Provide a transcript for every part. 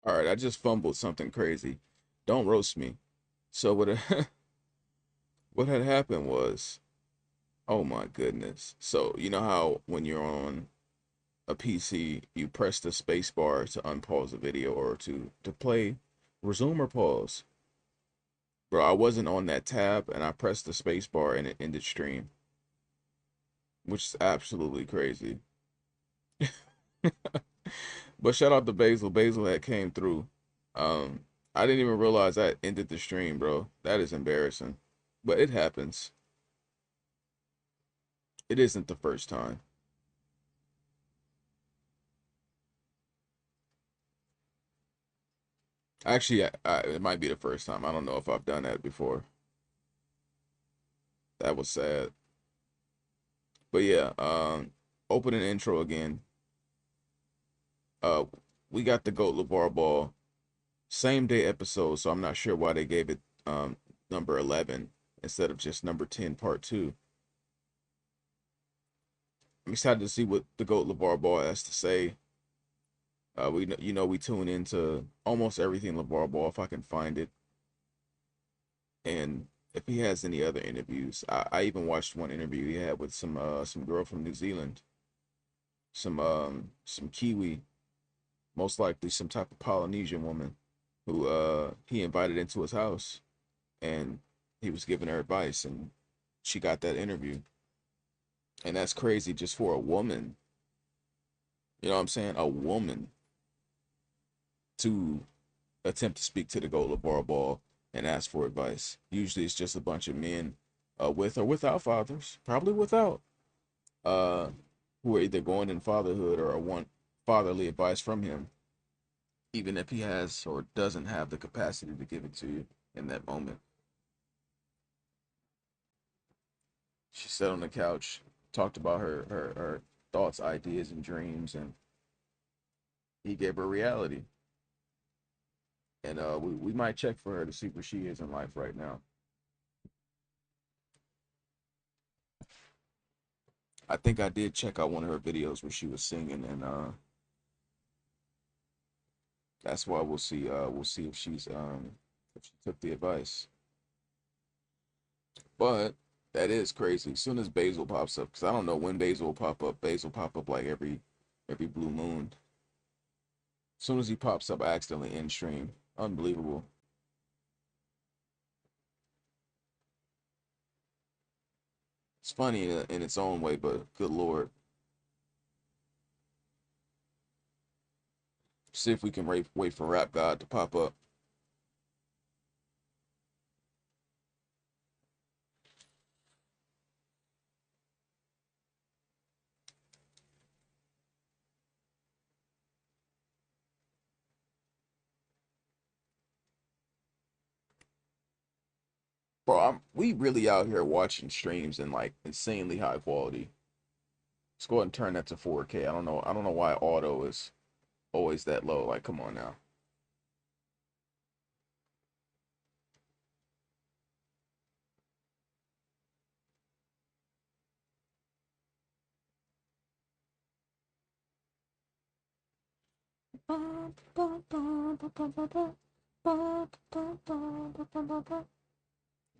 All right, I just fumbled something crazy. Don't roast me. So what what had happened was, oh my goodness. So you know how when you're on a PC, you press the space bar to unpause the video or to play resume or pause. Bro, I wasn't on that tab and I pressed the space bar and it ended stream, which is absolutely crazy. But shout out to Basil. Basil had came through. Um, I didn't even realize I ended the stream, bro. That is embarrassing. But it happens. It isn't the first time. Actually, it might be the first time. I don't know if I've done that before. That was sad. But yeah, opening intro again. Uh, we got the GOAT LeVar Ball same day episode, so I'm not sure why they gave it number 11 instead of just number 10 part 2. I'm excited to see what the GOAT LeVar Ball has to say. We tune into almost everything LeVar Ball if I can find it, and if he has any other interviews. I even watched one interview he had with some girl from New Zealand, some Kiwi, most likely some type of Polynesian woman, who he invited into his house, and he was giving her advice, and she got that interview, and that's crazy just for a woman. You know what I'm saying? A woman to attempt to speak to the goal of bar ball and ask for advice. Usually it's just a bunch of men with or without fathers, probably without, uh, who are either going in fatherhood or want fatherly advice from him, even if he has or doesn't have the capacity to give it to you in that moment. She sat on the couch, talked about her thoughts, ideas, and dreams, and he gave her reality. And we might check for her to see where she is in life right now. I think I did check out one of her videos where she was singing, and that's why we'll see if she took the advice. But that is crazy. As soon as Basil pops up, because I don't know when Basil will pop up. Basil pop up like every blue moon. As soon as he pops up, I accidentally end stream. Unbelievable. It's funny in its own way, but good lord. See if we can wait for Rap God to pop up. Bro, we really out here watching streams in like insanely high quality. Let's go ahead and turn that to 4K. I don't know why auto is always that low. Like, come on now.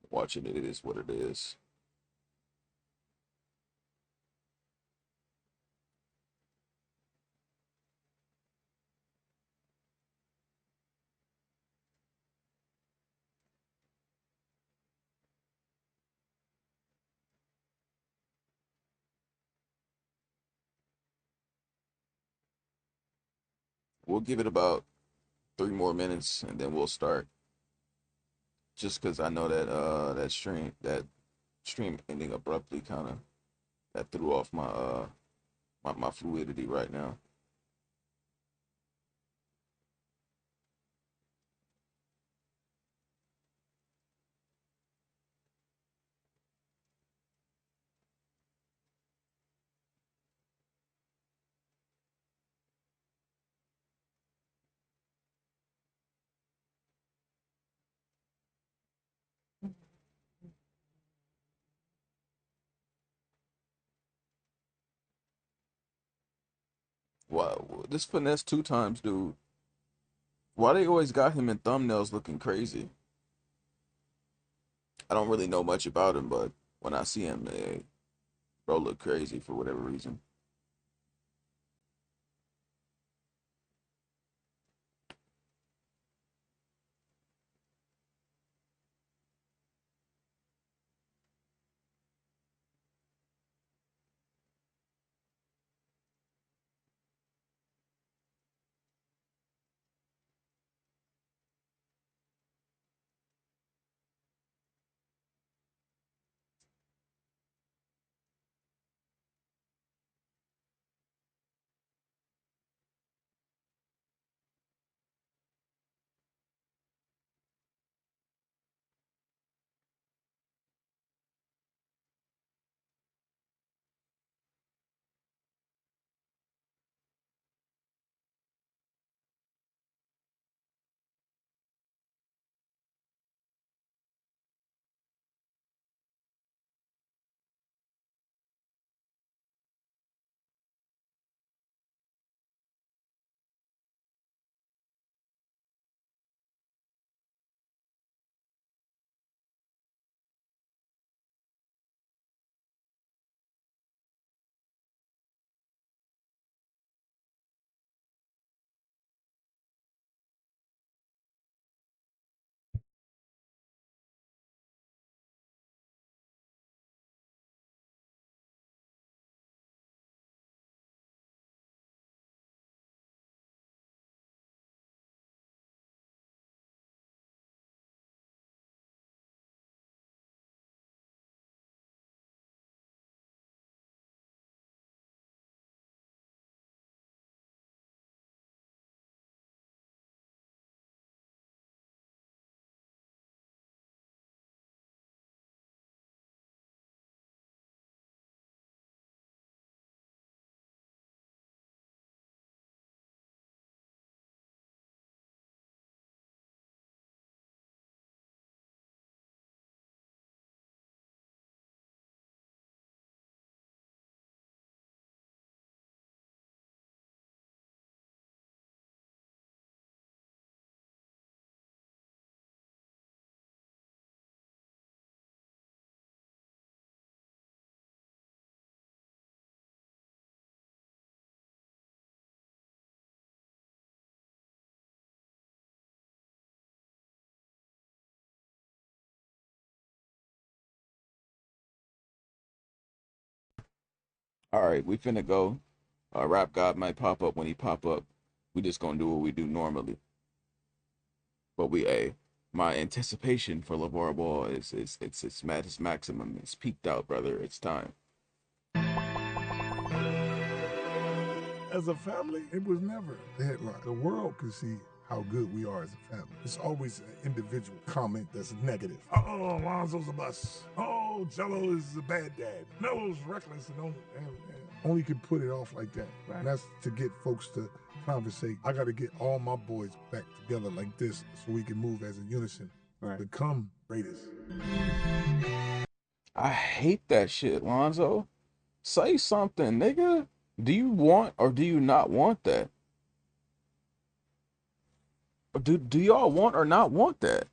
Watching it, it is what it is. We'll give it about 3 more minutes and then we'll start. Just because I know that that stream ending abruptly kind of that threw off my fluidity right now. Wow, this finesse 2 times, dude. Why they always got him in thumbnails looking crazy? I don't really know much about him, but when I see him, bro look crazy for whatever reason. All right, we finna go. Rap God might pop up when he pop up. We just gonna do what we do normally. But my anticipation for LaVar Ball is it's at its maximum. It's peaked out, brother. It's time. As a family, it was never the headline. The world can see how good we are as a family. It's always an individual comment that's negative. Oh, Alonzo's a bust. Oh, Jello is a bad dad. Melo's reckless and only can put it off like that. Right. And that's to get folks to conversate. I got to get all my boys back together like this so we can move as a unison. Right. Become greatest. I hate that shit, Lonzo. Say something, nigga. Do you want or do you not want that? Or do y'all want or not want that?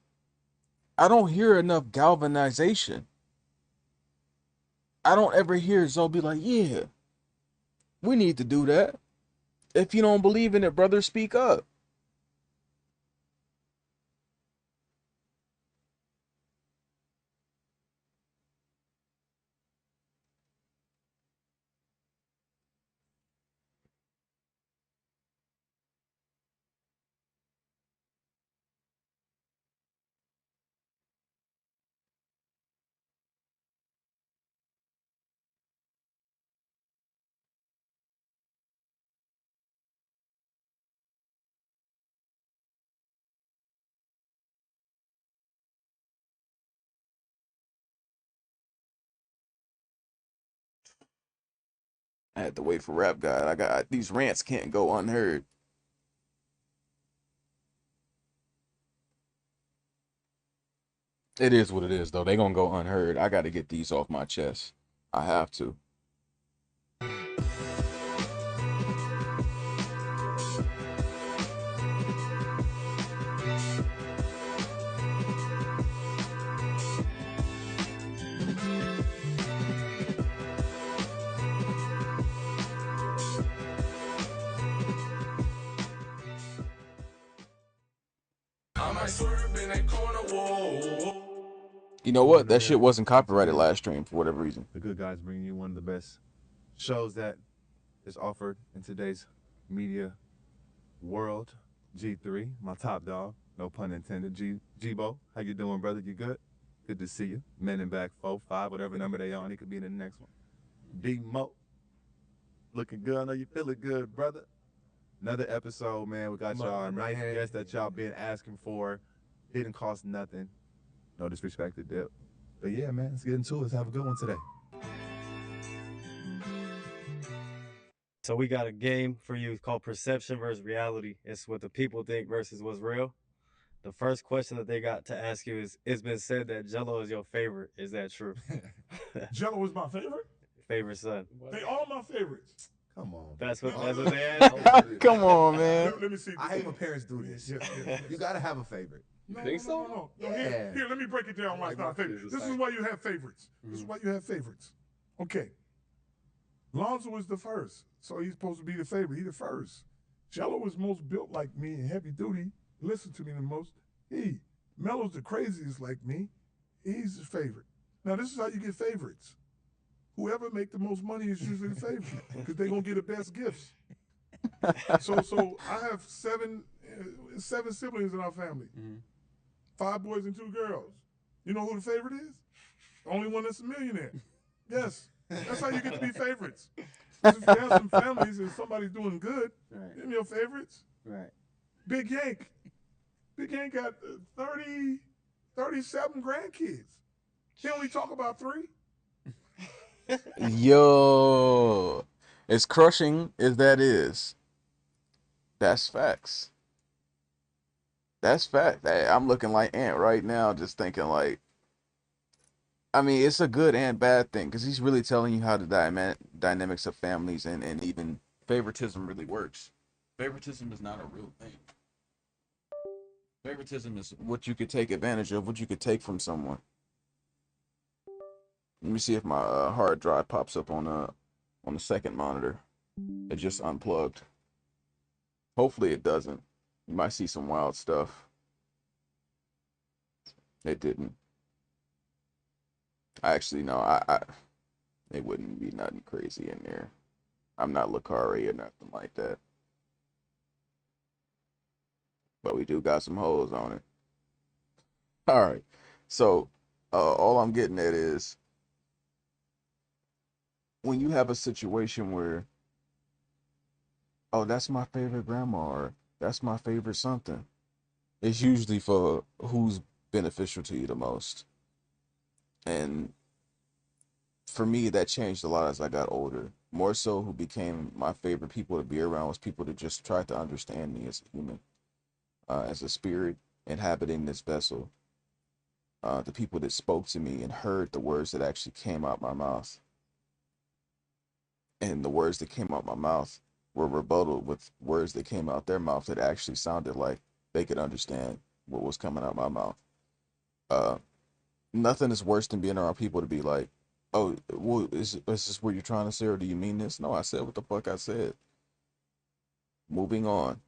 I don't hear enough galvanization. I don't ever hear Zoe be like, yeah, we need to do that. If you don't believe in it, brother, speak up. I had to wait for Rap God. I got these rants can't go unheard. It is what it is, though. They gonna go unheard. I got to get these off my chest. I have to. You know what? That shit wasn't copyrighted last stream for whatever reason. The Good Guys bring you one of the best shows that is offered in today's media world. G3, my top dog, no pun intended. G-Bo, how you doing, brother? You good? Good to see you. Men in back 4, 5, whatever number they on, he could be in the next one. D-Mo, looking good. I know you feeling good, brother. Another episode, man. We got y'all a nice guest that y'all been asking for. Didn't cost nothing. No disrespect to Dip. But yeah, man, let's get into it. Let's have a good one today. So we got a game for you called Perception versus Reality. It's what the people think versus what's real. The first question that they got to ask you is, it's been said that Jello is your favorite. Is that true? Jello is my favorite? Favorite son. They all my favorites. Come on. That's what they asked? Come on, man. Let me see. I hate when parents do this. You gotta have a favorite. No, Think so? No. Yeah. Here, let me break it down why it's not a favorite. This is why you have favorites. This is why you have favorites. Okay. Lonzo was the first, so he's supposed to be the favorite. He the first. Jello was most built like me and heavy duty. Listen to me the most. Melo's the craziest like me. He's the favorite. Now this is how you get favorites. Whoever make the most money is usually the favorite because they're gonna get the best gifts. So I have seven siblings in our family. 5 boys and 2 girls. You know who the favorite is? The only one that's a millionaire. Yes. That's how you get to be favorites. If you have some families and somebody's doing good, them your favorites. Right. Big Yank. Big Yank got 37 grandkids. He only talk about 3. Yo, as crushing as that is, that's facts. That's fact. Hey, I'm looking like Ant right now, just thinking like, I mean, it's a good and bad thing because he's really telling you how the dynamics of families and even favoritism really works. Favoritism is not a real thing. Favoritism is what you could take advantage of, what you could take from someone. Let me see if my hard drive pops up on the second monitor. It just unplugged. Hopefully it doesn't. You might see some wild stuff. It didn't. Actually, no, it wouldn't be nothing crazy in there. I'm not Lucari or nothing like that. But we do got some holes on it. All right. So, all I'm getting at is when you have a situation where, oh, that's my favorite grandma or that's my favorite something, it's usually for who's beneficial to you the most. And for me, that changed a lot as I got older. More so, who became my favorite people to be around was people that just tried to understand me as a human, as a spirit inhabiting this vessel. The people that spoke to me and heard the words that actually came out my mouth. And the words that came out my mouth were rebutted with words that came out their mouth that actually sounded like they could understand what was coming out my mouth. Nothing is worse than being around people to be like, oh, well, is this what you're trying to say, or do you mean this? No, I said what the fuck I said. Moving on.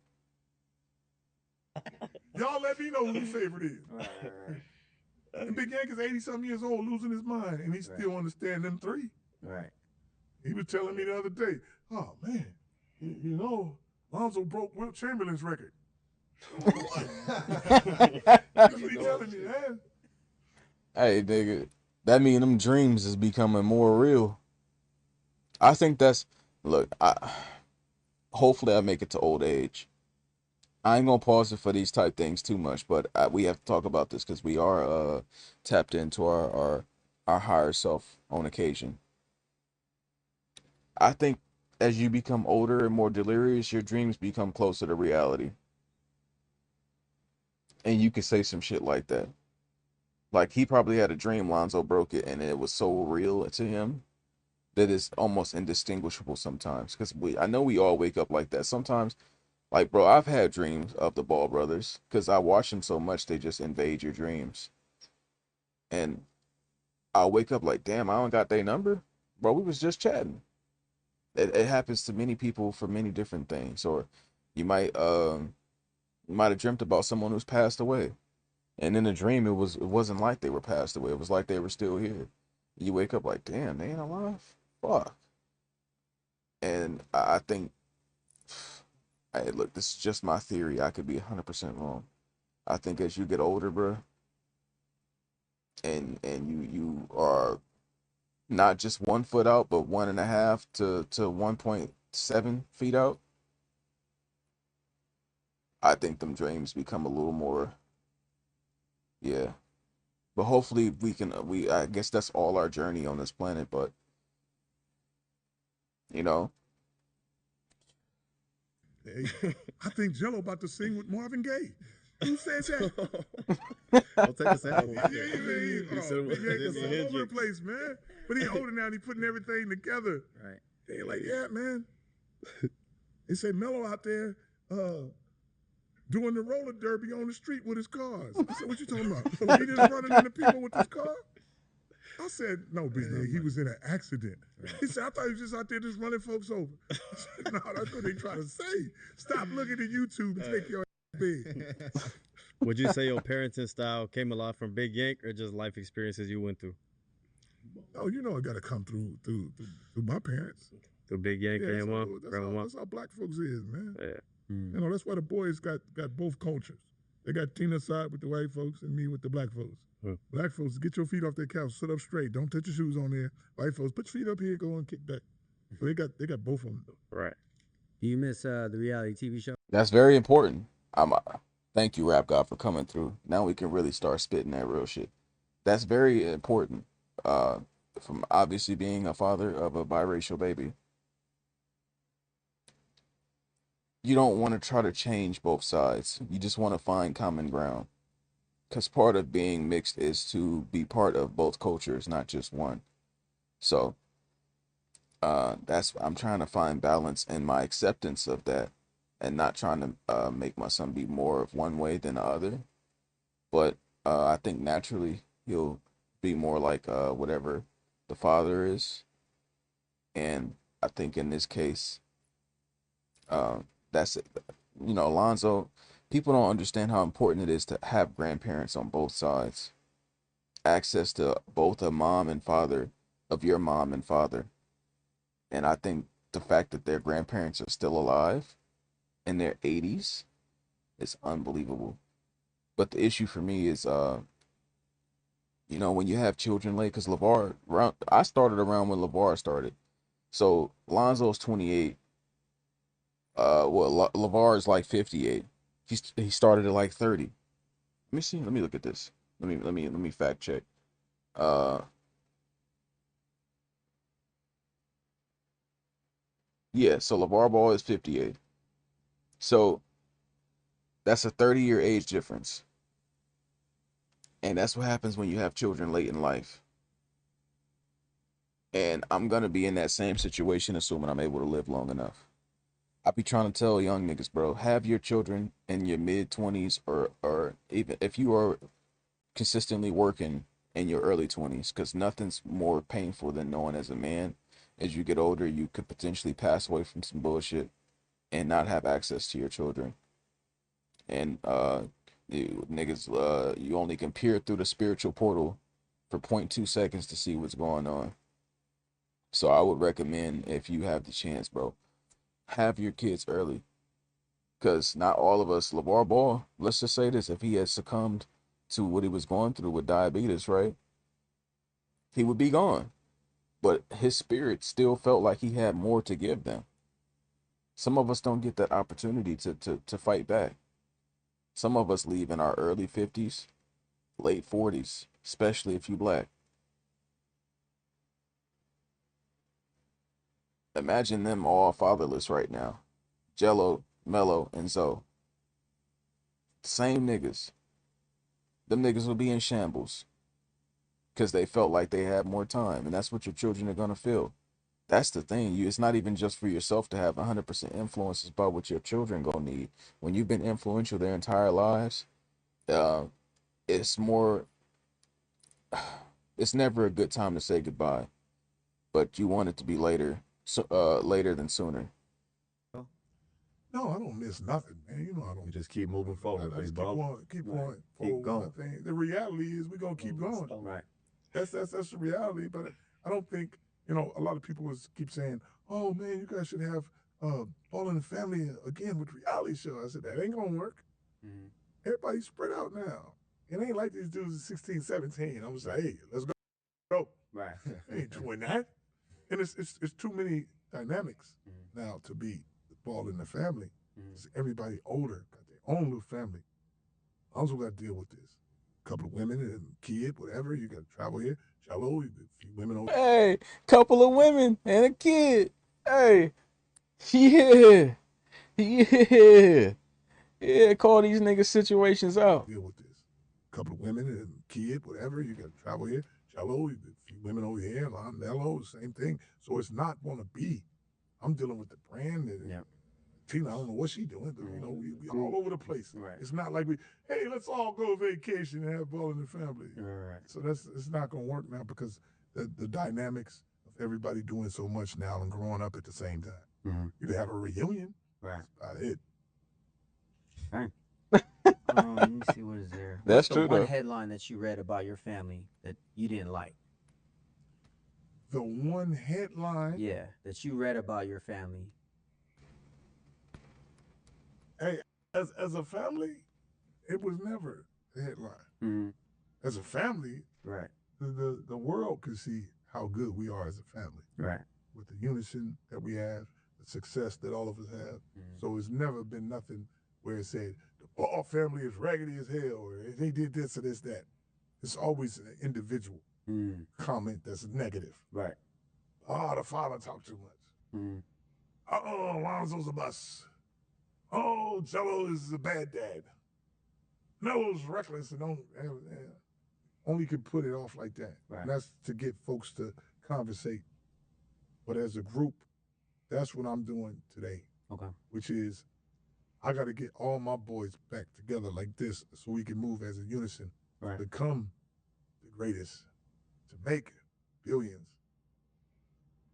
Y'all let me know who your favorite is. And Big Yank is 80-something years old, losing his mind, and he still understand them 3. Right. He was telling me the other day, oh, man, you know, Lonzo broke Wilt Chamberlain's record. That's what he telling me, man. Hey, nigga, that mean them dreams is becoming more real. I think that's, look, hopefully I make it to old age. I ain't gonna pause it for these type things too much, but we have to talk about this because we are tapped into our higher self on occasion. I think as you become older and more delirious, your dreams become closer to reality. And you could say some shit like that. Like he probably had a dream, Lonzo broke it, and it was so real to him that it's almost indistinguishable sometimes. Because I know we all wake up like that. Sometimes, like, bro, I've had dreams of the Ball brothers because I watch them so much, they just invade your dreams. And I'll wake up like, damn, I don't got their number. Bro, we was just chatting. It happens to many people for many different things. Or you might have dreamt about someone who's passed away. And in the dream, it wasn't like they were passed away. It was like they were still here. You wake up like, damn, they ain't alive. Fuck. And I think, hey, look, this is just my theory. I could be 100% wrong. I think as you get older, bro, and you are not just 1 foot out, but 1.5 to 1.7 feet out, I think them dreams become a little more, yeah. But hopefully we can, I guess that's all our journey on this planet. But you know, Hey, I think Jello about to sing with Marvin Gaye. Who said that? Don't take us out. Yeah, he said it was it's all over the Hendrix. place, man. But he older now and he putting everything together. Right. They like, yeah, man. They say Mello out there doing the roller derby on the street with his cars. I said, what you talking about? So he just running into people with his car? I said, no, big nigga, he was in an accident. He said, I thought he was just out there just running folks over. I said, no, that's what they trying to say. Stop looking at YouTube and take your ass big. Would you say your parenting style came a lot from Big Yank or just life experiences you went through? Oh, you know, it got to come through my parents. Through Big Yank, Yeah, grandma, grandma? that's how black folks is, man. Yeah. You know, that's why the boys got both cultures. They got Tina's side with the white folks and me with the black folks. Black folks, get your feet off their couch, sit up straight. Don't touch your shoes on there. White folks, put your feet up here, go and kick back. So they got both of them. Right. Do you miss the reality TV show? that's very important. Thank you, Rap God, for coming through. Now we can really start spitting that real shit. That's very important. Uh, from obviously being a father of a biracial baby, you don't want to try to change both sides. You just want to find common ground. Because part of being mixed is to be part of both cultures, not just one. So, that's I'm trying to find balance in my acceptance of that, and not trying to make my son be more of one way than the other. But I think naturally he'll be more like whatever the father is, and I think in this case, uh, that's it. You know, Alonzo. People don't understand how important it is to have grandparents on both sides, access to both a mom and father of your mom and father. And I think the fact that their grandparents are still alive in their 80s is unbelievable. But the issue for me is, you know, when you have children late, because I started around when LAVAR started. So Lonzo's 28. LAVAR is like 58. He started at like 30. Let me see. Let me look at this. Let me fact check. Uh, yeah. So LAVAR Ball is 58. So that's a 30-year age difference. And that's what happens when you have children late in life. And I'm gonna be in that same situation, assuming I'm able to live long enough. I be trying to tell young niggas, bro, have your children in your mid 20s, or even if you are consistently working in your early 20s, because nothing's more painful than knowing as a man, as you get older, you could potentially pass away from some bullshit and not have access to your children. And you niggas, you only can peer through the spiritual portal for 0.2 seconds to see what's going on. So I would recommend, if you have the chance, bro, have your kids early. Because not all of us, LeVar Ball, let's just say this, if he had succumbed to what he was going through with diabetes, right, he would be gone. But his spirit still felt like he had more to give them. Some of us don't get that opportunity to fight back. Some of us leave in our early 50s, late 40s, especially if you black. Imagine them all fatherless right now. Jello, Mello, and Zoe. Same niggas. Them niggas will be in shambles because they felt like they had more time, and that's what your children are gonna feel. That's the thing. It's not even just for yourself to have 100% influence. It's about what your children gonna need. When you've been influential their entire lives, uh, it's more. It's never a good time to say goodbye, but you want it to be later, so later than sooner. No, I don't miss nothing, man. You know I don't. You just keep moving forward. I just big bro. keep Right. going Keep forward going. with my thing. The reality is we're gonna keep going. Right. That's the reality. But I don't think, a lot of people keep saying, "Oh man, you guys should have All in the Family again with reality show." I said that ain't gonna work. Mhm. Everybody's spread out now. It ain't like these dudes are 16, 17. I'm just like, hey, let's go. Right. I ain't doing that. And it's too many dynamics Mhm. now to be All in the Family. Mhm. It's everybody older, got their own little family. I also got to deal with this. A couple of women and kid, whatever. You got to travel here. Shallow, a few women over. Hey, couple of women and a kid. Hey, yeah, yeah, yeah. Call these niggas situations out. Deal with this. A couple of women and kid, whatever. You got to travel here. Shallow, a few women over here. Nello, same thing. So it's not going to be. I'm dealing with the brand. And Yep. Tina, I don't know what she doing. We all over the place. Right. It's not like hey, let's all go vacation and have All in the Family. Right. So it's not going to work now because the dynamics of everybody doing so much now and growing up at the same time. Mm-hmm. You can have a reunion. Right. That's about it. Let me see what is there. That's What's the true, one though. headline that you read about your family that you didn't like? The one headline. Yeah, that you read about your family. Hey, as a family, it was never a headline. Mm-hmm. As a family, Right. the world could see how good we are as a family. Right. With the unison that we have, the success that all of us have. Mhm. So it's never been nothing where it said the Ball family is raggedy as hell or they did this or this, that. It's always an individual comment that's negative. Right. Oh, the father talked too much. Mm-hmm. Oh, Alonzo's a bus. Oh, Jello is a bad dad. Melo's reckless and only could put it off like that. Right. And that's to get folks to conversate. But as a group, that's what I'm doing today. Okay. Which is I got to get all my boys back together like this so we can move as a unison, Right. become the greatest, to make billions.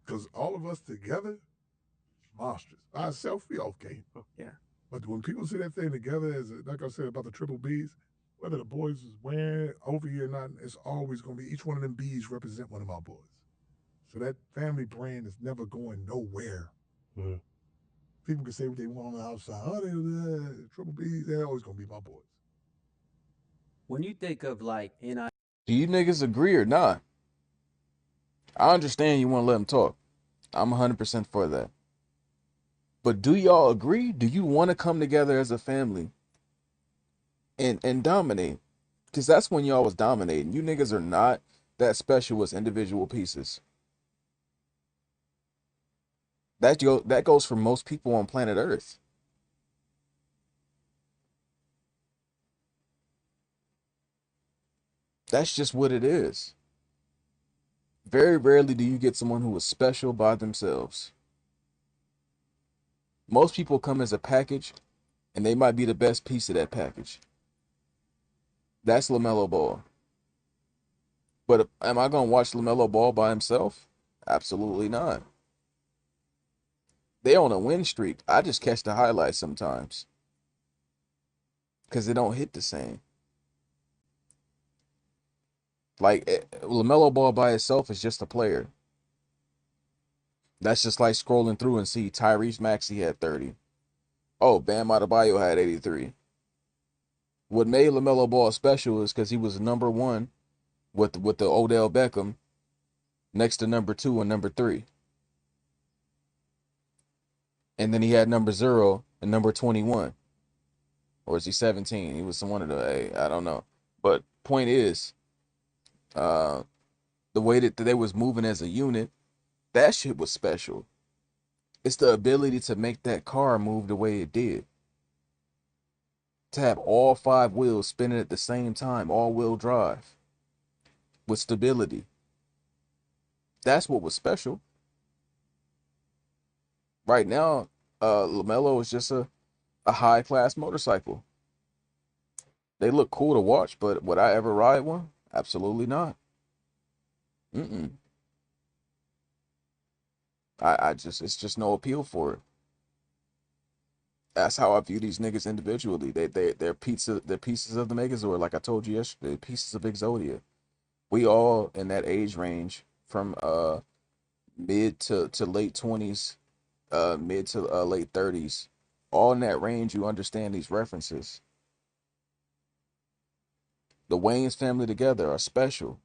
Because all of us together, monstrous. By ourselves, we okay. Yeah. But when people see that thing together, like I said about the triple Bs, whether the boys is wearing it over here or not, it's always going to be each one of them Bs represent one of my boys. So that family brand is never going nowhere. Mm-hmm. People can say what they want on the outside. Oh, they triple Bs, they're always going to be my boys. When you think of like NI, Do you niggas agree or not? I understand you want to let them talk. I'm 100% for that. But do y'all agree? Do you want to come together as a family and dominate? Because that's when y'all was dominating. You niggas are not that special as individual pieces. That goes for most people on planet Earth. That's just what it is. Very rarely do you get someone who is special by themselves. Most people come as a package, and they might be the best piece of that package. That's LaMelo Ball. But am I going to watch LaMelo Ball by himself? Absolutely not. They on a win streak. I just catch the highlights sometimes because they don't hit the same. Like LaMelo Ball by itself is just a player. That's just like scrolling through and see Tyrese Maxey had 30. Oh, Bam Adebayo had 83. What made LaMelo Ball special is because he was number one with the Odell Beckham next to number 2 and number 3. And then he had number 0 and number 21. Or is he 17? He was one of the, I don't know. But point is, the way that they was moving as a unit, that shit was special. It's the ability to make that car move the way it did. To have all 5 wheels spinning at the same time, all-wheel drive, with stability. That's what was special. Right now, LaMelo is just a high-class motorcycle. They look cool to watch, but would I ever ride one? Absolutely not. Mm-mm. It's just no appeal for it. That's how I view these niggas individually. They're pieces of the Megazord, like I told you yesterday, pieces of Exodia. We all in that age range from mid to late 20s, mid to late 30s. All in that range, you understand these references. The Wayans family together are special.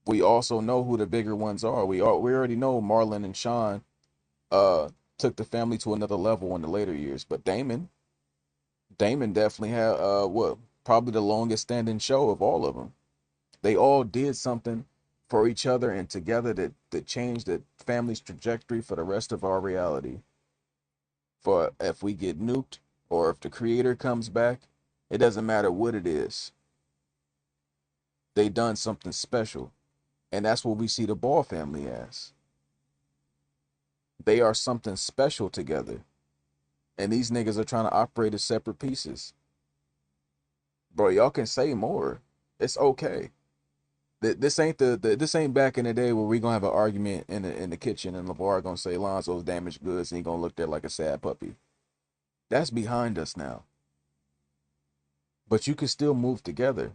We also know who the bigger ones are. We already know Marlon and Sean uh took the family to another level in the later years. But Damon definitely had what probably the longest standing show of all of them. They all did something for each other and together that changed the family's trajectory for the rest of our reality. For if we get nuked or if the creator comes back, it doesn't matter what it is. They done something special. And that's what we see the Ball family as. They are something special together. And these niggas are trying to operate as separate pieces. Bro, y'all can say more. It's okay. This ain't this ain't back in the day where we gonna have an argument in the kitchen and LAVAR gonna say Lonzo's damaged goods and he gonna look there like a sad puppy. That's behind us now. But you can still move together.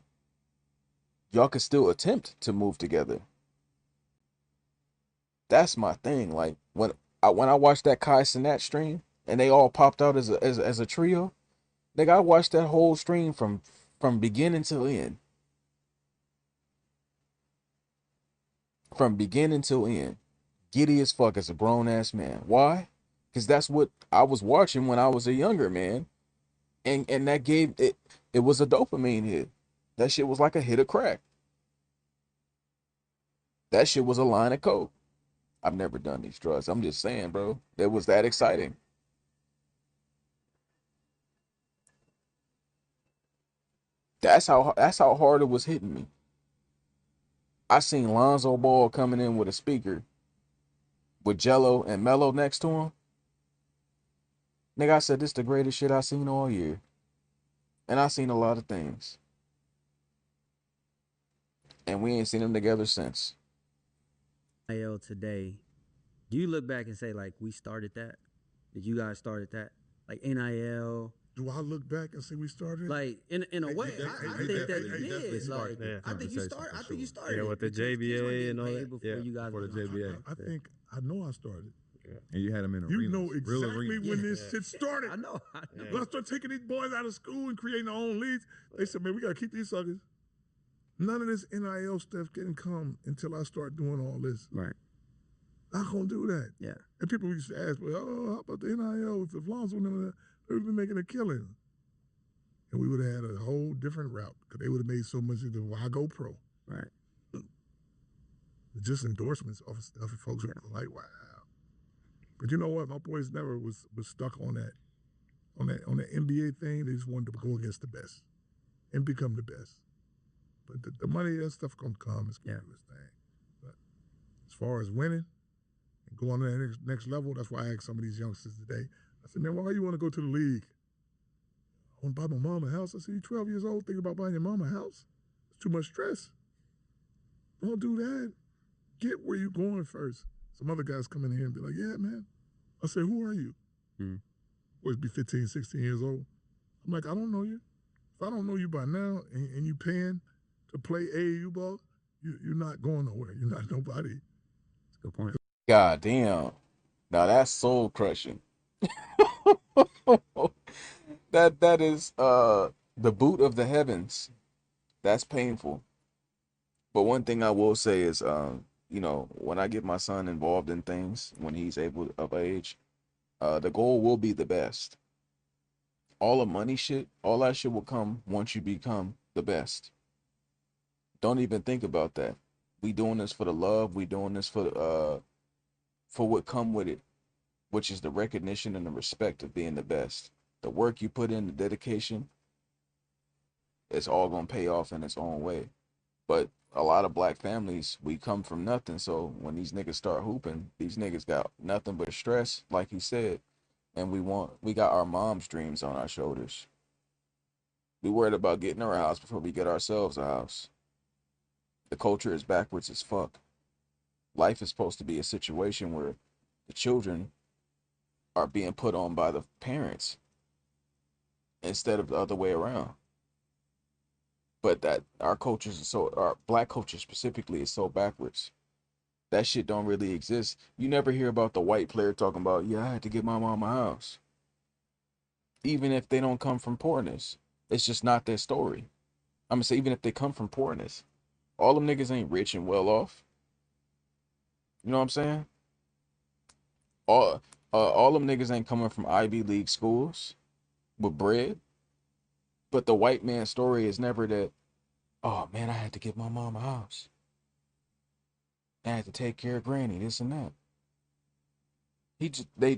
Y'all can still attempt to move together. That's my thing. Like when I watched that Kai Cenat stream and they all popped out as a trio, nigga, I watched that whole stream from beginning to end. From beginning till end. Giddy as fuck as a grown ass man. Why? Because that's what I was watching when I was a younger man. And that gave it was a dopamine hit. That shit was like a hit of crack. That shit was a line of coke. I've never done these drugs. I'm just saying, bro. It was that exciting. That's how hard it was hitting me. I seen Lonzo Ball coming in with a speaker with Jello and Mello next to him. Nigga, I said this the greatest shit I seen all year. And I seen a lot of things. And we ain't seen them together since. NIL today, do you look back and say like we started that? Did you guys started that? Like NIL? Do I look back and say we started? Like in a way, I think that you did. Like Yeah. I think you started. I think you started. Yeah, with the JBA and all that. before Yeah, you guys before the went on. JBA. I think I know I started. And you had them in You arenas. know real exactly arenas. when this shit started. I know. When I started taking these boys out of school and creating their own leagues, they said, man, we gotta keep these suckers. None of this NIL stuff can come until I start doing all this. Right. Not gonna do that. Yeah. And people used to ask, well, oh, how about the NIL? If Lonzo and them, they would have been making a killing. And we would have had a whole different route because they would have made so much of the why go pro. Right. Just endorsements off of stuff and folks were like, wow. But you know what? My boys never was stuck on that NBA thing. They just wanted to go against the best and become the best. But the money, that stuff gonna come. It's gonna do its thing. But as far as winning and going to that next level, that's why I asked some of these youngsters today. I said, man, why you want to go to the league? I want to buy my mama a house. I said, you're 12 years old thinking about buying your mama a house? It's too much stress. Don't do that. Get where you're going first. Some other guys come in here and be like, yeah, man. I say, who are you? Boys be 15, 16 years old. I'm like, I don't know you. If I don't know you by now and you paying to play AAU ball, you're not going nowhere. You're not nobody. That's a good point. God damn. Now that's soul crushing. That is the boot of the heavens. That's painful. But one thing I will say is when I get my son involved in things when he's able of age, the goal will be the best. All the money shit, all that shit will come once you become the best. Don't even think about that. We doing this for the love. We doing this for what come with it, which is the recognition and the respect of being the best. The work you put in, the dedication, it's all gonna pay off in its own way. But a lot of black families, we come from nothing. So when these niggas start hooping, these niggas got nothing but stress, like he said. And we got our mom's dreams on our shoulders. We worried about getting her a house before we get ourselves a house. The culture is backwards as fuck. Life is supposed to be a situation where the children are being put on by the parents. instead of the other way around. But that our cultures are so our black culture specifically is so backwards. That shit don't really exist. You never hear about the white player talking about, yeah, I had to get my mom a house. Even if they don't come from poorness. It's just not their story. I'm gonna say even if they come from poorness. All them niggas ain't rich and well off. You know what I'm saying? All them niggas ain't coming from Ivy League schools with bread. But the white man's story is never that, oh man, I had to get my mom a house. I had to take care of granny, this and that.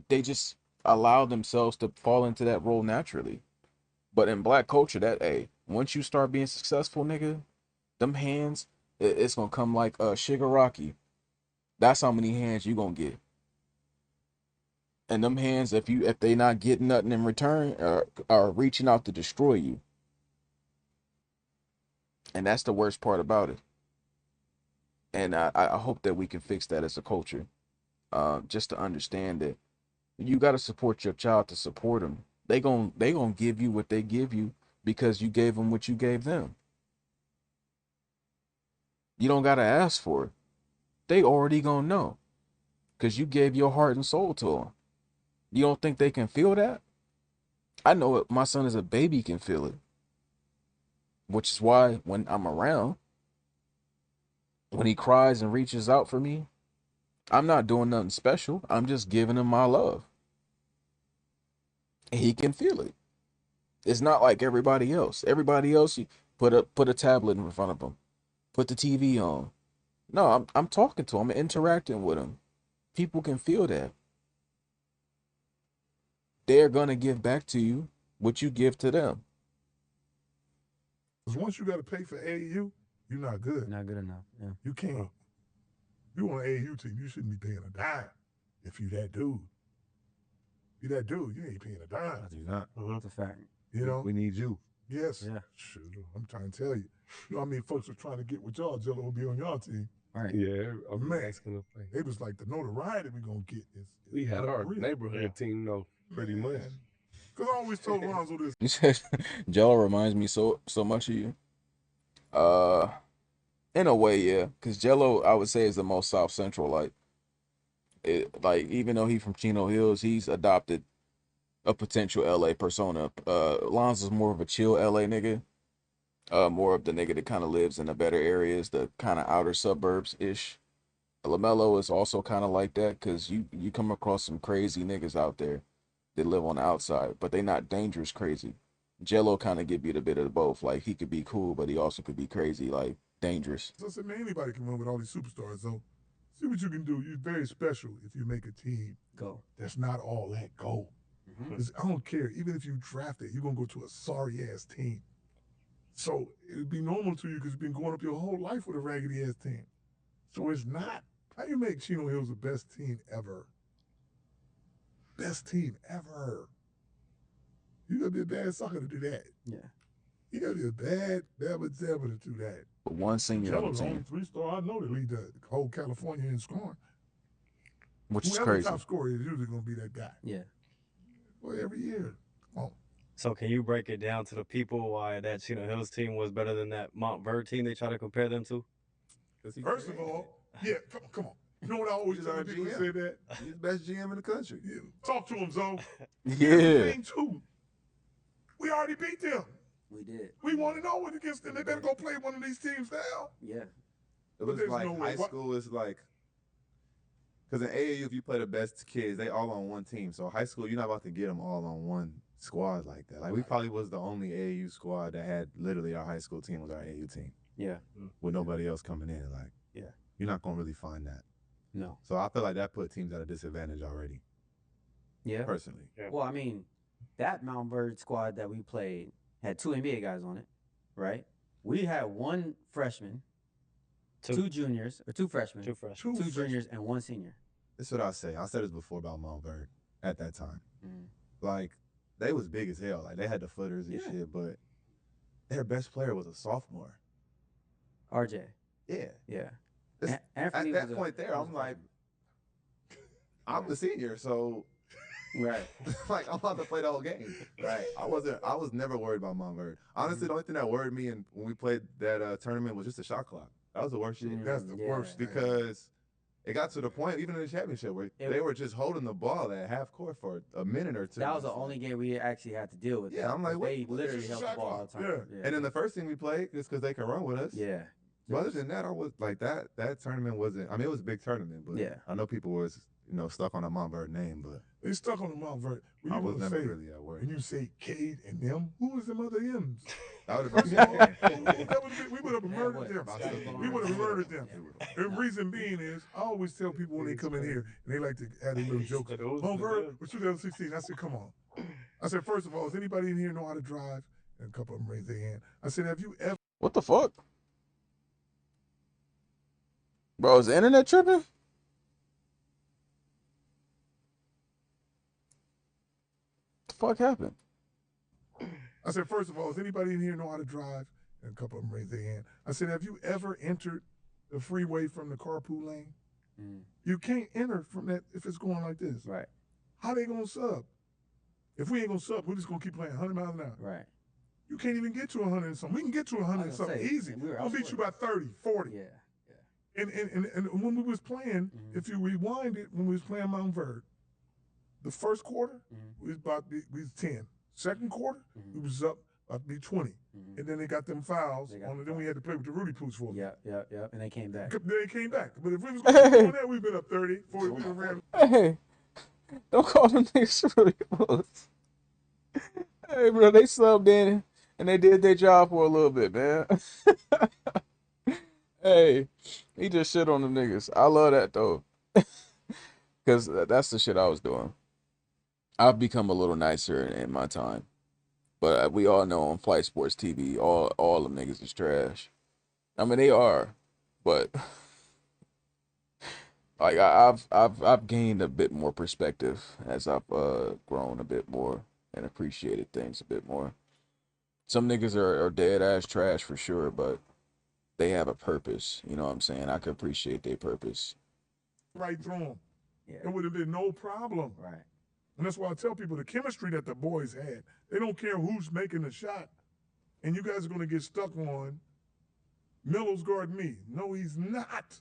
They just allow themselves to fall into that role naturally. But in black culture, that hey, once you start being successful, nigga, them hands, it's gonna come like Shigaraki. That's how many hands you gonna get. And them hands, if they not getting nothing in return, are reaching out to destroy you. And that's the worst part about it. And I hope that we can fix that as a culture. Just to understand that you got to support your child to support them. They gonna give you what they give you because you gave them what you gave them. You don't gotta ask for it. They already gonna know because you gave your heart and soul to them. You don't think they can feel that? I know it. My son as a baby can feel it, which is why when I'm around, when he cries and reaches out for me, I'm not doing nothing special. I'm just giving him my love. And he can feel it. It's not like everybody else. Everybody else, you put a tablet in front of them, put the TV on. No, I'm talking to him, I'm interacting with him. People can feel that. They're gonna give back to you what you give to them. Because once you got to pay for AAU, you're not good. Not good enough. Yeah. You can't. If you want an AAU team, you shouldn't be paying a dime. If you that dude, you that dude, you ain't paying a dime. I do not. That's a fact. You know? We need you. Yes. Yeah. Shoot, I'm trying to tell you. You know what I mean? Folks are trying to get with y'all. Jello will be on y'all team. Right. Yeah, I'm Man. asking to play. They was like, the notoriety we going to get is We had our unreal. neighborhood team, though, pretty much. Because I always told Lonzo this. You said Jello reminds me so much of you. In a way, yeah. Cause Jello, I would say, is the most South Central. Like even though he's from Chino Hills, he's adopted a potential LA persona. Lonzo's more of a chill LA nigga. More of the nigga that kind of lives in the better areas, the kind of outer suburbs ish. LaMelo is also kind of like that because you come across some crazy niggas out there that live on the outside, but they not dangerous crazy. Jello kind of give you the bit of both. Like he could be cool, but he also could be crazy, like dangerous. So I said, man, anybody can win with all these superstars. So see what you can do. You're very special if you make a team Go. that's not all that gold. I don't care. Even if you draft it, you're going to go to a sorry-ass team. So it would be normal to you because you've been going up your whole life with a raggedy-ass team. So it's not. How you make Chino Hills the best team ever? Best team ever. You got to be a bad sucker to do that. Yeah. You got to be a bad dabba to do that. But one senior on Jello's the the only team, three-star I know that lead the whole California in scoring. which is Whoever crazy. top scorer is usually going to be that guy. Yeah. Well, every year. Come on. So can you break it down to the people why that Chino Hills team was better than that Montverde team they try to compare them to? First of all, yeah, come on. You know what I always tell people to say that? He's the best GM in the country. Yeah. Talk to him, Zoe. Yeah. Game 2. We already beat them. We did. We want to know it against them. They better go play one of these teams now. Yeah. It was there's like no way. high school is like, because in AAU, if you play the best kids, they all on one team. So high school, you're not about to get them all on one squad like that. Like we probably was the only AAU squad that had literally our high school team was our AAU team. Yeah. With nobody else coming in. Like, Yeah. you're not gonna really find that. No. So I feel like that put teams at a disadvantage already. Yeah. Personally. Yeah. Well, I mean, that Mount Verde squad that we played had 2 NBA guys on it, right? We had 1 freshman, 2 juniors, or 2 freshmen, Two freshmen. 2 juniors, and 1 senior. This is what I say. I said this before about Montverde at that time. Like, they was big as hell. Like, they had the footers and shit, but their best player was a sophomore. RJ. Yeah. Yeah. At that point there, I'm like, I'm the senior, so Right. Like, I'm about to play the whole game. Right. I was never worried about Montverde. Honestly, the only thing that worried me when we played that tournament was just the shot clock. That was the worst shit. That's the worst thing. Because it got to the point, even in the championship, where they were just holding the ball at half court for a minute or two. That was the only game we actually had to deal with. Yeah, I'm like, they literally held the ball all the time. Yeah. And then the first thing we played is because they can run with us. Yeah. But other than that, I was like that tournament wasn't. I mean, it was a big tournament, but Yeah. I know people was stuck on that Montverde name, but They stuck on the Montverde. I was never really at work. When you say Cade and them, who was them other M's? That would have been We would have murdered them. We would have murdered them. The reason being is, I always tell people when they come in here and they like to add a little joke. Montverde, what 2016? I said, come on. I said, first of all, does anybody in here know how to drive? And a couple of them raised their hand. I said, have you ever? What the fuck? Bro, is the internet tripping? What the fuck happened? I said, first of all, does anybody in here know how to drive? And a couple of them raised their hand. I said, have you ever entered the freeway from the carpool lane? You can't enter from that if it's going like this. Right. How they gonna sub? If we ain't gonna sub, we're just gonna keep playing 100 miles an hour. Right. You can't even get to 100 and something. We can get to 100 and something easy. We'll beat you by 30, 40. Yeah. And when we was playing, if you rewind it, when we was playing Montverde, the first quarter, we was 10. Second quarter, we was up about to be 20. And then they got them fouls. Then we had to play with the Rudy Pooch for them. Yeah. And they came back. They came back. But if we was going to do that, we'd been up 30, 40. We ran. Hey, don't call them niggas really close. Hey, bro, they subbed in and they did their job for a little bit, man. Hey, he just shit on them niggas. I love that, though. Because that's the shit I was doing. I've become a little nicer in my time. But we all know on Flight Sports TV, all them niggas is trash. I mean, they are. But like I've gained a bit more perspective as I've grown a bit more and appreciated things a bit more. Some niggas are dead ass trash for sure, but they have a purpose. You know what I'm saying? I can appreciate their purpose. Right through them. Yeah. It would have been no problem. Right. And that's why I tell people the chemistry that the boys had, they don't care who's making the shot. And you guys are going to get stuck on Melo's guarding me. No, he's not.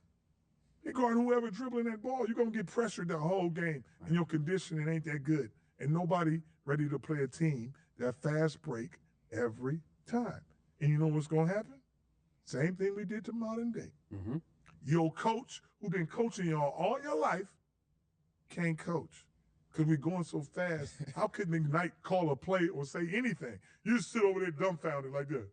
He guarding whoever dribbling that ball. You're going to get pressured the whole game. And your conditioning ain't that good. And nobody ready to play a team that fast break every time. And you know what's going to happen? Same thing we did to modern day. Your coach, who been coaching y'all all your life, can't coach. Because we're going so fast, how could McKnight call a play or say anything? You just sit over there dumbfounded like that.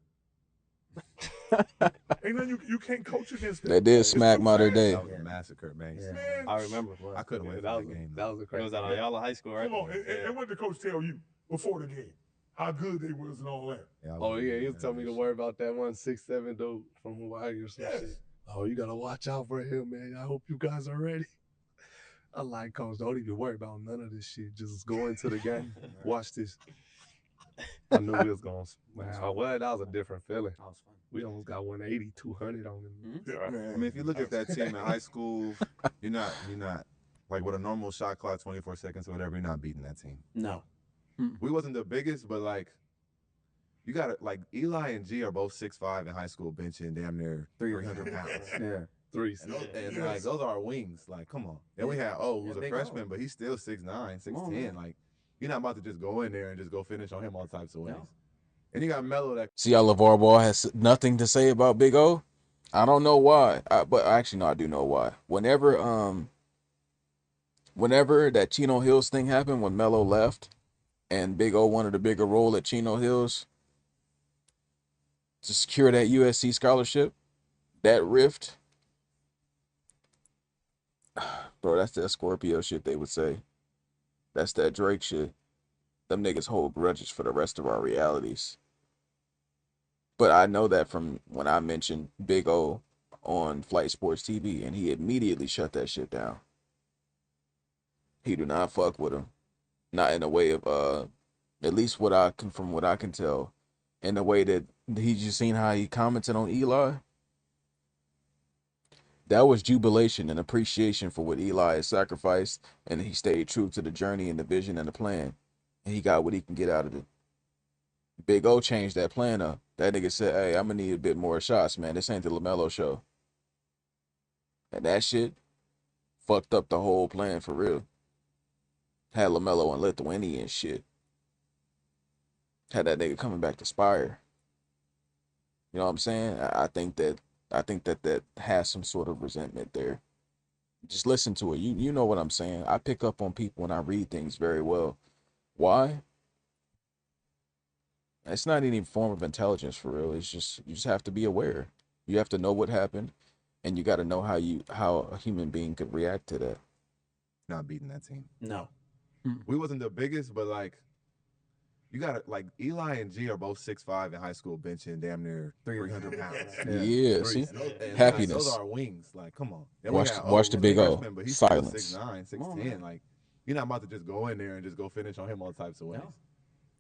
Ain't nothing you can't coach against that. They did smack modern day. That was a massacre, man. I remember. I couldn't wait for that game. That was crazy. It was at Ayala High School, right? Come on, and what did the coach tell you before the game? How good they was and all that. He was telling me to worry about that 167 dude from Hawaii or some shit. Oh, you gotta watch out for him, man. I hope you guys are ready. I like, Coach, don't even worry about none of this shit. Just go into the game. Watch this. I knew we was going to. Well, that was a different feeling. That was fun. We almost got 180, 200 on him. I mean, if you look at that team in high school, you're not like with a normal shot clock, 24 seconds or whatever, you're not beating that team. No. We wasn't the biggest, but like, you got to, like, Eli and G are both 6'5" in high school, benching damn near 300 pounds. Yeah. And like, those are our wings. Like, come on. Then we had who's a freshman, but he's still 6'9", 6'10". Like, you're not about to just go in there and just go finish on him all types of ways. No. And you got Melo that. See how LAVAR Ball has nothing to say about Big O? I don't know why, but actually, no, I do know why. Whenever that Chino Hills thing happened, when Melo left, and Big O wanted a bigger role at Chino Hills to secure that USC scholarship, that rift, bro, that's that Scorpio shit they would say. That's that Drake shit. Them niggas hold grudges for the rest of our realities. But I know that from when I mentioned Big O on Flight Sports TV, and he immediately shut that shit down. He do not fuck with him. Not in a way of, at least from what I can tell, in the way that he just seen how he commented on Eli. That was jubilation and appreciation for what Eli had sacrificed, and he stayed true to the journey and the vision and the plan. And he got what he can get out of it. Big O changed that plan up. That nigga said, hey, I'm gonna need a bit more shots, man. This ain't the LaMelo show. And that shit fucked up the whole plan for real. Had LaMelo and Lithuanian shit. Had that nigga coming back to Spire. You know what I'm saying? I think that has some sort of resentment there. Just listen to it. You know what I'm saying? I pick up on people and I read things very well. Why? It's not any form of intelligence for real. It's just you just have to be aware. You have to know what happened, and you got to know how a human being could react to that. Not beating that team. No. We wasn't the biggest, but like you got like Eli and G are both 6'5" in high school, benching damn near 300 pounds. Yeah, see? And Happiness. Like, those are our wings. Like, come on. Then Watch the big O. freshman, but he's Silence. Still 6'9", 6'10". Like, you're not about to just go in there and just go finish on him all types of ways. No.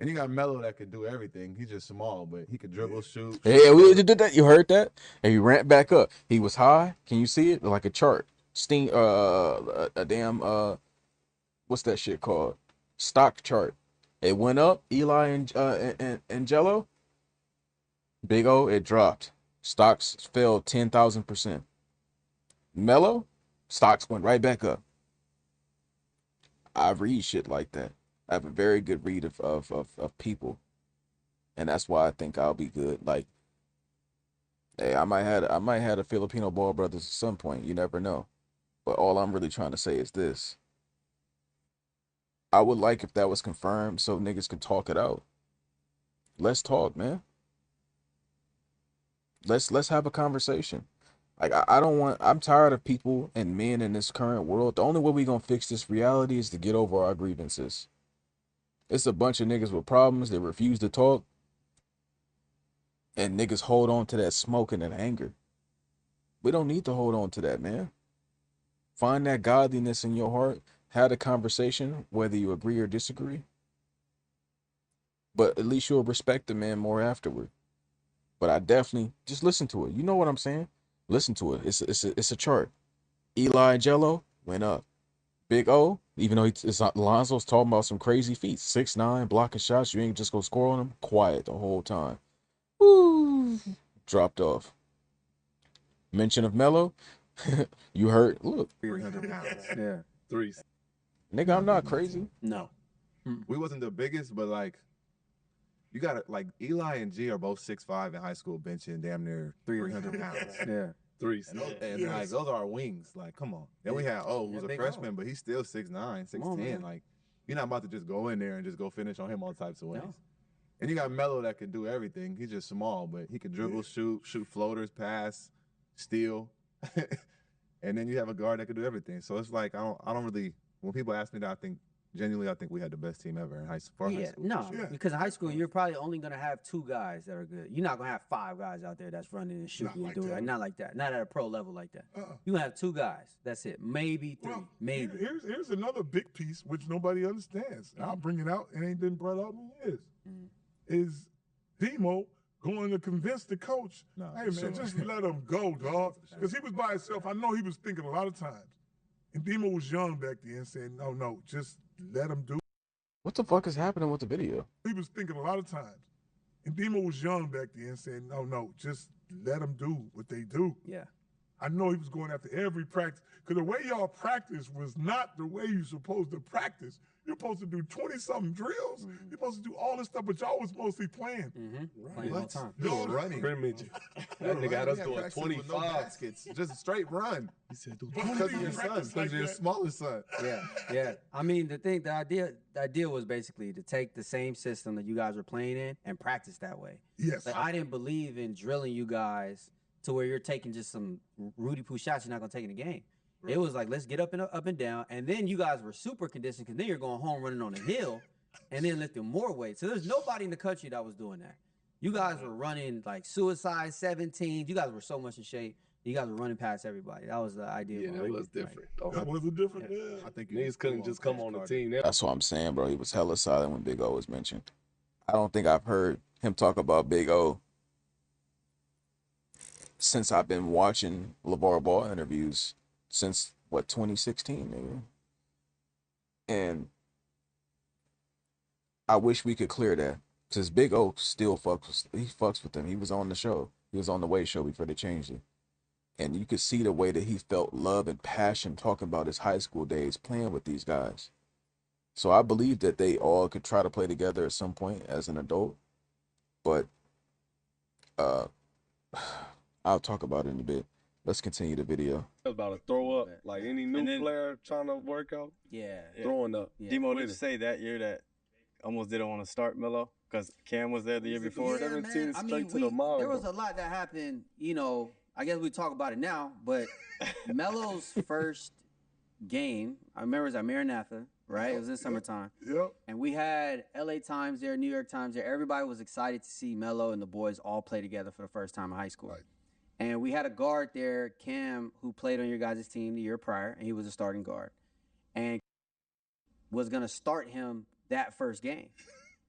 And you got Melo that could do everything. He's just small, but he could dribble, shoot. Yeah, we did that. You heard that? And he ramped back up. He was high. Can you see it? Like a chart. A damn what's that shit called? Stock chart. It went up. Eli and Jello. Big O, it dropped. Stocks fell 10,000%. Melo, stocks went right back up. I read shit like that. I have a very good read of people. And that's why I think I'll be good. Like, hey, I might have a Filipino Ball brothers at some point. You never know. But all I'm really trying to say is this. I would like if that was confirmed so niggas could talk it out. Let's talk, man. Let's have a conversation. Like I'm tired of people and men in this current world. The only way we gonna fix this reality is to get over our grievances. It's a bunch of niggas with problems. They refuse to talk. And niggas hold on to that smoke and that anger. We don't need to hold on to that, man. Find that godliness in your heart. Have a conversation, whether you agree or disagree. But at least you'll respect the man more afterward. But I definitely just listen to it. You know what I'm saying? Listen to it. It's a chart. Eli and Jello went up. Big O, even though Lonzo's talking about some crazy feats, 6'9", blocking shots, you ain't just gonna score on him. Quiet the whole time. Woo, dropped off. Mention of Melo, you heard. Look, 300 pounds. Yeah. Threes. Nigga, I'm not crazy. No. We wasn't the biggest, but like you got to like Eli and G are both 6'5" in high school, benching damn near 300 pounds. Yeah. Threes. And like those are our wings. Like, come on. Then we had who's a freshman, but he's still 6'9", 6'10". Like, you're not about to just go in there and just go finish on him all types of ways. No. And you got Melo that can do everything. He's just small, but he can dribble, shoot floaters, pass, steal. And then you have a guard that can do everything. So it's like I don't really, when people ask me that, I think we had the best team ever in high school. Because in high school you're probably only gonna have 2 guys that are good. You're not gonna have 5 guys out there that's running and shooting and doing it. Not like that. Not at a pro level like that. You gonna have 2 guys. That's it. Maybe 3. Well, maybe. Here's another big piece which nobody understands. I'll bring it out. It ain't been brought out in years. Is Demo going to convince the coach? Hey man, just let him go, dog. Because he was by himself. I know he was thinking a lot of times. And Demo was young back then, saying, no, just let him do. What the fuck is happening with the video? He was thinking a lot of times. And Demo was young back then, saying, no, just let them do what they do. Yeah. I know he was going after every practice. Because the way y'all practice was not the way you're supposed to practice. You're supposed to do 20-something drills. You're supposed to do all this stuff, but y'all was mostly playing. Playing all the time. You were running. That nigga had us doing 25. No baskets, just a straight run. He said, Because of your son, because of your smaller son. Yeah. I mean, the idea was basically to take the same system that you guys were playing in and practice that way. Yes. Like, I didn't believe in drilling you guys to where you're taking just some Rudy Poo shots you're not gonna take in the game. It was like, let's get up and down, and then you guys were super conditioned because then you're going home running on a hill, and then lifting more weight. So there's nobody in the country that was doing that. You guys were running like suicide 17s. You guys were so much in shape. You guys were running past everybody. That was the idea. Yeah, that was different. That was a different. I think Niggas couldn't just come on the team. That's what I'm saying, bro. He was hella silent when Big O was mentioned. I don't think I've heard him talk about Big O since I've been watching LaVar Ball interviews since what 2016, nigga. And I wish we could clear that because Big O still fucks with them. He was on the show. He was on the Way Show before they changed it, and you could see the way that he felt love and passion talking about his high school days playing with these guys. So I believe that they all could try to play together at some point as an adult, but uh, I'll talk about it in a bit. Let's continue the video. I was about to throw up. Like any new player trying to work out, throwing up. Yeah. Demo, did you say that year that almost didn't want to start Melo because Cam was there the year before? 17 straight to the there was a lot that happened. You know, I guess we talk about it now, but Melo's first game, I remember it was at Maranatha, right? It was in summertime. Yep. And we had LA Times there, New York Times there. Everybody was excited to see Melo and the boys all play together for the first time in high school. Right. And we had a guard there, Cam, who played on your guys' team the year prior, and he was a starting guard. And was going to start him that first game.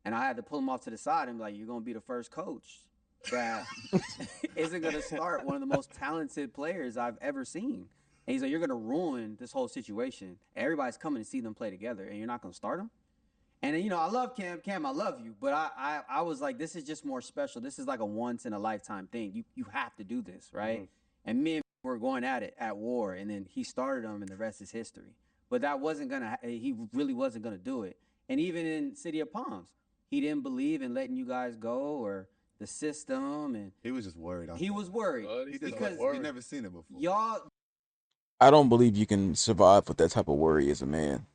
And I had to pull him off to the side and be like, you're going to be the first coach that isn't going to start one of the most talented players I've ever seen. And he's like, you're going to ruin this whole situation. Everybody's coming to see them play together, and you're not going to start them? And then, you know, I love Cam. Cam, I love you. But I was like, this is just more special. This is like a once-in-a-lifetime thing. You have to do this, right? Mm-hmm. And me and were going at it at war, and then he started them, and the rest is history. But that wasn't going to – he really wasn't going to do it. And even in City of Palms, he didn't believe in letting you guys go or the system. And he was just worried. He was worried. Because we never seen it before. Y'all – I don't believe you can survive with that type of worry as a man.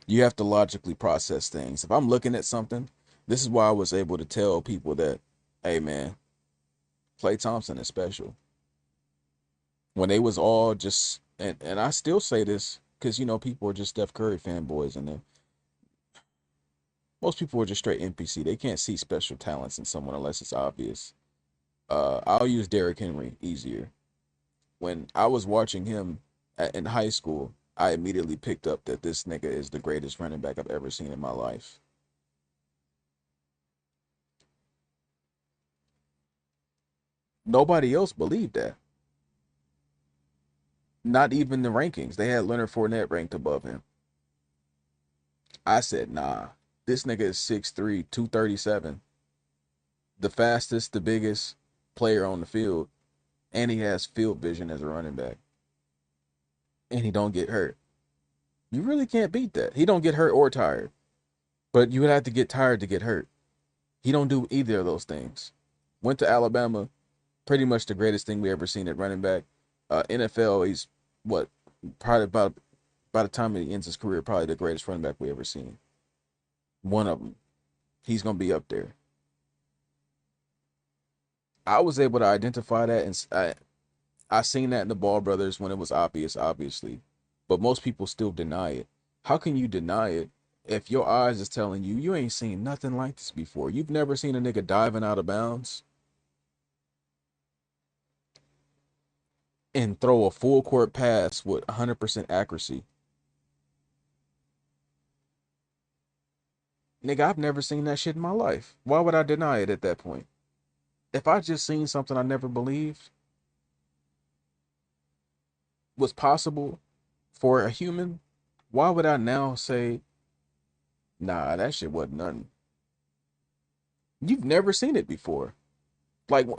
You have to logically process things. If I'm looking at something, this is why I was able to tell people that, hey man, Klay Thompson is special. When they was all just, and I still say this because, you know, people are just Steph Curry fanboys, and most people are just straight NPC. They can't see special talents in someone unless it's obvious. I'll use Derrick Henry easier. When I was watching him in high school, I immediately picked up that this nigga is the greatest running back I've ever seen in my life. Nobody else believed that. Not even the rankings. They had Leonard Fournette ranked above him. I said, nah, this nigga is 6'3", 237. The fastest, the biggest player on the field. And he has field vision as a running back. And he don't get hurt. You really can't beat that. He don't get hurt or tired. But you would have to get tired to get hurt. He don't do either of those things. Went to Alabama, pretty much the greatest thing we ever seen at running back. NFL, he's what? Probably by the time he ends his career, probably the greatest running back we ever seen. One of them. He's going to be up there. I was able to identify that, and I seen that in the Ball brothers when it was obvious, obviously. But most people still deny it. How can you deny it if your eyes is telling you you ain't seen nothing like this before? You've never seen a nigga diving out of bounds and throw a full court pass with 100% accuracy. Nigga, I've never seen that shit in my life. Why would I deny it at that point? If I just seen something I never believed was possible for a human, why would I now say, nah, that shit wasn't nothing? You've never seen it before. Like,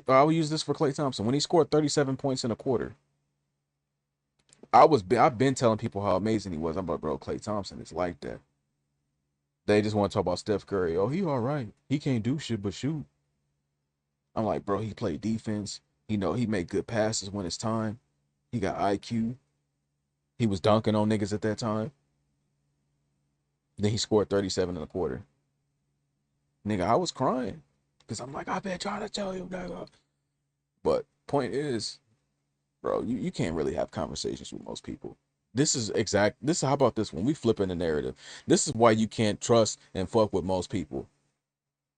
I'll use this for Klay Thompson. When he scored 37 points in a quarter, I've been telling people how amazing he was. I'm like, bro, Klay Thompson is like that. They just want to talk about Steph Curry. Oh, he all right. He can't do shit but shoot. I'm like, bro, he played defense. He made good passes when it's time. He got IQ. He was dunking on niggas at that time. Then he scored 37 in a quarter. Nigga, I was crying. Because I'm like, I've been trying to tell you, nigga. But point is, bro, you can't really have conversations with most people. How about this one? We flipping the narrative. This is why you can't trust and fuck with most people.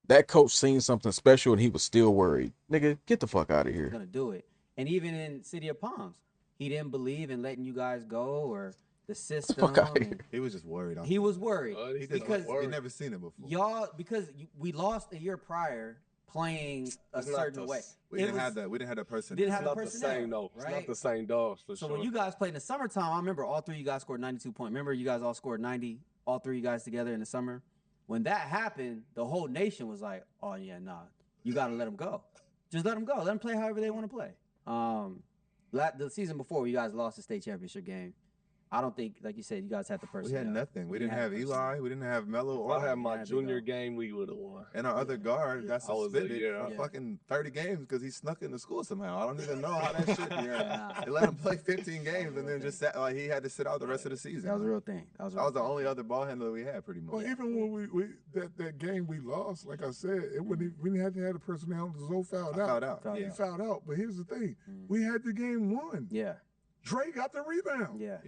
That coach seen something special and he was still worried. Nigga, get the fuck out of here. Gonna do it. And even in City of Palms, he didn't believe in letting you guys go or the system. Fuck out of here. He was just worried. He was worried because we never seen it before. Because we lost a year prior playing a It's not certain the way. We didn't have that. We didn't have that person. Didn't have It's the not the personnel, same though. It's right? not the same dogs for So sure. when you guys played in the summertime, I remember all three of you guys scored 92 points. Remember you guys all scored 90, all three of you guys together in the summer? When that happened, the whole nation was like, oh yeah, nah, you gotta let them go. Just let them go. Let them play however they want to play. The season before, you guys lost the state championship game. I don't think, like you said, you guys had the We personnel. had nothing. We didn't have Eli. We didn't have Melo. If Or I had my Yeah, junior game, we would have won. and our other guard got I was a suspended year for out. fucking 30 games because he snuck into school somehow. I don't even know how that shit. Nah. They let him play 15 games and then just sat like he had to sit out the rest of the season. That was a real thing. That was the only other ball handler we had, pretty much. Well, even when we that game we lost, like I said, it wouldn't we didn't have to have the personnel. Zoe fouled out. He fouled out. But here's the thing: we had the game won. Yeah. Dre got the rebound. Yeah.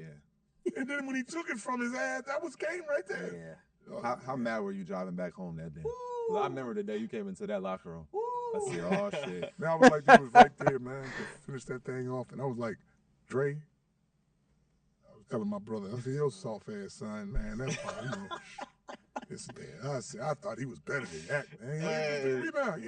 And then when he took it from his ass, that was game right there. Yeah. How mad were you driving back home that day? 'Cause I remember the day you came into that locker room. I said, oh shit. Man, I was like, he was right there, man, to finish that thing off. And I was like, Dre, I was telling my brother, I said, yo, soft ass son, man, that's fine, you know. This man, I said, I thought he was better than that, man. He had the rebound.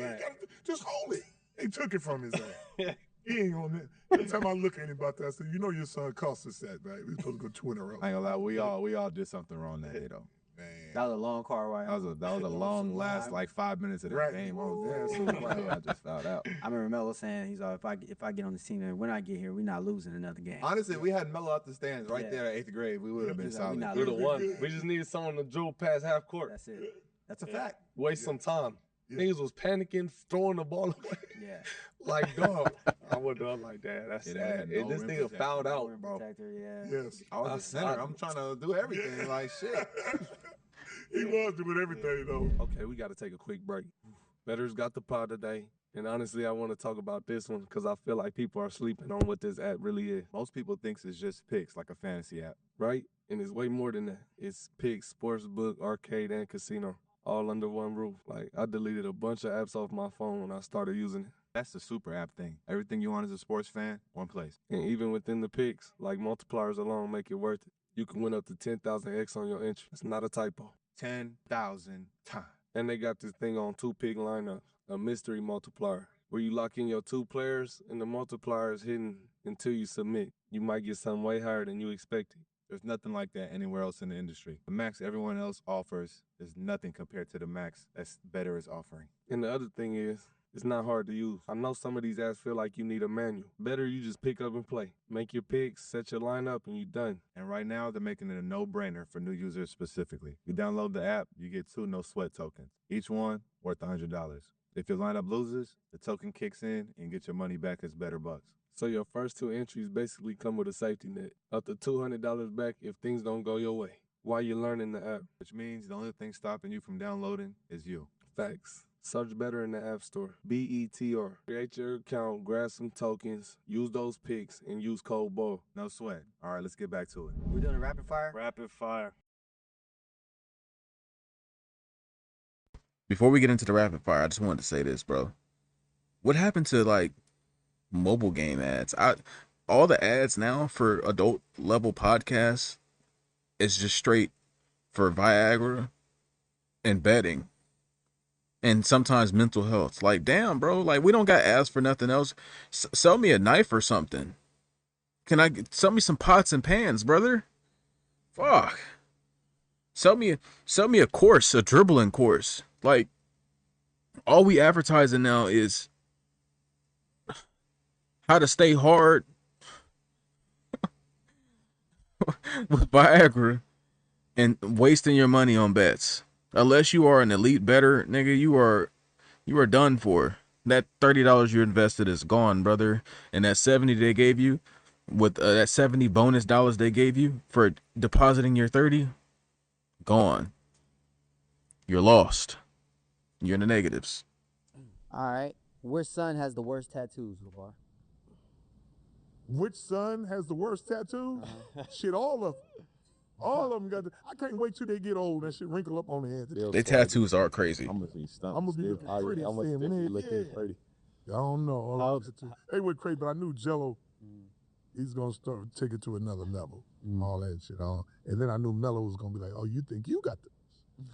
Just hold it. They took it from his ass. He ain't on that. Every time I look at him about that, I said, you know your son cost us that, right? We supposed to go 2 in a row. I ain't gonna lie, we all did something wrong that day though. Man. That was a long car ride. That was a long last like 5 minutes of that game. I was there, so I just fouled out. I remember Melo saying, he's like, if I get on this team and when I get here, we're not losing another game. Honestly, we had Melo out the stands right there at 8th grade. We would have been He's like, solid. we not We would have losing. won. We just needed someone to dribble past half court. That's it. That's a fact. Waste some time. Niggas was panicking, throwing the ball away. Yeah. Like, dog. I would have done like that. That's Yeah, they sad. had no This rim nigga protection. fouled out, Rim bro. protector, yeah. Yes. I was a center. I'm trying to do everything. Like shit. He was doing everything, though. Okay, we got to take a quick break. Better's got the pod today. And honestly, I want to talk about this one because I feel like people are sleeping on what this app really is, Most people thinks it's just picks, like a fantasy app. right? And it's way more than that. It's picks, sportsbook, arcade, and casino, all under one roof. Like, I deleted a bunch of apps off my phone when I started using it. That's the super app thing. Everything you want as a sports fan, one place. And even within the picks, like multipliers alone make it worth it. You can win up to 10,000x on your entry. It's not a typo. 10,000 times. And they got this thing on 2-pick lineups, a mystery multiplier, where you lock in your 2 players and the multiplier is hidden until you submit. You might get something way higher than you expected. There's nothing like that anywhere else in the industry. The max everyone else offers is nothing compared to the max that's Better is offering. And the other thing is, it's not hard to use. I know some of these apps feel like you need a manual. Better you just pick up and play. Make your picks, set your lineup, and you done. And right now, they're making it a no-brainer for new users specifically. You download the app, you get 2 no-sweat tokens, each one worth $100. If your lineup loses, the token kicks in and get your money back as Better bucks. So your first 2 entries basically come with a safety net, up to $200 back if things don't go your way while you're learning the app. Which means the only thing stopping you from downloading is you. Facts. Search Better in the App Store. BETR. Create your account, grab some tokens, use those picks, and use code BALL. No sweat. All right, let's get back to it. We're doing a rapid fire? Rapid fire. Before we get into the rapid fire, I just wanted to say this, bro. What happened to like mobile game ads? All the ads now for adult level podcasts is just straight for Viagra and betting. And sometimes mental health. Like, damn, bro. Like, we don't got ads for nothing else. Sell me a knife or something. Sell me some pots and pans, brother? Fuck. Sell me a course, a dribbling course. Like, all we advertising now is how to stay hard with Viagra and wasting your money on bets. Unless you are an elite bettor, nigga, you are done for. That $30 you invested is gone, brother. And that 70 they gave you, with that 70 bonus dollars they gave you for depositing your 30, gone. You're lost. You're in the negatives. All right. Which son has the worst tattoos, LAVAR? Which son has the worst tattoos? Shit, all of them. All of them got. I can't wait till they get old and shit wrinkle up on their head. They tattoos are crazy. I'm gonna be stumped. I'm gonna be looking pretty. I'm gonna man. looking pretty. I don't know. They were crazy, but I knew Jello. He's gonna start take it to another level. All that shit on, and then I knew Mello was gonna be like, "Oh, you think you got this?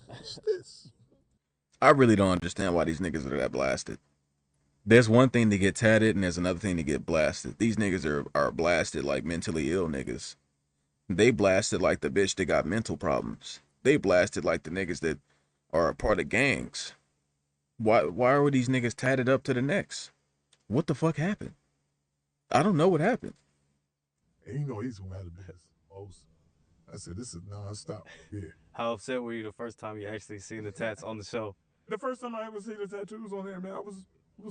What's this?" I really don't understand why these niggas are that blasted. There's one thing to get tatted, and there's another thing to get blasted. These niggas are blasted like mentally ill niggas. They blasted like the bitch that got mental problems. They blasted like the niggas that are a part of gangs. Why are these niggas tatted up to the necks? What the fuck happened? I don't know what happened. And you know he's gonna have the best most. I said, this is non-stop. Yeah. How upset were you the first time you actually seen the tats on the show? The first time I ever seen the tattoos on there, man, I was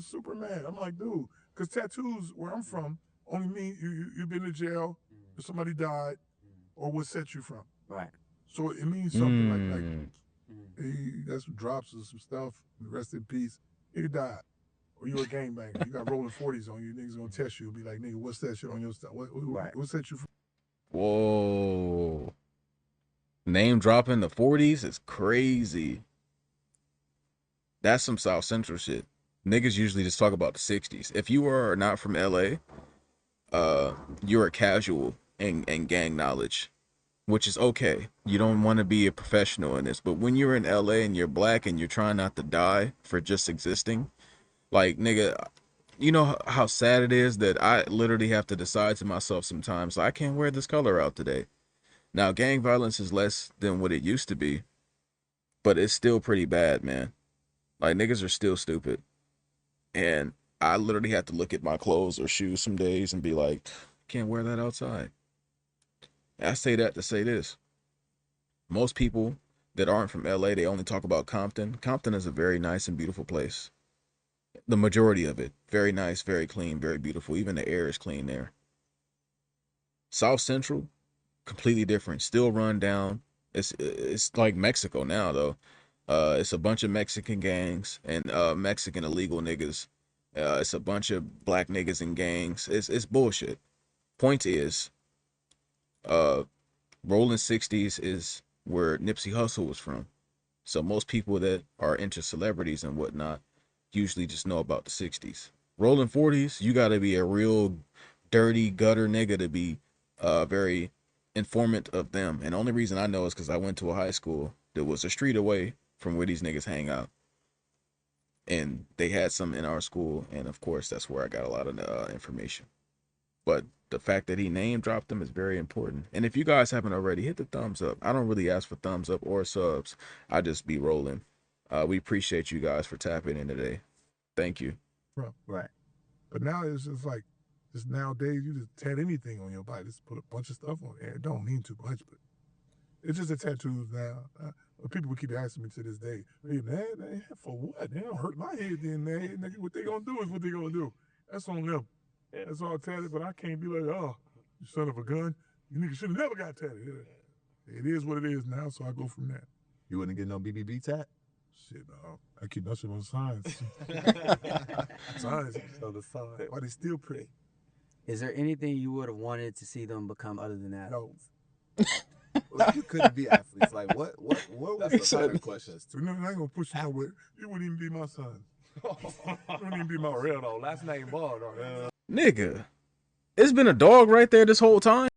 super mad. I'm like, dude, because tattoos where I'm from only mean you've been to jail, or somebody died, or what set you from. Right. So it means something like Mm. hey, got some drops or some stuff. Rest in peace. Nigga died. Or you a gangbanger. You got rolling 40s on you. Niggas gonna test you. Be like, nigga, what's that shit on your stuff? What set you from? Whoa. Name dropping the 40s is crazy. That's some South Central shit. Niggas usually just talk about the 60s. If you are not from LA, you're a casual in gang knowledge, which is okay. You don't want to be a professional in this, but when you're in LA and you're black and you're trying not to die for just existing, like nigga, you know how sad it is that I literally have to decide to myself sometimes, I can't wear this color out today. Now, gang violence is less than what it used to be, but it's still pretty bad, man. Like niggas are still stupid. And I literally have to look at my clothes or shoes some days and be like, can't wear that outside. I say that to say this. Most people that aren't from LA, they only talk about Compton. Compton is a very nice and beautiful place. The majority of it. Very nice, very clean, very beautiful. Even the air is clean there. South Central, completely different. Still run down. It's like Mexico now though. It's a bunch of Mexican gangs and Mexican illegal niggas. It's a bunch of black niggas in gangs. It's bullshit. Point is, uh, Rolling 60s is where Nipsey Hussle was from. So most people that are into celebrities and whatnot usually just know about the 60s. Rolling 40s, you gotta be a real dirty gutter nigga to be very informant of them. And the only reason I know is because I went to a high school that was a street away from where these niggas hang out. And they had some in our school, and of course that's where I got a lot of information. But the fact that he name dropped them is very important. And if you guys haven't already, hit the thumbs up. I don't really ask for thumbs up or subs. I just be rolling. We appreciate you guys for tapping in today. Thank you. Right. But now it's just like, just nowadays, you just tat anything on your body. Just put a bunch of stuff on there. It don't mean too much, but it's just a tattoos now. People keep asking me to this day, hey, man, for what? They don't hurt my head then, man. Nigga, what they gonna do is what they gonna do. That's on them. That's all tatted, but I can't be like, oh, you son of a gun. You niggas should have never got tatted. It is what it is now, so I go from that. You wouldn't get no BBB tat? Shit, I keep that shit on signs. Signs. On the side. Why they still pretty? Is there anything you would have wanted to see them become other than that? No. Well, you couldn't be athletes. Like what was the harder questions? I ain't gonna push you nowhere. You wouldn't even be my son. You wouldn't even be my real though. Last name Ball though. Nigga, it's been a dog right there this whole time.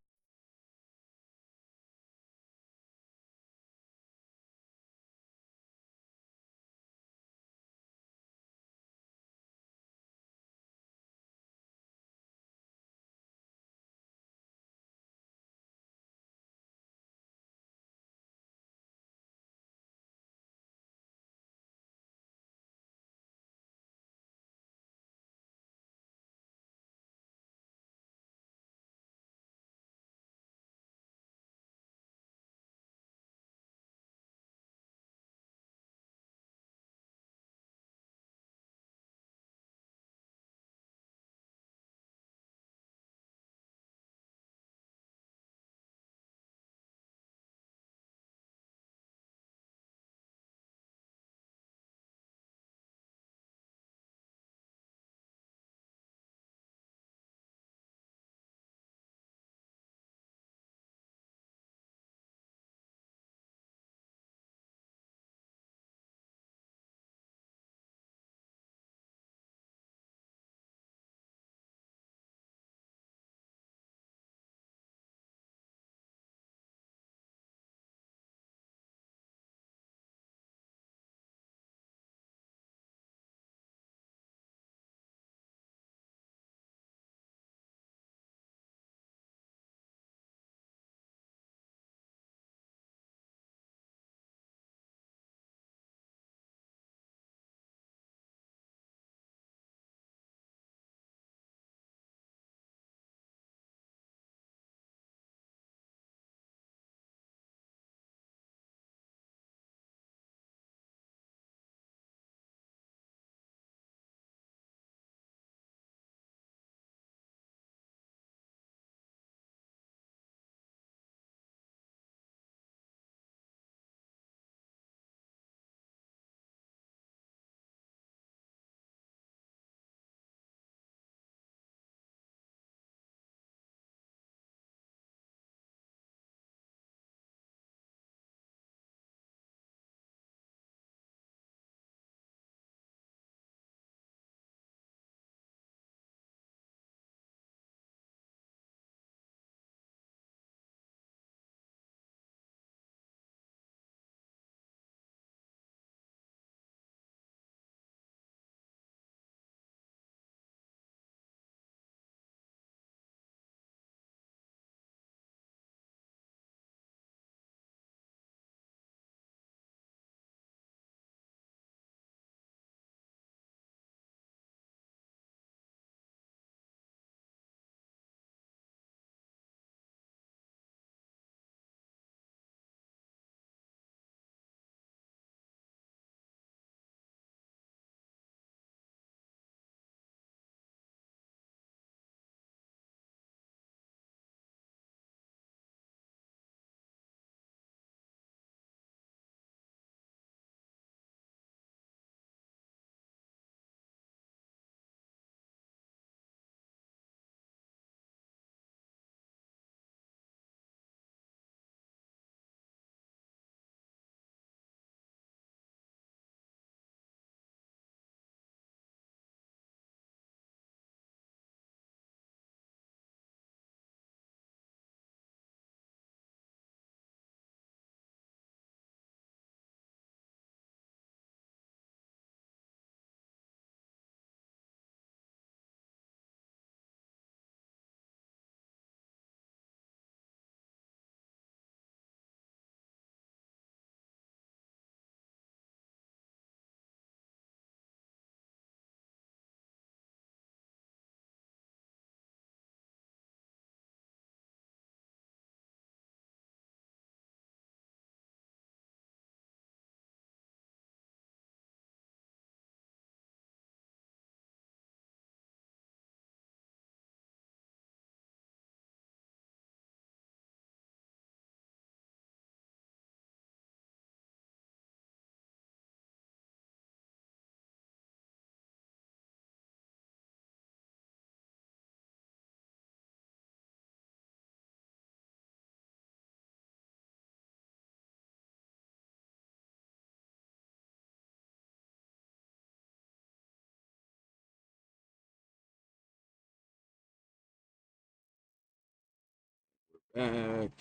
back.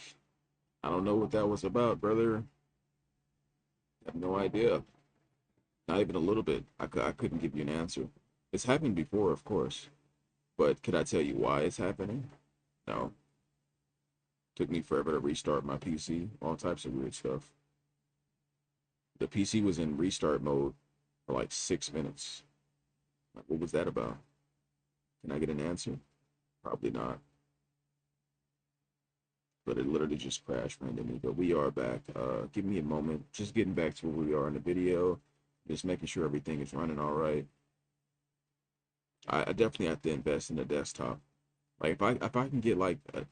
I don't know what that was about, brother. I have no idea. Not even a little bit. I couldn't give you an answer. It's happened before, of course. But could I tell you why it's happening? No. Took me forever to restart my PC. All types of weird stuff. The PC was in restart mode for like 6 minutes. Like, what was that about? Can I get an answer? Probably not. But it literally just crashed randomly. But we are back. Give me a moment. Just getting back to where we are in the video. Just making sure everything is running all right. I definitely have to invest in the desktop. Like if I can get like a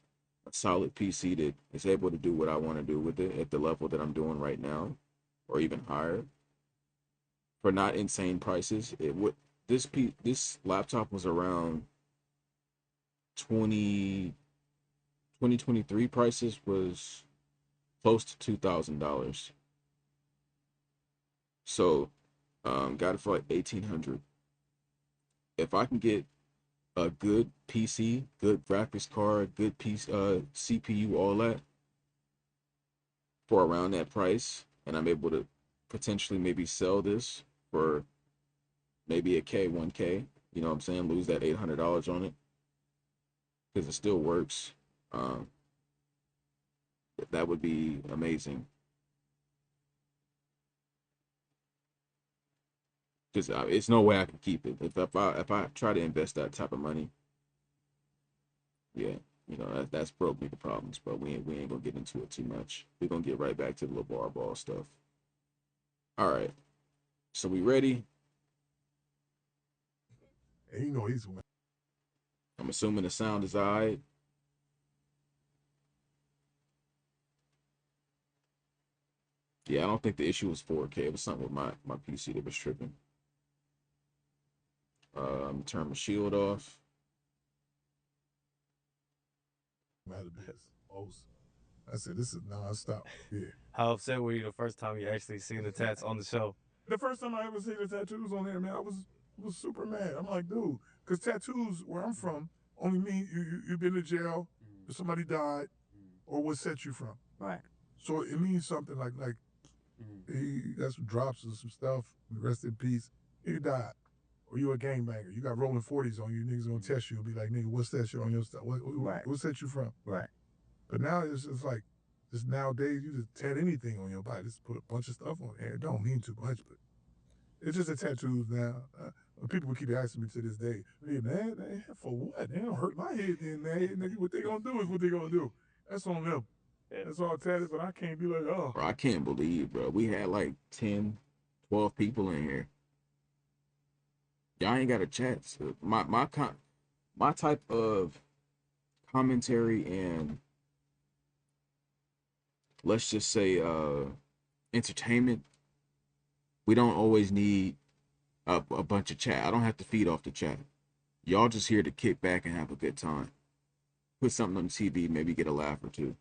solid PC that is able to do what I want to do with it at the level that I'm doing right now, or even higher, for not insane prices, it would this laptop was around 20 2023 prices was close to $2,000. So got it for like 1,800. If I can get a good PC, good graphics card, good PC, CPU, all that for around that price, and I'm able to potentially maybe sell this for maybe a K, 1K. You know what I'm saying? Lose that $800 on it because it still works. Um, that would be amazing. Because it's no way I can keep it. If I try to invest that type of money, yeah, that's broke me the problems. But we ain't gonna get into it too much. We're gonna get right back to the LAVAR ball stuff. All right, so we ready? And you know he's winning. I'm assuming the sound is all right. Yeah, I don't think the issue was 4K. It was something with my PC that was tripping. Turn my shield off. Had the best. Most. I said, this is non-stop. Yeah. How upset were you the first time you actually seen the tats on the show? The first time I ever seen the tattoos on there, man, I was super mad. I'm like, dude, because tattoos where I'm from only mean you've been to jail, or somebody died, or what set you from. Right. So it means something like he got some drops or some stuff. Rest in peace. He died. Or you a gangbanger. You got rolling 40s on you. Niggas gonna test you and be like, nigga, what's that shit on your stuff? What set you from? Right. But now it's just like, just nowadays you just tat anything on your body. Just put a bunch of stuff on there. It don't mean too much, but it's just a tattoos now. People keep asking me to this day, hey man, for what? They don't hurt my head then, man. What they gonna do is what they gonna do. That's on them. That's all tatted, but I can't be like, oh. Bro, I can't believe, bro. We had like 10, 12 people in here. Y'all ain't got a chat. So my type of commentary and let's just say entertainment, we don't always need a bunch of chat. I don't have to feed off the chat. Y'all just here to kick back and have a good time. Put something on the TV, maybe get a laugh or two.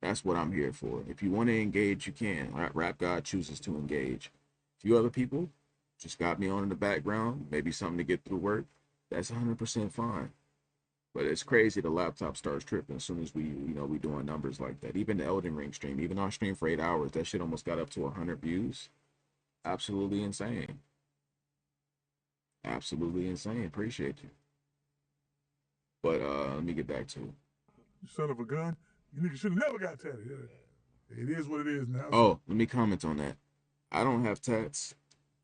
That's what I'm here for. If you want to engage, you can. Rap God chooses to engage. A few other people just got me on in the background, maybe something to get through work. That's 100% fine. But it's crazy the laptop starts tripping as soon as we doing numbers like that. Even the Elden Ring stream, even our stream for 8 hours, that shit almost got up to 100 views. Absolutely insane. Absolutely insane. Appreciate you. But let me get back to it. You son of a gun. You niggas should have never got tatted. Yeah. It is what it is now. Oh, let me comment on that. I don't have tats.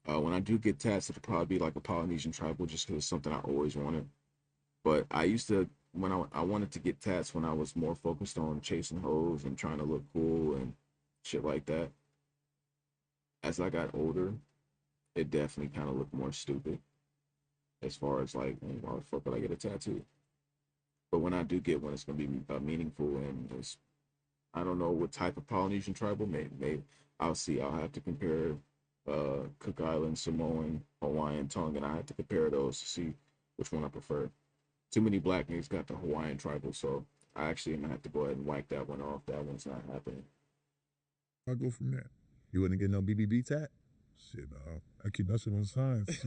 When I do get tats, it'll probably be like a Polynesian tribal just because it's something I always wanted. But I used to, when I wanted to get tats when I was more focused on chasing hoes and trying to look cool and shit like that. As I got older, it definitely kind of looked more stupid as far as like, why the fuck would I get a tattoo? But when I do get one, it's gonna be meaningful and it's, I don't know what type of Polynesian tribal. Maybe I'll see. I'll have to compare Cook Island, Samoan, Hawaiian, Tongan. I have to compare those to see which one I prefer. Too many black niggas got the Hawaiian tribal, so I actually am gonna have to go ahead and wipe that one off. That one's not happening. I'll go from there. You wouldn't get no BBB tat? Shit, I keep nothing on signs.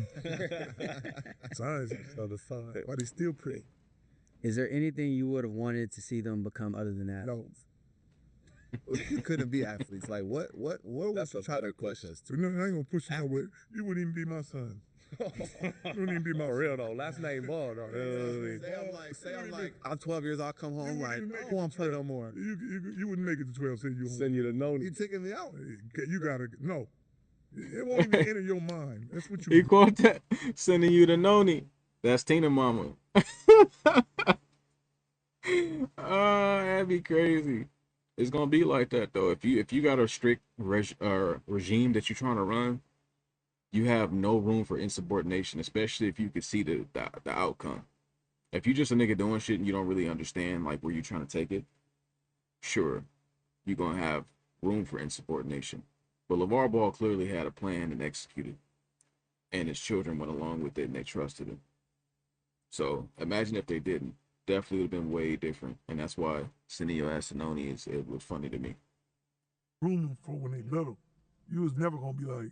Signs. On the side. Why they still pretty? Is there anything you would have wanted to see them become other than that? No. You couldn't be athletes. Like what That's was a better question. No, I ain't gonna push you nowhere. You wouldn't even be my son. You wouldn't even be my real though. Last name Ball though. Say I'm like I'm 12 years old. I come home like I don't want to play no more. You wouldn't make it to 12. Send you to Noni. You taking me out? You gotta no. It won't even enter your mind. That's what He you. called that sending you to Noni. That's Tina Mama. That'd be crazy. It's gonna be like that though. If you got a strict regime that you're trying to run, you have no room for insubordination, especially if you could see the outcome. If you just a nigga doing shit and you don't really understand like where you're trying to take it, sure, you're gonna have room for insubordination. But LaVar Ball clearly had a plan and executed, and his children went along with it and they trusted him. So imagine if they didn't. Definitely would have been way different, and that's why sending your ass to Noni it was funny to me. Room for when they little. You was never gonna be like,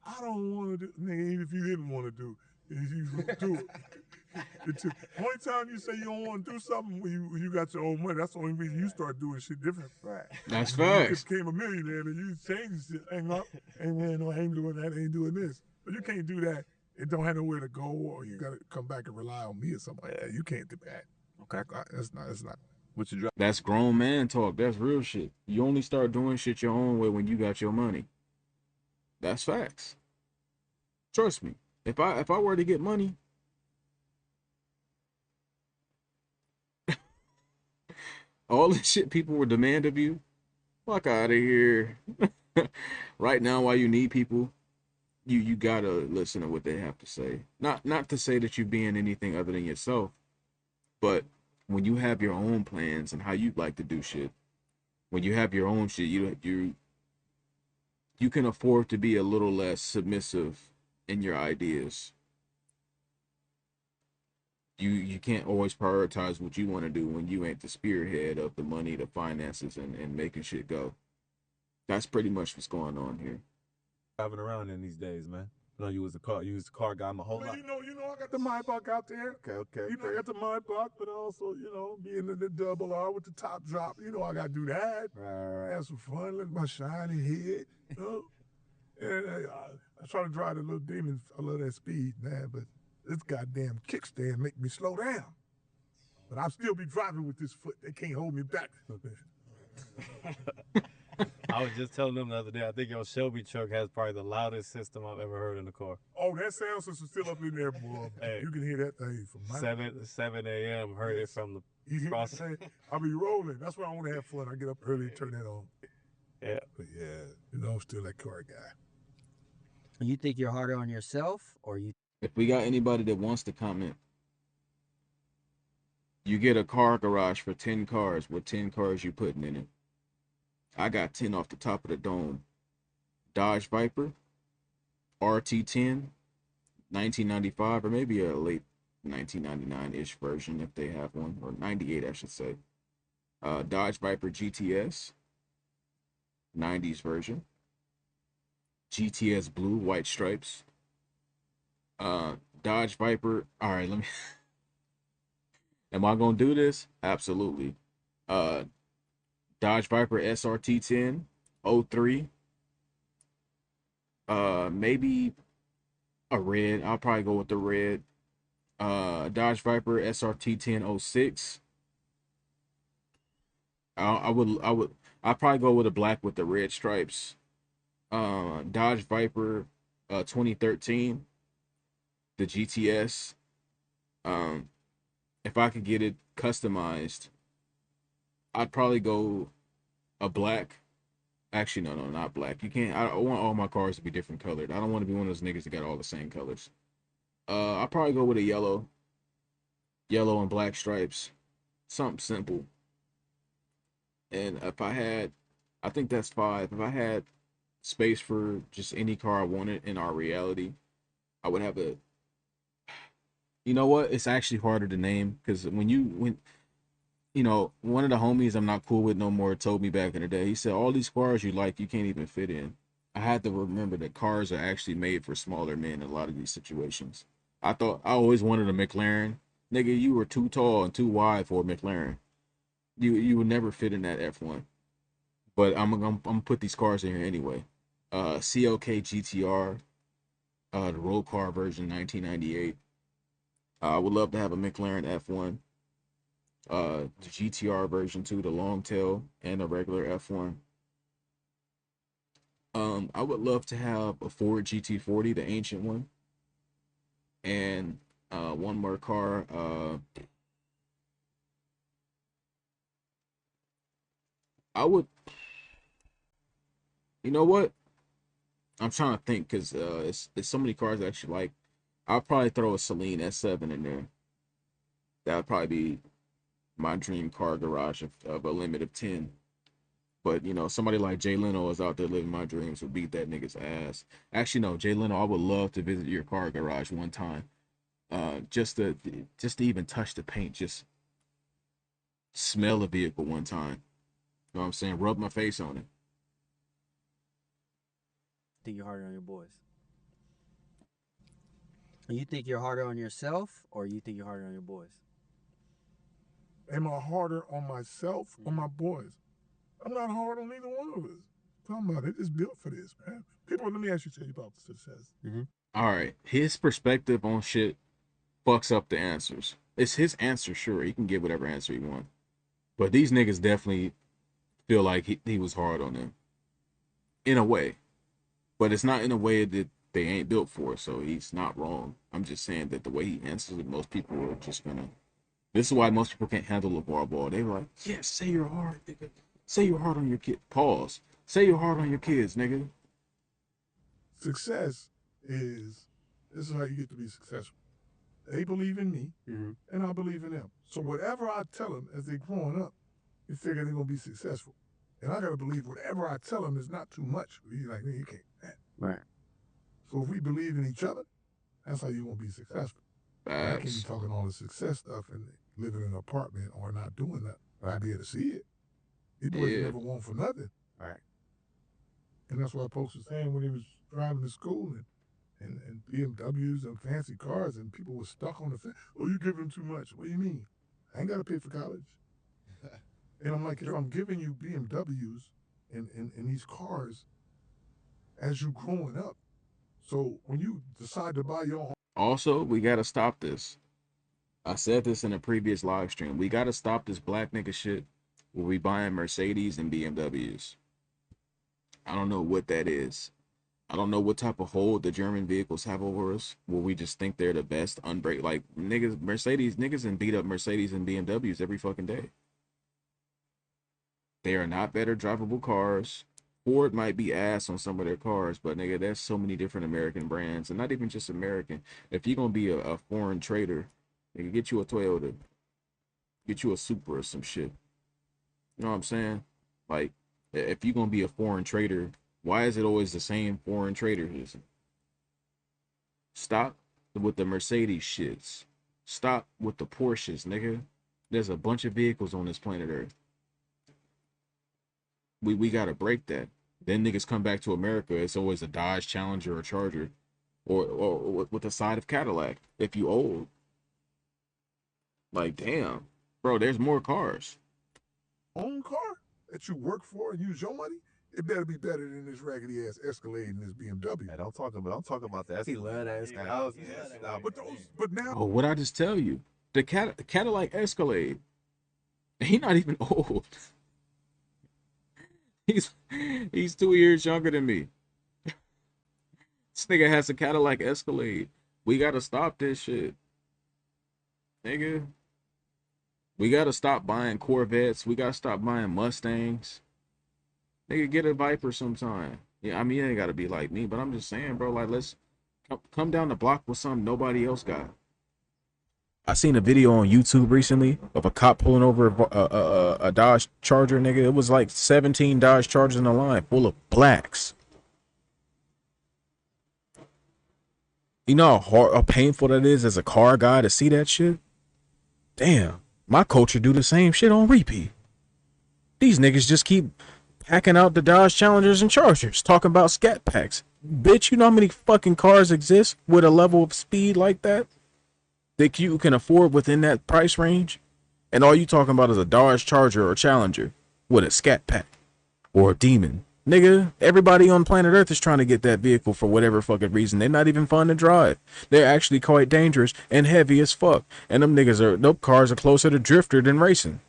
I don't want to do. Nigga, even if you didn't want to do, you gonna do it. Only time you say you don't want to do something when you got your own money. That's the only reason you start doing shit different. Right. That's You facts. became a millionaire and you changed shit. Hang up, and man, no, I ain't doing that. I ain't doing this. But you can't do that. It don't have nowhere to go, or you gotta come back and rely on me or something like that. You can't do that. Okay, that's not. That's not. What you drop? That's grown man talk. That's real shit. You only start doing shit your own way when you got your money. That's facts. Trust me. If I were to get money, all the shit people would demand of you, fuck out of here. Right now, while you need people, you gotta listen to what they have to say. Not to say that you're being anything other than yourself, but when you have your own plans and how you like to do shit, when you have your own shit, you can afford to be a little less submissive in your ideas. You can't always prioritize what you want to do when you ain't the spearhead of the money, the finances, and making shit go. That's pretty much what's going on here. Driving around in these days, man. I know you was a car guy my whole life. I got the Maybach out there. Okay. I got the Maybach, but also, being in the double R with the top drop. I got to do that. Right. Have some fun, look at my shiny head. And I try to drive the little demon. I love that speed, man, but this goddamn kickstand make me slow down. But I'll still be driving with this foot. They can't hold me back. I was just telling them the other day, I think your Shelby truck has probably the loudest system I've ever heard in the car. Oh, that sound system's still up in there, boy. Hey, you can hear that thing from my 7 a.m. Heard it from You the hear cross. that thing? I'll be rolling. That's why I want to have fun. I get up early and turn that on. Yeah. But yeah, I'm still that car guy. You think you're harder on yourself, or you? If we got anybody that wants to comment, you get a car garage for 10 cars. What 10 cars you putting in it? I got 10 off the top of the dome. Dodge Viper, RT10, 1995, or maybe a late 1999-ish version if they have one, or 98, I should say. Dodge Viper GTS, 90s version. GTS Blue, white stripes. Dodge Viper. All right, let me. Am I gonna do this? Absolutely. Dodge Viper SRT10, 03. Maybe a red. I'll probably go with the red. Dodge Viper SRT10, 06. I'd probably go with a black with the red stripes. Dodge Viper 2013, the GTS. If I could get it customized, I'd probably go a black. Actually, no, not black. You can't. I want all my cars to be different colored. I don't want to be one of those niggas that got all the same colors. I'll probably go with a yellow and black stripes, something simple. And I think that's 5. If I had space for just any car I wanted in our reality, I would have a. You know what? It's actually harder to name because when one of the homies I'm not cool with no more told me back in the day. He said all these cars you like, you can't even fit in. I had to remember that cars are actually made for smaller men in a lot of these situations. I always wanted a McLaren. Nigga, you were too tall and too wide for a McLaren. You would never fit in that F1. But I'm gonna put these cars in here anyway. CLK GTR, the road car version 1998. I would love to have a McLaren F1. The GTR version 2, the long tail, and a regular F1. I would love to have a Ford GT40, the ancient one, and one more car. I would, you know what? I'm trying to think because it's so many cars I actually like. I'll probably throw a Celine S7 in there. That would probably be my dream car garage of a limit of 10. But you know, somebody like Jay Leno is out there living my dreams would beat that nigga's ass. Actually, no, Jay Leno, I would love to visit your car garage one time. Just to even touch the paint, just smell the vehicle one time. You know what I'm saying? Rub my face on it. Think you're harder on your boys? You think you're harder on yourself, or you think you're harder on your boys? Am I harder on myself or my boys? I'm not hard on either one of us. Talking about it, it's built for this, man. People, let me ask you about the success. All right, his perspective on shit fucks up the answers. It's his answer, sure. He can get whatever answer he wants. But these niggas definitely feel like he was hard on them. In a way. But it's not in a way that they ain't built for, so he's not wrong. I'm just saying that the way he answers it, most people are just gonna. This is why most people can't handle LAVAR ball. They were like, yeah, say you're hard, nigga. Say you're hard on your kid. Pause. Say you're hard on your kids, nigga. Success is, this is how you get to be successful. They believe in me, and I believe in them. So whatever I tell them as they're growing up, you figure they're going to be successful. And I got to believe whatever I tell them is not too much. He's like, man, you can't. Man. Right. So if we believe in each other, that's how you're going to be successful. I can't be talking all the success stuff and living in an apartment or not doing that. But I be able to see it. These boys never want for nothing. Right. And that's what Post was saying when he was driving to school and BMWs and fancy cars, and people were stuck on the fence. Oh, you giving too much. What do you mean? I ain't got to pay for college. And I'm like, I'm giving you BMWs and these cars as you growing up. So when you decide to buy your home. Also, we got to stop this. I said this in a previous live stream. We got to stop this black nigga shit where we buying Mercedes and BMWs. I don't know what that is. I don't know what type of hold the German vehicles have over us, where we just think they're the best, unbreak like niggas and beat up Mercedes and BMWs every fucking day. They are not better drivable cars. Ford might be ass on some of their cars, but nigga, there's so many different American brands, and not even just American. If you're gonna be a foreign trader, nigga, get you a Toyota, get you a Supra or some shit. You know what I'm saying? Like, if you're gonna be a foreign trader, why is it always the same foreign traders? Stop with the Mercedes shits. Stop with the Porsches, nigga. There's a bunch of vehicles on this planet Earth. We gotta break that. Then niggas come back to America, it's always a Dodge Challenger or Charger, or with a side of Cadillac. If you old, like damn, bro, there's more cars. Own car that you work for and use your money, it better be better than this raggedy ass Escalade and this BMW. Hey, don't talk about that. He love that Escalade. But now, Oh, what I just tell you, the Cadillac Escalade, he not even old. He's 2 years younger than me. This nigga has a Cadillac Escalade. We gotta stop this shit, nigga. We gotta stop buying Corvettes. We gotta stop buying Mustangs. Nigga, get a Viper sometime. Yeah, I mean, it ain't gotta be like me, but I'm just saying, bro, like, let's come down the block with something nobody else got. I seen a video on YouTube recently of a cop pulling over a Dodge Charger, nigga. It was like 17 Dodge Chargers in a line full of blacks. You know how painful that is as a car guy to see that shit? Damn, my culture do the same shit on repeat. These niggas just keep packing out the Dodge Challengers and Chargers, talking about scat packs. Bitch, you know how many fucking cars exist with a level of speed like that? that you can afford within that price range, and all you talking about is a Dodge Charger or Challenger with a Scat Pack or a Demon. Nigga, everybody on planet Earth is trying to get that vehicle for whatever fucking reason. They're not even fun to drive. They're actually quite dangerous and heavy as fuck. And them cars are closer to drifter than racing.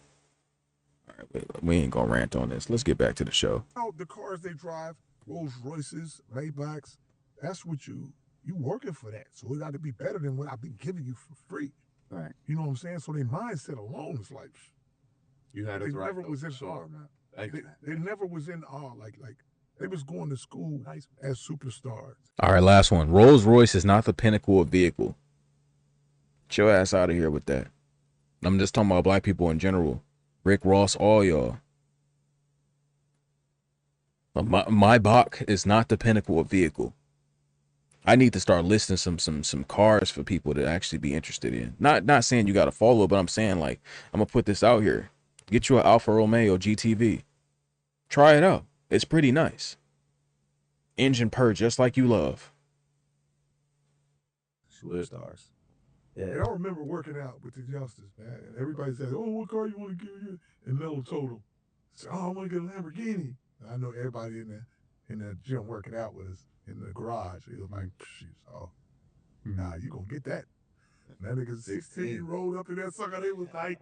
All right, we ain't gonna rant on this. Let's get back to the show. The cars they drive, Rolls Royces, Maybachs, that's what you working for that. So it got to be better than what I've been giving you for free. Right. You know what I'm saying? So their mindset alone is like, You had they us right. never was in awe, man. They never was in awe. Like they was going to school as superstars. All right, last one. Rolls Royce is not the pinnacle of vehicle. Get your ass out of here with that. I'm just talking about black people in general. Rick Ross, all y'all. My Bach is not the pinnacle of vehicle. I need to start listing some cars for people to actually be interested in. Not saying you got to follow, but I'm saying like I'm gonna put this out here. Get you an Alfa Romeo GTV. Try it out. It's pretty nice. Engine purr just like you love. Superstars. Yeah. And I remember working out with the youngsters, man. And everybody said, "Oh, what car you want to give you?" And Mellow told them, "Oh, I want to get a Lamborghini." And I know everybody in the gym working out with us in the garage. He was like, "Oh, nah, you gonna get that?" And that nigga 16 rolled up in that sucker. They was like,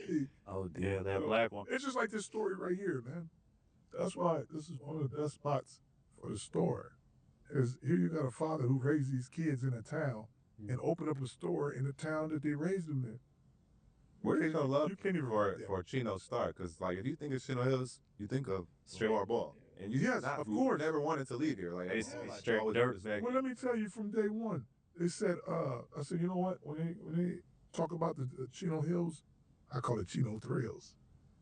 "Hey." Oh, Yeah, that black one. It's just like this story right here, man. That's why this is one of the best spots for the store. Is here you got a father who raised these kids in a town and opened up a store in the town that they raised them in. Where you gonna love You can't even for Chino start? Because like if you think of Chino Hills, you think of straight ball. And you Yes, of course. never wanted to leave here. Like They used to be like, straight always dirt was- back. Well, let me tell you from day one. They said, I said, you know what? When they talk about the Chino Hills, I call it Chino Thrills.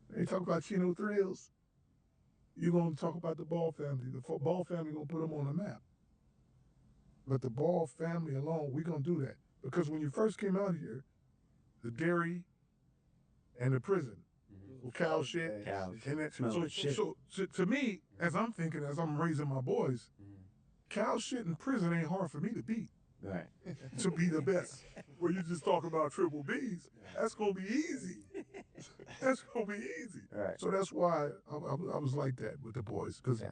They talk about Chino Thrills. You're gonna talk about the Ball family. The Ball family gonna put them on the map. But the Ball family alone, we're gonna do that because when you first came out here, the dairy and the prison, cow shit, Cows. and that, Smell like shit. so to me, as I'm thinking, as I'm raising my boys, cow shit in prison ain't hard for me to beat. Right. To be the best. When you just talk about triple B's, that's gonna be easy. That's gonna be easy. Right. So that's why I was like that with the boys, because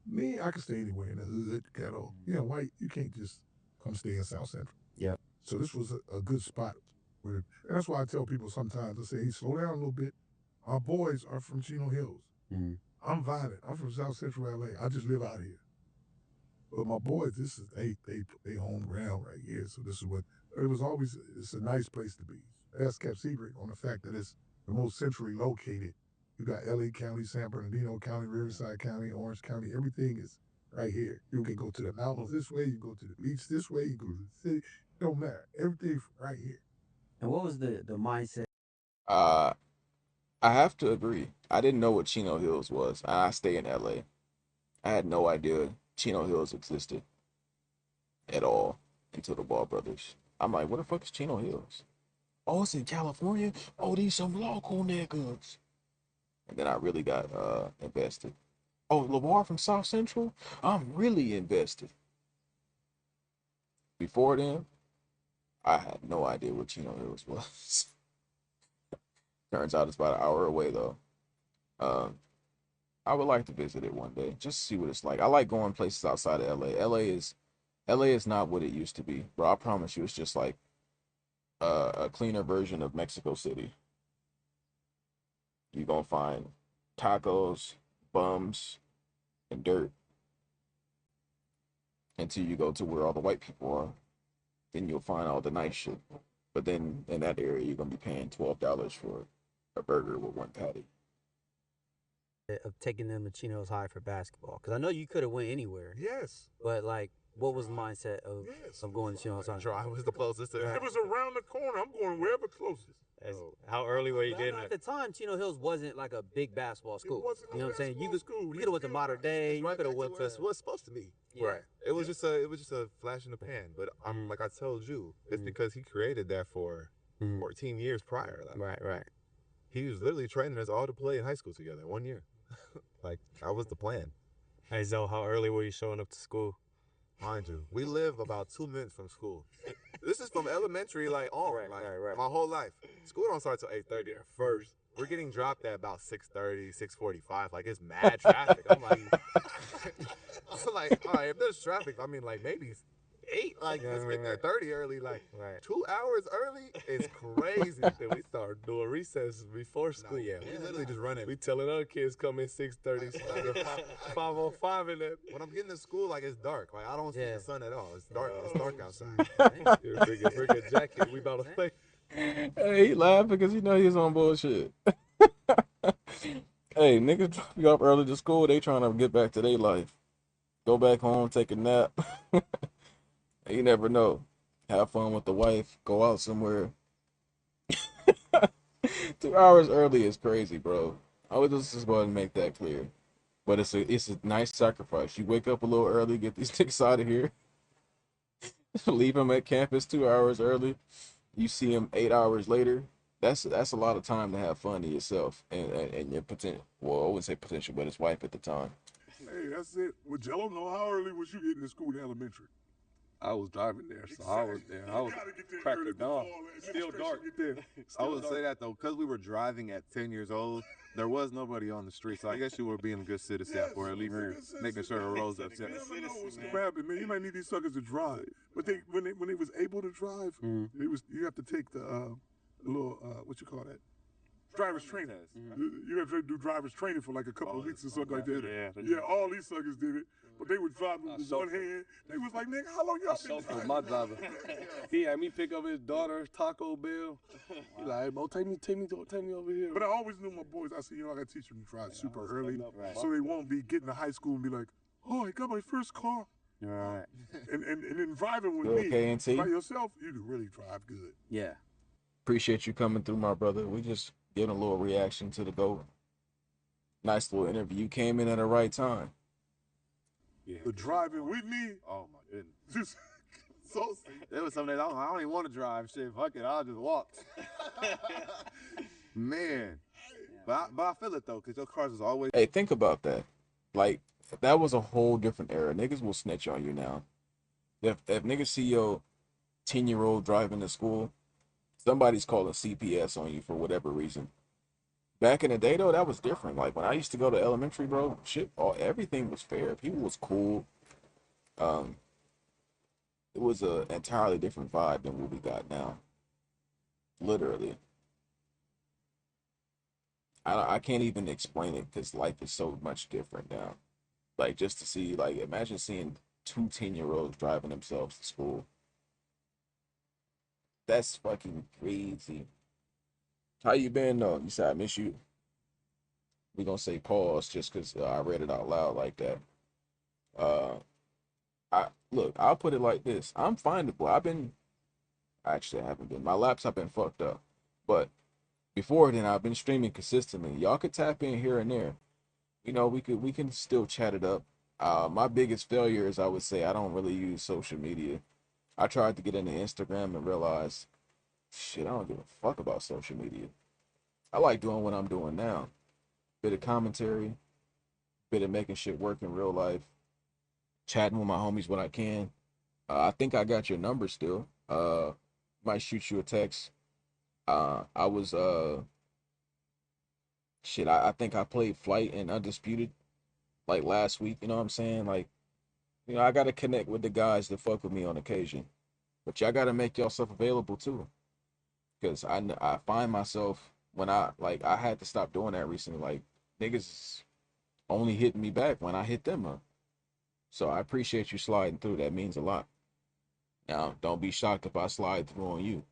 me, I can stay anywhere in the hood, ghetto. You know, white, you can't just come stay in South Central. Yep. So this was a good spot. And that's why I tell people sometimes, I say, hey, slow down a little bit. Our boys are from Chino Hills. Mhm. I'm violent. I'm from South Central LA. I just live out here. But my boys, this is they home ground right here. So this is what it was always. It's a nice place to be. That's kept secret on the fact that it's the most centrally located. You got LA County, San Bernardino County, Riverside County, Orange County. Everything is right here. You can go to the mountains this way. You go to the beach this way. You go to the city. It don't matter. Everything's right here. And what was the mindset? I have to agree. I didn't know what Chino Hills was. I stay in LA. I had no idea Chino Hills existed at all until the Ball brothers. I'm like, what the fuck is Chino Hills? Oh, it's in California. Oh, these some local niggas. And then I really got invested. Oh, LAVAR from South Central? I'm really invested. Before then, I had no idea what Chino Hills was. Turns out it's about an hour away though. Um, I would like to visit it one day, just to see what it's like. I like going places outside of LA. LA is not what it used to be, bro. I promise you, it's just like a cleaner version of Mexico City. You're gonna find tacos, bums, and dirt until you go to where all the white people are. Then you'll find all the nice shit. But then in that area, you're gonna be paying $12 for a burger with one patty. Of taking them to Chino's High for basketball? Because I know you could have went anywhere, Yes. but like, what was the mindset of going to Chino's High? I was the closest. It was around the corner. I'm going wherever closest. How early were you But I getting know at there? the time, Chino Hills wasn't like a big basketball school. wasn't a You know what I'm saying? You basketball could school. you could have went to Modern Day. You Right could have back went to to where it was supposed to be. Yeah. Right. It was just a flash in the pan. But I'm like I told you, it's because he created that for 14 years prior. Like, Right. he was literally training us all to play in high school together 1 year. Like that was the plan. Hey, Zoe, how early were you showing up to school? Mind you, we live about 2 minutes from school. This is from elementary, like, on. Right. My whole life. School don't start till 8:30 at first. We're getting dropped at about 6:30, 6:45. Like, it's mad traffic. I'm like, all right, if there's traffic, I mean, like, maybe 8, like, let's get there 30 early. Like, 2 hours early is crazy. Then we start doing recess before school. We literally just running. We telling other kids come in 6:30, 5:05 in that. When I'm getting to school, like, it's dark. Like, I don't see the sun at all. It's dark. It's dark outside. Bring a jacket. We about to play. Hey, he laughing because he know he's on bullshit. Hey, niggas drop you up early to school. They trying to get back to their life. Go back home, take a nap. You never know. Have fun with the wife. Go out somewhere. 2 hours early is crazy, bro. I would just go ahead and make that clear. But it's a nice sacrifice. You wake up a little early, get these niggas out of here, leave them at campus 2 hours early. You see them 8 hours later. That's a lot of time to have fun to yourself and your potential. Well, I wouldn't say potential, but his wife at the time. Hey, that's it. Well, Jello, know how early was you getting to school in elementary? I was driving there, so I was there. I was crack of dawn. Still dark. I would say that though, because we were driving at 10 years old, there was nobody on the street. So I guess you were being a good citizen, or at least making sure the roads are set. You never know what's gonna happen, man. You might need these suckers to drive, but when they was able to drive, you have to take the little what you call that. Driver's training. You have to do driver's training for like a couple of weeks or something like that. Yeah, all these suckers did it. But they would drive with one hand. They was like, nigga, how long y'all been driving? My driver. He had me pick up his daughter, Taco Bell. He like, hey, bro, take me over here. But I always knew my boys. I said, I got to teach them to drive super early, so they won't be getting to high school and be like, oh, I got my first car. Right. And then driving with me K&T? by yourself, you can really drive good. Yeah. Appreciate you coming through, my brother. We just getting a little reaction to the GOAT. Nice little interview. You came in at the right time. Yeah. The driving with me. Oh my goodness. Just so There was some days I don't even want to drive. Shit, fuck it, I'll just walk. Man. But I feel it though, because your cars is always. Hey, think about that. Like, that was a whole different era. Niggas will snitch on you now. If niggas see your 10-year-old driving to school, somebody's calling CPS on you for whatever reason. Back in the day, though, that was different. Like, when I used to go to elementary, bro, everything was fair. People was cool. It was a entirely different vibe than what we got now. Literally. I can't even explain it because life is so much different now. Like, just to see, like, imagine seeing 2 10-year-olds driving themselves to school. That's fucking crazy. How you been, though? You said I miss you. We gonna say pause just because I read it out loud like that. I'll put it like this. I'm findable. I haven't been. My laptop been fucked up. But before then, I've been streaming consistently. Y'all could tap in here and there. We can still chat it up. My biggest failure is I would say I don't really use social media. I tried to get into Instagram and realized, shit, I don't give a fuck about social media. I like doing what I'm doing now. Bit of commentary, bit of making shit work in real life, chatting with my homies when I can. I think I got your number still. Might shoot you a text. I was shit. I think I played Flight and Undisputed like last week. You know what I'm saying? Like, I gotta connect with the guys that fuck with me on occasion, but y'all gotta make yourself available too. Because I find myself when I had to stop doing that recently. Like, niggas only hitting me back when I hit them up. So I appreciate you sliding through. That means a lot. Now, don't be shocked if I slide through on you.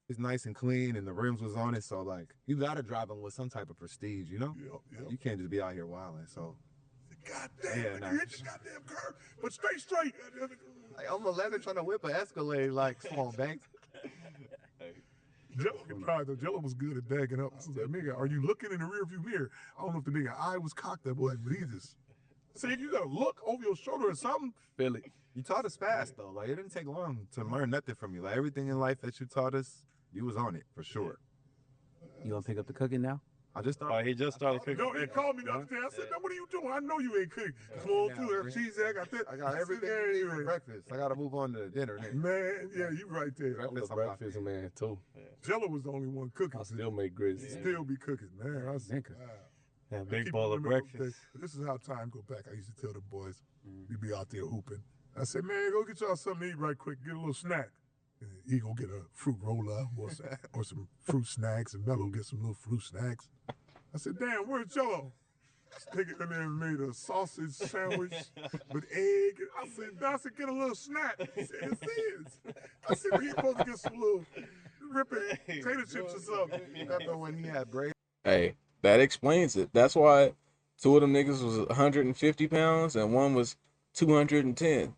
It's nice and clean, and the rims was on it, so like you gotta drive them with some type of prestige, you know? Yep. You can't just be out here wilding. So goddamn, you hit the goddamn curb, but stay straight. like, I'm 11 trying to whip an Escalade, like, come on, Banks. Jello can drive though. Jello was good at backing up. I was like, nigga, are you looking in the rearview mirror? I don't know if the nigga eye was cocked that boy, but he just see you gotta look over your shoulder or something. Feel it. You taught us fast though. Like, it didn't take long to learn nothing from you. Like, everything in life that you taught us, you was on it for sure. You want to pick up the cooking now? I just Oh, started. he just started cooking. Yo, he called me the other day. I said, "What are you doing? I know you ain't cooking. Come on through that cheese. I got that. I got everything said, you need for breakfast. I got to move on to dinner. Man, yeah, you right there. I'm the breakfast man too. Jello was the only one cooking. I still make grits. Still be cooking, man. I was, wow. That I big keep bowl of remembering those breakfast. days. This is how time go back. I used to tell the boys, we'd be out there hooping. I said, man, go get y'all something to eat right quick. Get a little snack. And he go get a fruit roll-up or some fruit snacks, and Mello get some little fruit snacks. I said, damn, where's Jello? Stick it in there and made a sausage sandwich with egg. I said, get a little snack. He said, it's his. I said, well, you supposed to get some little ripping potato chips or something. Remember when he had braids? Hey, that explains it. That's why two of them niggas was 150 pounds and one was 210.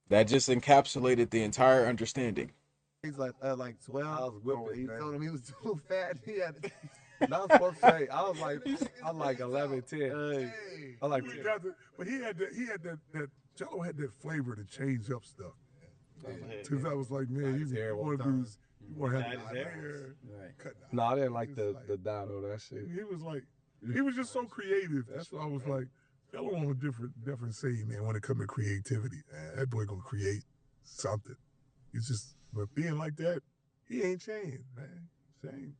That just encapsulated the entire understanding. He's like 12. I was whipping, He man. told him he was too fat. He had. And I was supposed to say, I'm like 11, 10. Hey. I like He 10. got but he had that Jello had that flavor to change up stuff. Because I was like, man, you want to do, you want to have Dyed his hair. cut down. No, I didn't like the dot on that shit. He was like, he was just so creative. That's why I was like, Jello on a different scene, man. When it comes to creativity, man, that boy gonna create something. It's just, but being like that, he ain't changed, man. Same.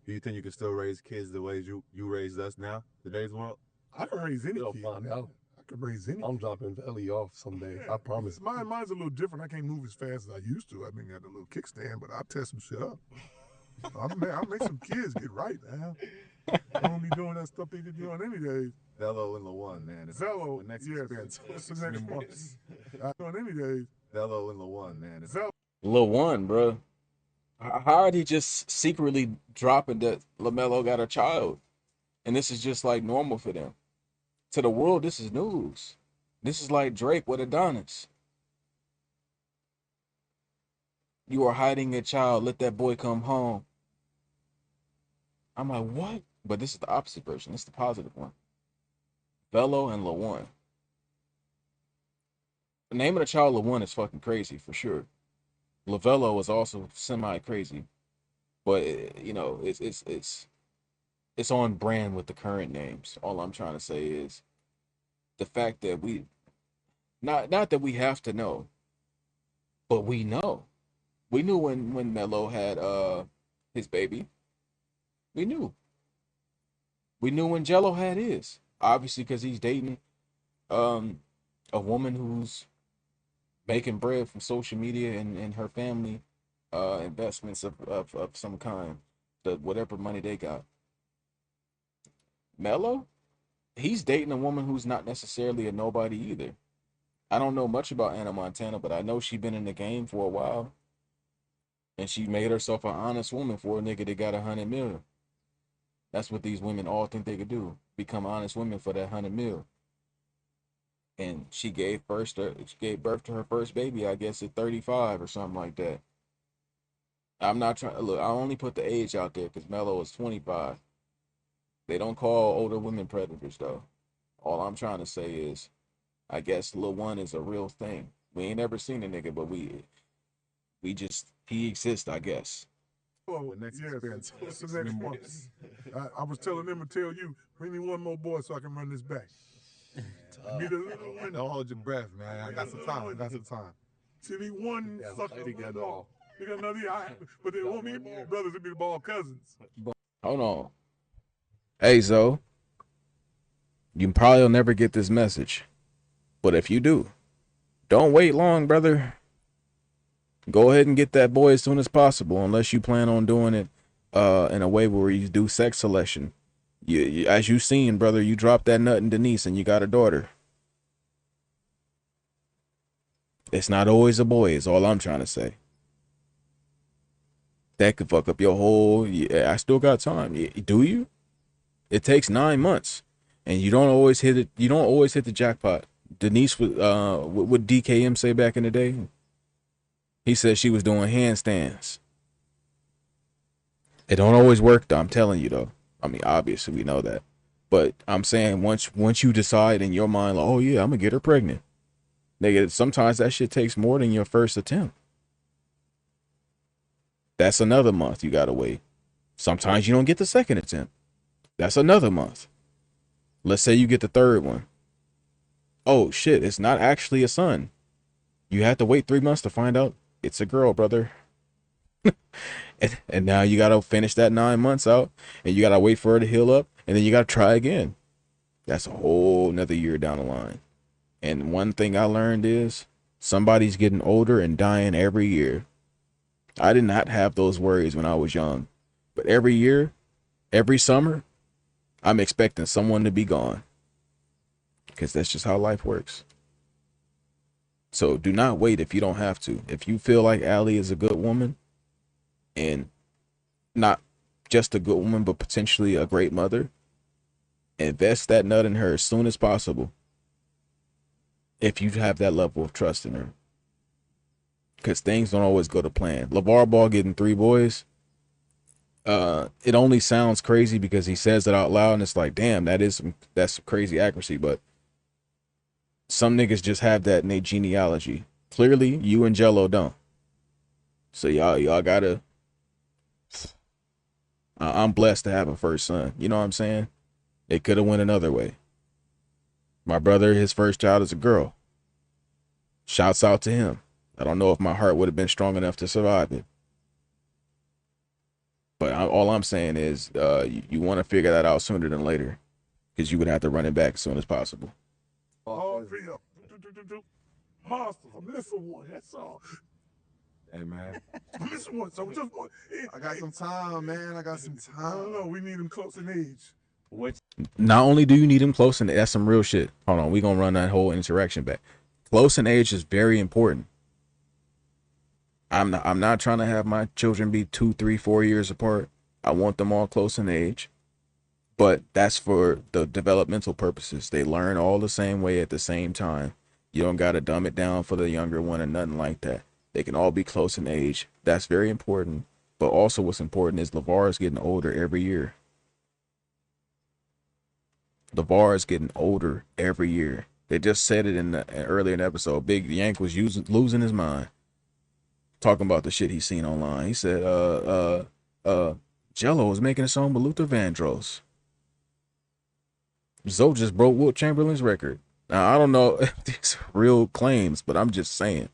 Do you think you can still raise kids the way you raised us now, today's world? I can raise any You'll kid. find man. out. I can raise any. I'm dropping Belly off someday. I promise. Mine's a little different. I can't move as fast as I used to. I mean, got a little kickstand, but I'll test some shit up. I'll make some kids get right, man. I don't be doing that stuff they did doing any days. Bello and LaJuan, man. Zello, The next yes. experience. What's the next one? On any days. Bello and LaJuan, man. Zello. Lil One, bro. How did he just secretly dropping that LaMelo got a child? And this is just like normal for them. To the world, this is news. This is like Drake with Adonis. You are hiding a child. Let that boy come home. I'm like, what? But this is the opposite version. This is the positive one. Velo and LaJuan. The name of the child LaJuan is fucking crazy for sure. LaVelo is also semi crazy, but it's on brand with the current names. All I'm trying to say is the fact that we not that we have to know, but we know. We knew when Melo had his baby. We knew. We knew when Jello had his. Obviously, because he's dating a woman who's making bread from social media and her family investments of some kind, the whatever money they got. Melo, he's dating a woman who's not necessarily a nobody either. I don't know much about Anna Montana, but I know she's been in the game for a while. And she made herself an honest woman for a nigga that got 100 mil. That's what these women all think they could do. Become honest women for that 100 mil. And she gave birth to her first baby, I guess, at 35 or something like that. I'm not trying to look. I only put the age out there because Melo is 25. They don't call older women predators though. All I'm trying to say is, I guess Lil One is a real thing. We ain't never seen a nigga, but he exists, I guess. Oh, The next yes. experience. What's the next one? I was telling them to tell you, bring me one more boy so I can run this back. Be the little one. Don't hold your breath, man. I got some time. See, the one Yeah, sucker play together all. They got another but they won't be ball brothers, they be the ball cousins. Hold on. Hey, Zo. You probably will never get this message. But if you do, don't wait long, brother. Go ahead and get that boy as soon as possible, unless you plan on doing it in a way where you do sex selection. You as you seen, brother, you dropped that nut in Denise and you got a daughter. It's not always a boy, is all I'm trying to say. That could fuck up your whole. Yeah, I still got time. Do you? It takes 9 months, and you don't always hit it. You don't always hit the jackpot. Denise, what DKM say back in the day? He said she was doing handstands. It don't always work, though. I'm telling you, though. I mean, obviously we know that, but I'm saying once you decide in your mind, like, oh yeah, I'm gonna get her pregnant. Nigga, sometimes that shit takes more than your first attempt. That's another month you gotta wait. Sometimes you don't get the second attempt. That's another month. Let's say you get the third one. Oh shit, it's not actually a son. You had to wait 3 months to find out it's a girl, brother. And now you gotta finish that 9 months out, and you gotta wait for her to heal up, and then you gotta try again. That's a whole another year down the line. And one thing I learned is somebody's getting older and dying every year. I did not have those worries when I was young, but every year, every summer, I'm expecting someone to be gone, because that's just how life works. So do not wait if you don't have to. If you feel like Allie is a good woman, and not just a good woman, but potentially a great mother, invest that nut in her as soon as possible. If you have that level of trust in her, because things don't always go to plan. LaVar Ball getting 3 boys. It only sounds crazy because he says it out loud, and it's like, damn, that's some crazy accuracy. But some niggas just have that in their genealogy. Clearly, you and Jello don't. So y'all gotta. I'm blessed to have a first son. You know what I'm saying? It could have went another way. My brother, his first child is a girl. Shouts out to him. I don't know if my heart would have been strong enough to survive it. But all I'm saying is, you want to figure that out sooner than later, because you would have to run it back as soon as possible. All three of them. Monsters, I'm missing one, that's all. Hey, man. I'm missing one, so just one. I got some time, man. I got some I don't time. know, we need him close in age. Which Not only do you need him close in, that's some real shit. Hold on, we gonna run that whole interaction back. Close in age is very important. I'm not trying to have my children be 2, 3, 4 years apart. I want them all close in age, but that's for the developmental purposes. They learn all the same way at the same time. You don't gotta dumb it down for the younger one or nothing like that. They can all be close in age. That's very important. But also what's important is LAVAR is getting older every year. LAVAR is getting older every year. They just said it in the earlier in the episode. Big Yank was losing his mind, talking about the shit he's seen online. He said, Jello is making a song with Luther Vandross. Zoe just broke Wilt Chamberlain's record. Now, I don't know if these are real claims, but I'm just saying.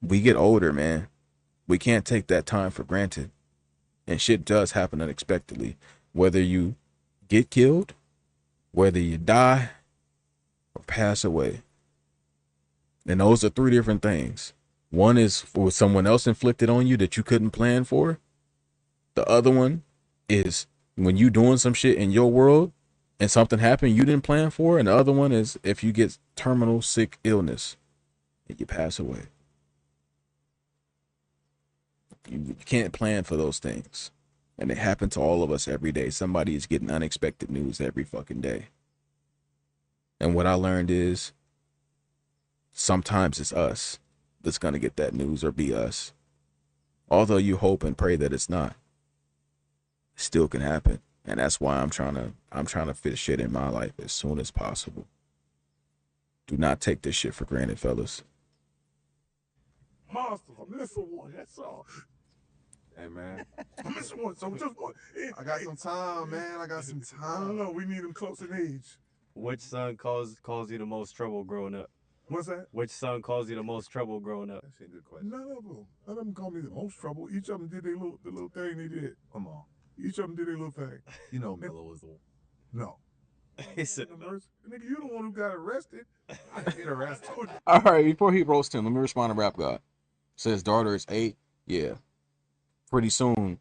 We get older, man. We can't take that time for granted. And shit does happen unexpectedly. Whether you get killed, whether you die, or pass away. And those are 3 different things. One is for someone else inflicted on you that you couldn't plan for. The other one is when you doing some shit in your world and something happened you didn't plan for. And the other one is if you get terminal sick illness and you pass away. You can't plan for those things. And it happens to all of us every day. Somebody is getting unexpected news every fucking day. And what I learned is sometimes it's us that's going to get that news, or be us. Although you hope and pray that it's not. It still can happen. And that's why I'm trying to fit shit in my life as soon as possible. Do not take this shit for granted, fellas. Monsters, I'm missing one, that's all. Hey, man. I'm missing one, so just one. I got some time, man. I got some I don't time. know, we need him close in age. which son caused you the most trouble growing up? What's that? Which son caused you the most trouble growing up? That's a good question. None of them called me the most trouble. Each of them did the little thing they did. Come on. Each of them did their little thing. You know Miller was the one. No. He said, Nigga, you the one who got arrested. I didn't get arrested. All right, before he roasts him, let me respond to Rap God. Says daughter is 8. Yeah. Pretty soon,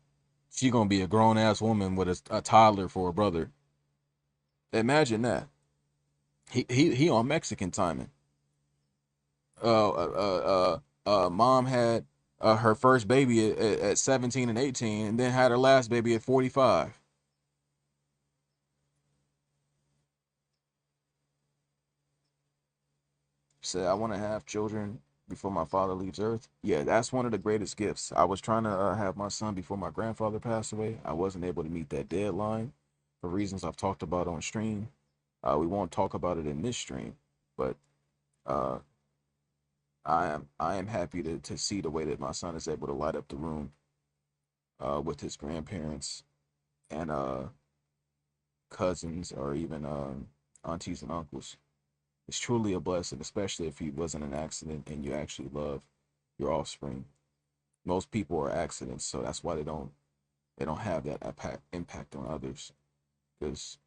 she gonna be a grown ass woman with a toddler for a brother. Imagine that. He on Mexican timing. Mom had her first baby at 17 and 18, and then had her last baby at 45. Said, I want to have children before my father leaves Earth. Yeah, that's one of the greatest gifts. I was trying to have my son before my grandfather passed away. I wasn't able to meet that deadline for reasons I've talked about on stream. We won't talk about it in this stream, but I am happy to see the way that my son is able to light up the room with his grandparents and cousins or even aunties and uncles. It's truly a blessing, especially if he wasn't an accident and you actually love your offspring. Most people are accidents, so that's why they don't have that impact on others. Because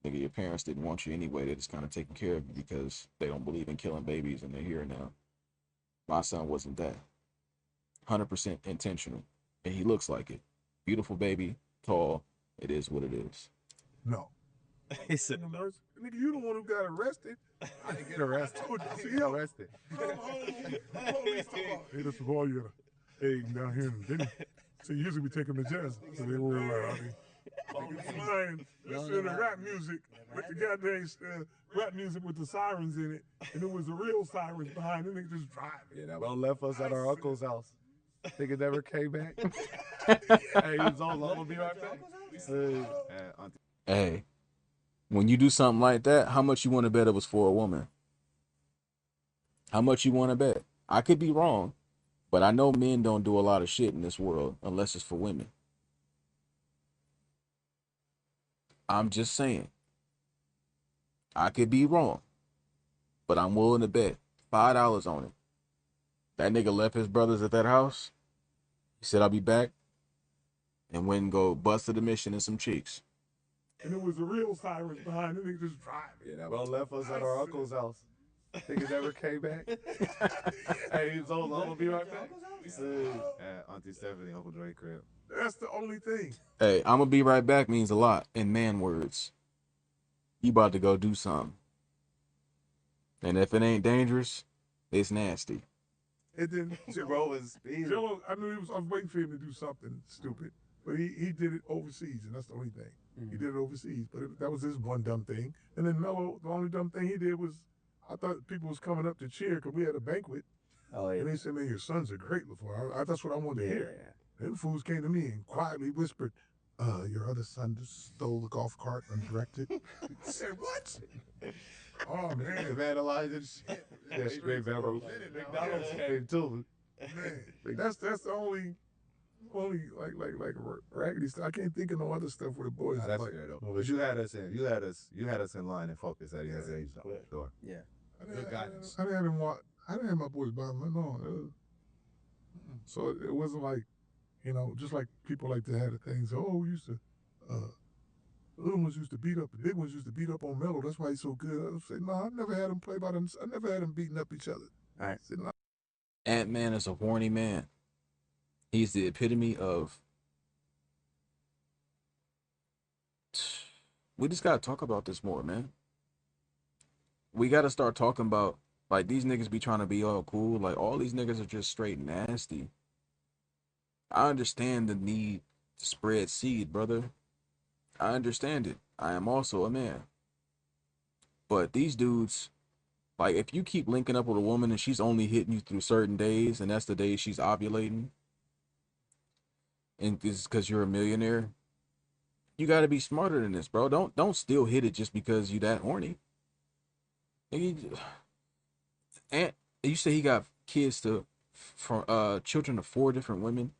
nigga, your parents didn't want you anyway. They just kind of taking care of you because they don't believe in killing babies and they're here now. My son wasn't that. 100% intentional, and he looks like it. Beautiful baby, tall. It is what it is. No. He said, Nigga, you the one who got arrested. I didn't get arrested. I told you. I See, didn't get arrested. Come home. Police talk about, hey, this is all you gotta. Hey, down here in Denny. So usually we take them to jail. So they were like, flying, listening to rap music with the goddamn rap music with the sirens in it, and it was the real sirens behind it. They just driving. Yeah, that bro left us at our uncle's house. Nigga never came back. Hey, he's on low. We'll be right back. Hey, when you do something like that, how much you want to bet it was for a woman? How much you want to bet? I could be wrong, but I know men don't do a lot of shit in this world unless it's for women. I'm just saying. I could be wrong, but I'm willing to bet $5 on it. That nigga left his brothers at that house. He said, I'll be back, and went and go busted a mission and some cheeks. And it was the real sirens behind it. They just driving. Yeah, that bro left us at our uncle's house. Nigga never came back. Hey, he's on low. We'll be right back. Auntie Stephanie, Uncle Dre crib. That's the only thing. Hey, I'm gonna be right back means a lot in man words. You about to go do something. And if it ain't dangerous, it's nasty. And then Bro was speeding. Jello, I was waiting for him to do something stupid, but he did it overseas, and that's the only thing. He did it overseas, but that was his one dumb thing. And then Mello, the only dumb thing he did was, I thought people was coming up to cheer because we had a banquet. Oh, yeah. And they said, man, your sons are great, LaVar. That's what I wanted to hear. Them fools came to me and quietly whispered, your other son just stole the golf cart undirected. I said, what? Oh, man. Vandalizing shit. Yeah, straight McDonald's came too. Man, that's the only like raggedy stuff. I can't think of no other stuff where the boys. Nah, that's like, fair though. But you had us in line and focus at his age though. Sure. Yeah. Good guidance. I didn't have my boys by me. No. So it wasn't like, just like people like to have the things. Oh, we used to, the little ones used to beat up, the big ones used to beat up on Mello. That's why he's so good. I would say, no, I never had them play by them. I never had them beating up each other. All right. Said, no. Ant-Man is a horny man. He's the epitome of. We just gotta talk about this more, man. We gotta start talking about, like, these niggas be trying to be all cool. Like, all these niggas are just straight nasty. I understand the need to spread seed, brother. I understand it. I am also a man. But these dudes, like, if you keep linking up with a woman and she's only hitting you through certain days, and that's the days she's ovulating, and this is because you're a millionaire, you got to be smarter than this, bro. Don't still hit it just because you that horny. And you say he got kids from children of 4 different women.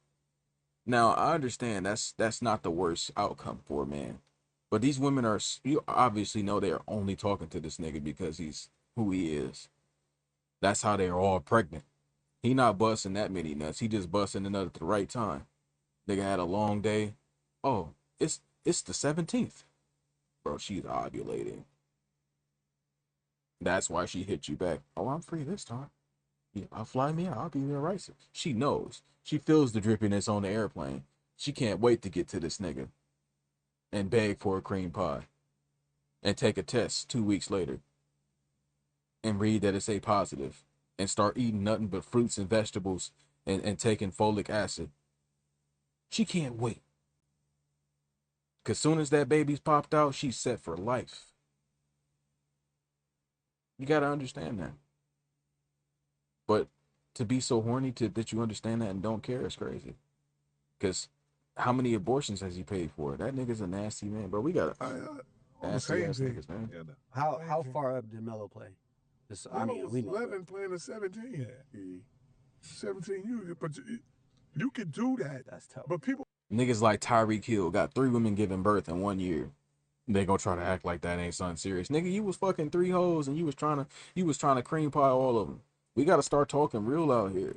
Now I understand that's not the worst outcome for a man, but these women are, you obviously know they are only talking to this nigga because he's who he is. That's how they are all pregnant. He not busting that many nuts. He just busting a nut at the right time. Nigga had a long day. Oh, it's the 17th. Bro, she's ovulating. That's why she hit you back. Oh, I'm free this time. Yeah, I'll fly me out. I'll be there right. She knows. She feels the drippiness on the airplane. She can't wait to get to this nigga and beg for a cream pie and take a test 2 weeks later and read that it's A positive and start eating nothing but fruits and vegetables and taking folic acid. She can't wait. Because soon as that baby's popped out, she's set for life. You got to understand that. But to be so horny that you understand that and don't care is crazy. Because how many abortions has he paid for? That nigga's a nasty man, bro. We got nasty ass niggas, man. Yeah, How far up did Melo play? We know 11 playing a 17. 17, but you can do that. That's tough. But people Niggas like Tyreek Hill got 3 women giving birth in 1 year. They gonna try to act like that ain't something serious. Nigga, you was fucking 3 hoes and you was trying to cream pie all of them. We gotta start talking real out here.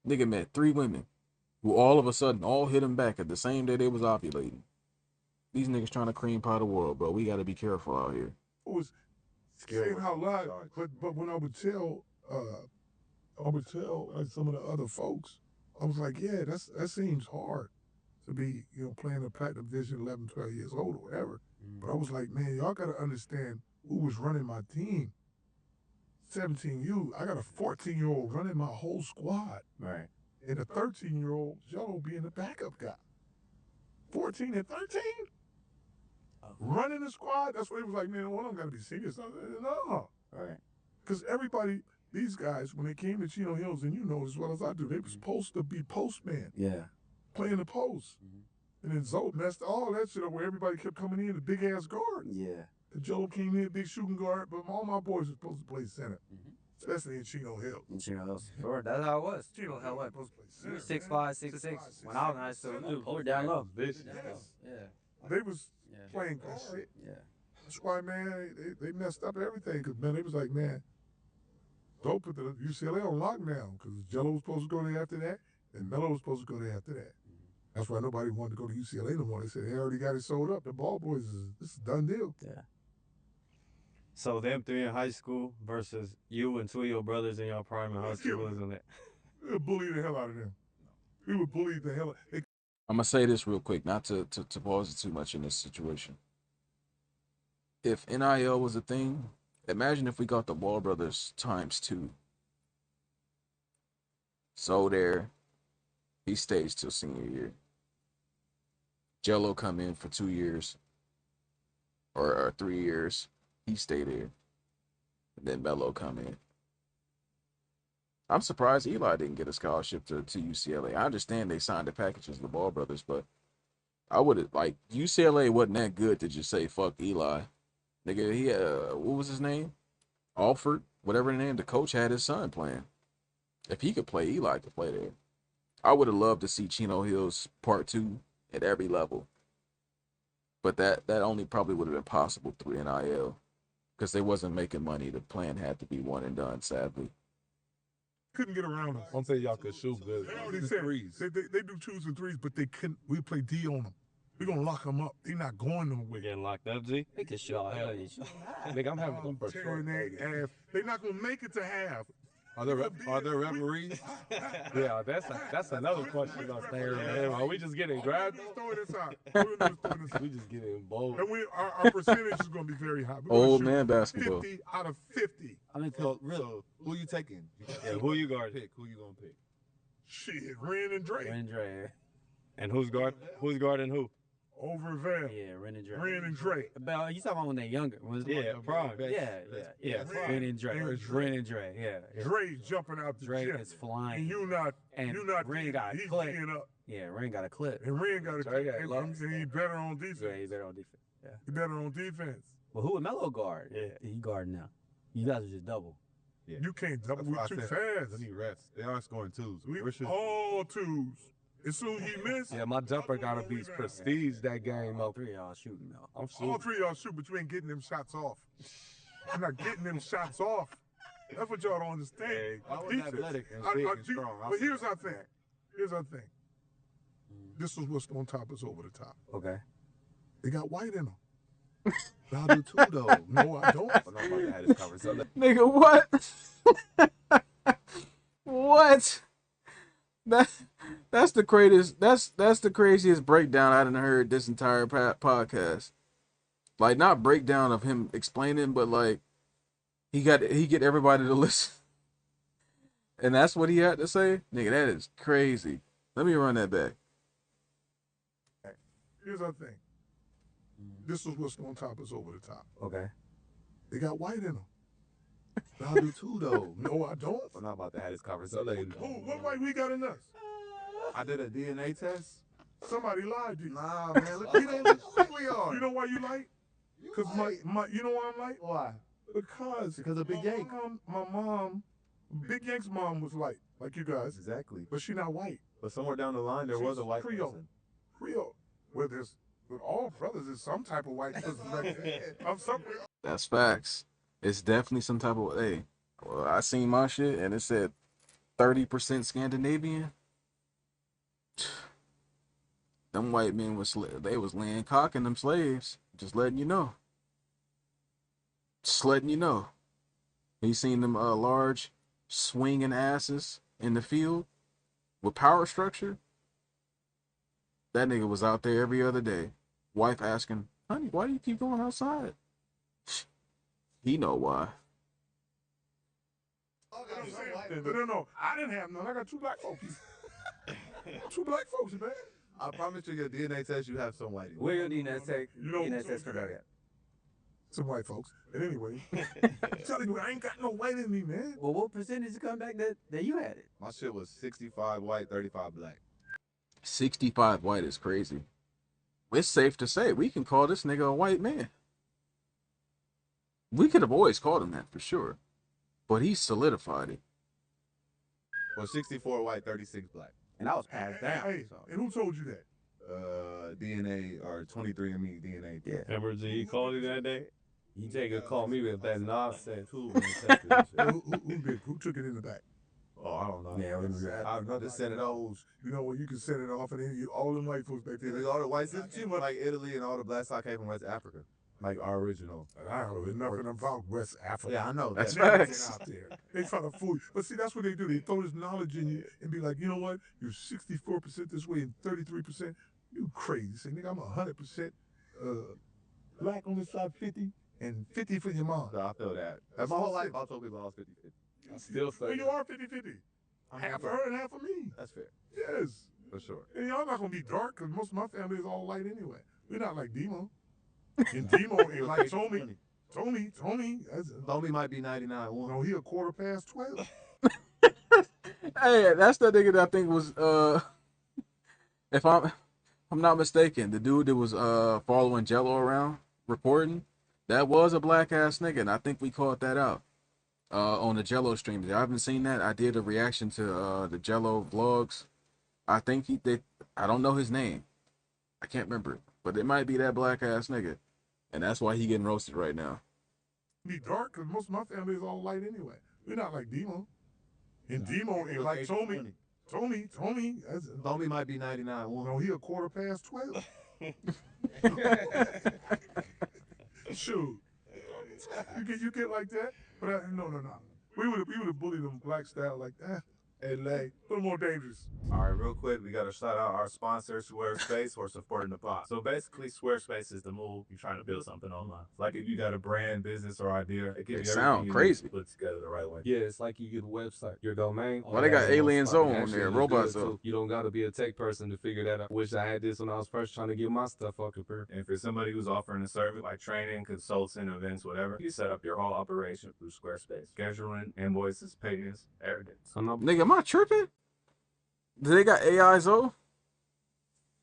Nigga met 3 women who all of a sudden all hit him back at the same day they was ovulating. These niggas trying to cream pie the world, bro. We gotta be careful out here. It was saying how loud, but when I would tell like some of the other folks, I was like, yeah, that seems hard to be, playing a platinum division 11, 12 years old or whatever. But I was like, man, y'all gotta understand who was running my team. 17U, I got a 14-year-old running my whole squad. Right. And a 13-year-old Jello being the backup guy. 14 and 13? Running the squad? That's what he was like, man, one of them got to be serious. I said, no. Right. Because everybody, these guys, when they came to Chino Hills, and you know as well as I do, they were supposed to be postman. Yeah. Playing the post. And then Zoe messed all that shit up where everybody kept coming in, the big-ass guards. Yeah. And Jello came in, big shooting guard, but all my boys were supposed to play center. Especially in Chino Hills. In Chino Hills. Sure, that's how it was. Chino Hills was supposed to play You center. were 6'5", 6'6". When I was in high school, dude, we were down low. Yes. Yeah. They was playing guard. Yeah. That's why, man, they messed up everything. Because, man, they was like, man, don't put the UCLA on lockdown. Because Jello was supposed to go there after that, and Melo was supposed to go there after that. That's why nobody wanted to go to UCLA no more. They said they already got it sold up. The ball boys, this is a done deal. Yeah. So them 3 in high school versus you and 2 of your brothers in your prime in high school, isn't it? We would bully the hell out of them. We would bully the hell out of them. I'm gonna say this real quick, not to pause it too much in this situation. If NIL was a thing, imagine if we got the Ball brothers ×2. So there, he stays till senior year. Jello come in for 2 years or 3 years. He stay there. And then Melo come in. I'm surprised Eli didn't get a scholarship to UCLA. I understand they signed the packages, the Ball brothers, but I would have, like, UCLA wasn't that good to just say, fuck Eli. Nigga, he, what was his name? Alford, whatever the name, the coach had his son playing. If he could play, Eli could play there. I would have loved to see Chino Hills Part 2 at every level. But that only probably would have been possible through NIL. Because they wasn't making money. The plan had to be one and done, sadly. Couldn't get around us. I'm saying y'all could shoot good. They already said they do 2s and 3s, but they couldn't. We play D on them. We're going to lock them up. They're not going nowhere. Getting locked up, G? They can shoot all hell of these. Nigga, I'm having them for Tearing their ass. They're not going to make it to half. Are there referees? Yeah, that's another question up there. Are we just getting grabbed? Just throw this out. We just getting bold. And our percentage is going to be very high. Old man basketball. 50 out of 50. I mean, So who you taking? Yeah, who you guarding? Pick. Who you gonna pick? Shit, Ren and Dre. Ren and Dre. And who's guarding who? Over Val. Yeah, Ren and Dre. Ren and Dre. But you talking about when they're younger? Yeah, prime. Yeah. Ren and Dre. Ren and Dre. Yeah. Dre jumping out the Dre gym. is flying. And you not. Ren got a he's clip. being up. Yeah, Ren got a clip. And Ren got a Dre clip. got And he better on defense. Yeah, he better on defense. Yeah. He better on defense. But who would Melo guard? Yeah. He guarding now. You guys are just double. Yeah. You can't double. We're too fast. They need reps. They are scoring 2s. We all 2s. As soon as he missed. Yeah, my jumper gotta be prestige that game All up. 3 of y'all shooting now. I'm shooting. All 3 of y'all shoot, but you ain't getting them shots off. You're not getting them shots off. That's what y'all don't understand. I was athletic and big and strong. But here's our thing. This is what's gonna top us over the top. Okay. They got white in them. I do too, though. No, I don't. I'm about to have this conversation. Nigga, what? What? That's the greatest. That's the craziest breakdown I done heard this entire podcast. Like, not breakdown of him explaining, but like he get everybody to listen, and that's what he had to say. Nigga, that is crazy. Let me run that back. Here's our thing. This is what's gonna top us over the top. Okay. They got white in them. I do too, though. No, I don't. I'm not about to have this conversation. What white we got in us? I did a DNA test. Somebody lied to you. Nah, man. Look how we are. You know why you light? Because my you know why I'm light? Why? Because of Big Yank. My mom Big Yank's mom was light, like you guys. Exactly. But she not white. But somewhere down the line, there was a white person. Creole. Well, there's, with all brothers is some type of white person back there. Of something. That's facts. It's definitely some type of hey. Well, I seen my shit and it said 30% Scandinavian. Them white men they was laying cock in them slaves. Just letting you know. Just letting you know. You seen them large swinging asses in the field with power structure? That nigga was out there every other day. Wife asking, honey, why do you keep going outside? He know why. No, I didn't have none. I got 2 black folks. 2 black folks, man. I promise you, your DNA test, you have some white. Where your DNA test? You know, DNA test come back at? Some white folks. But anyway, I'm telling you, I ain't got no white in me, man. Well, what percentage come back that you had it? My shit was 65 white, 35 black. 65 white is crazy. It's safe to say we can call this nigga a white man. We could have always called him that for sure. But he solidified it. Well, 64 white, 36 black. And I was passed down. Hey, So. and who told you that? DNA or 23andMe DNA. Yeah. Remember G, he called you that day? You take a call me with that nonsense. Who took it in the back? Oh, I don't know. Yeah, I know the Senators. You know what? You can set it off, and then all them white folks back there. All the whites, like Italy and all the blacks I came from West Africa. Like our original. I don't know nothing about West Africa. Yeah, I know. That's Never been facts. out there. They try to fool you. But see, that's what they do. They throw this knowledge in you and be like, you know what? You're 64% this way and 33%. You crazy. Say, nigga, I'm 100% black on this side, 50, and 50 for your mom. So I feel that. That's my whole life, I told people I was 50-50. I still say Well, you are 50-50. Half of her and half of me. That's fair. Yes. For sure. And y'all not going to be dark because most of my family is all light anyway. We're not like Demo. And Demo ain't like Tommy. Tommy might be 99. No, he a 12:15. Hey, that's the nigga that I think was if I'm not mistaken, the dude that was following Jello around reporting, that was a black ass nigga, and I think we caught that out on the Jello stream. I haven't seen that. I did a reaction to the Jello vlogs. I think I don't know his name. I can't remember, but it might be that black ass nigga, and that's why he getting roasted right now. Be dark because most of my family is all light anyway. We're not like Demo. And Demo ain't like Tommy. Tommy might be 99. No, he a 12:15. Shoot. You get like that? But no. We would have bullied them black style like that. LA, a little more dangerous. All right, real quick, we got to shout out our sponsor, Squarespace, for supporting the pod. So basically, Squarespace is the move. You're trying to build something online. Like if you got a brand, business, or idea, it gives you sound everything you crazy. need to put together the right way. Yeah, it's like you get a website, your domain. Why they got Alien Zone on there, Robot Zone? Zone. You don't got to be a tech person to figure that out. Wish I had this when I was first trying to get my stuff up here. And for somebody who's offering a service like training, consulting, events, whatever, you set up your whole operation through Squarespace. Scheduling, invoices, payments, everything. Nigga, am I tripping? Do they got AI Zo?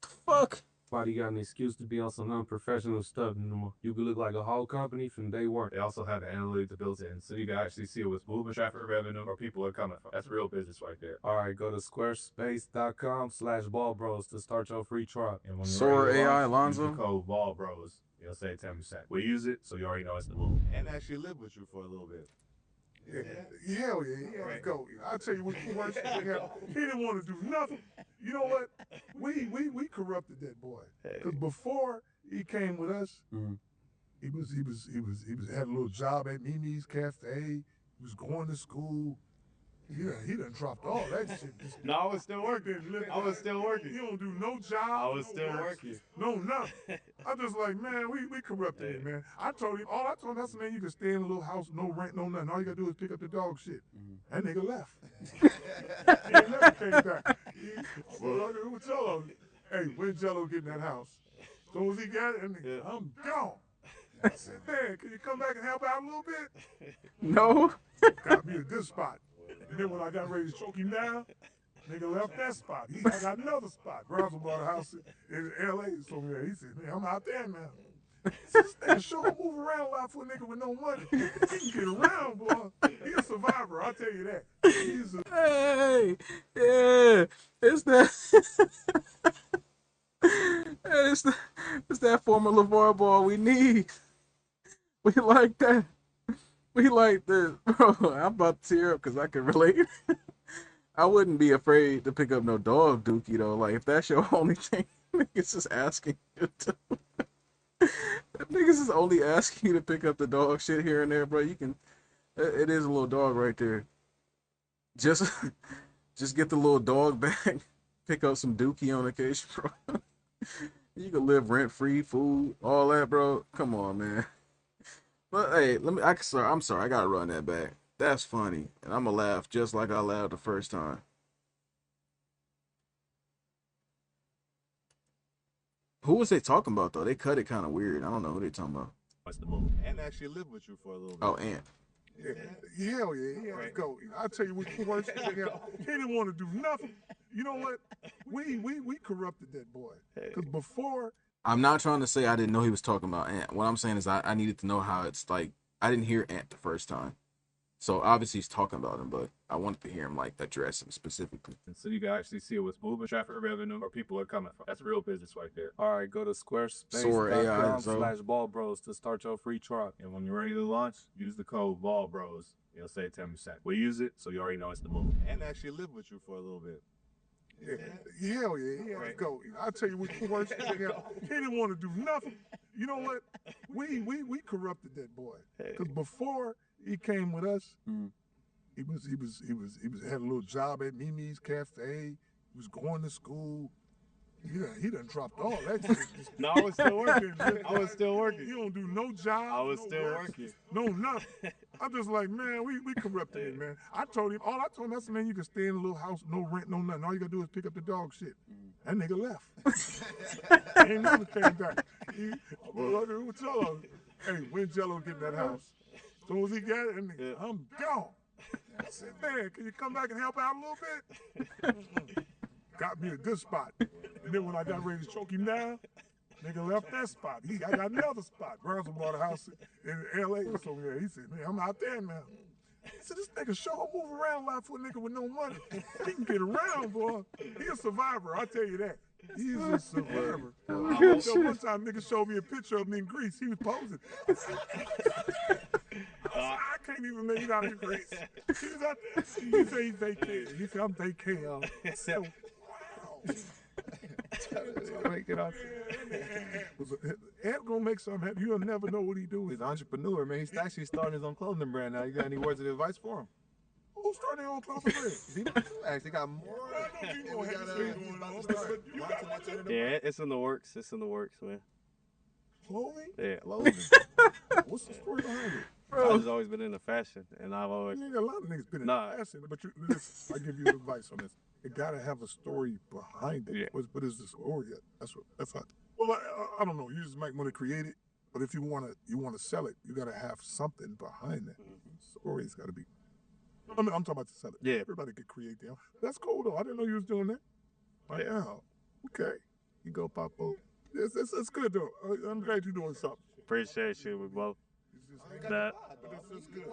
The fuck? Nobody got an excuse to be on some unprofessional stuff anymore. You can look like a whole company from day one. They also have the analytics built in, so you can actually see what's moving, traffic, revenue, or people are coming from. That's real business right there. All right, go to squarespace.com/ballbros to start your free trial. And when Sora AI Alonzo? use the code BALLBROS, you'll save 10%. We use it, so you already know it's the move. And actually live with you for a little bit. Yeah, hell yeah, he had to go. I'll tell you what the worst thing happened. He didn't want to do nothing. You know what? We corrupted that boy. Because before he came with us, he had a little job at Mimi's Cafe. He was going to school. He done dropped all that shit. No, I was still working. I was still working. He don't do no job. I was no still work, working. No, nothing. I'm just like, man, we corrupted him, man. I told him, that's man, you can stay in a little house, no rent, no nothing. All you gotta do is pick up the dog shit. That nigga left. He never came back. Who would tell him, hey, when Jello get in that house? As soon as he got it, nigga, I'm gone. I said, man, can you come back and help out a little bit? No. Got me a good spot. And then when I got ready to choke him down, nigga left that spot. I got another spot. Bronson bought a house in L.A. So he said, man, I'm out there now. This nigga sure move around a lot for a nigga with no money. He can get around, boy. He a survivor, I'll tell you that. He's a Hey, yeah, it's that. it's, the, it's that former LAVAR ball we need. We like that. We like this, bro. I'm about to tear up because I can relate. I wouldn't be afraid to pick up no dog dookie though. Like if that's your only thing, niggas just asking you to. Niggas is only asking you to pick up the dog shit here and there, bro. You can. It is a little dog right there. Just, just get the little dog back. Pick up some dookie on occasion, bro. You can live rent free, food, all that, bro. Come on, man. But hey, let me. I'm sorry. I gotta run that back. That's funny, and I'm gonna laugh just like I laughed the first time. Who was they talking about though? They cut it kind of weird. I don't know who they talking about. What's the move? And actually live with you for a little bit. Oh, Ant. yeah, hell yeah, he had to go. I tell you what, he didn't want to do nothing. You know what? We corrupted that boy. Because before, I'm not trying to say I didn't know he was talking about Ant. What I'm saying is I needed to know how it's like. I didn't hear Ant the first time, so obviously he's talking about him, but I wanted to hear him like address him specifically. So you can actually see what's moving, traffic revenue, where people are coming from. That's real business right there. All right, go to Soar AI, so. squarespace.com/ballbros to start your free trial. And when you're ready to launch, use the code BALLBROS. It'll save 10%. We use it, so you already know it's the move. And actually live with you for a little bit. hell yeah, he had to go. I tell you what, he didn't want to do nothing. You know what? We corrupted that boy. Because before he came with us, he had a little job at Mimi's Cafe. He was going to school. He done dropped all that shit. No, I was still working. I was still working. You don't do no job. I was no still reps, working. No nothing. I'm just like, man, we corrupted it, man. I told him, I said, man, you can stay in a little house, no rent, no nothing. All you gotta do is pick up the dog shit. That nigga left. He ain't never came back. With Jello. Hey, when Jello get in that house, as soon as he got it, nigga, I'm gone. I said, man, can you come back and help out a little bit? Got me a good spot. And then when I got ready to choke him down, nigga left that spot. I got another spot. Brownsville bought a house in LA. So yeah, he said, man, I'm out there now. I said, this nigga sure move around a lot for a nigga with no money. He can get around, boy. He a survivor, I'll tell you that. He's a survivor. One time, nigga showed me a picture of him in Greece. He was posing. I can't even make it out in Greece. He was out there. He said he's vacating. He said, I'm vacating. I said, wow. Make it out. Ant gonna make something happen. You'll never know what he doing. He's an entrepreneur, man. He's actually starting his own clothing brand now. You got any words of advice for him? Who's starting their own clothing brand? He actually got more. Yeah, it's in the works. It's in the works, man. Clothing? Yeah. Clothing. What's the story behind it? I've just always been into fashion, and I've always. A lot of niggas been in fashion, but listen, I give you advice on this. It gotta have a story behind it. Yeah. What is the story? That's how. Well, I don't know. You just might want to create it, but if you wanna sell it, you gotta have something behind that. Story's gotta be. I mean, I'm talking about to sell it. Yeah. Everybody can create them. That's cool though. I didn't know you was doing that. Like, yeah. Okay. You go pop up. It's good though. I'm glad you're doing something. Appreciate you. We both. That. That's good.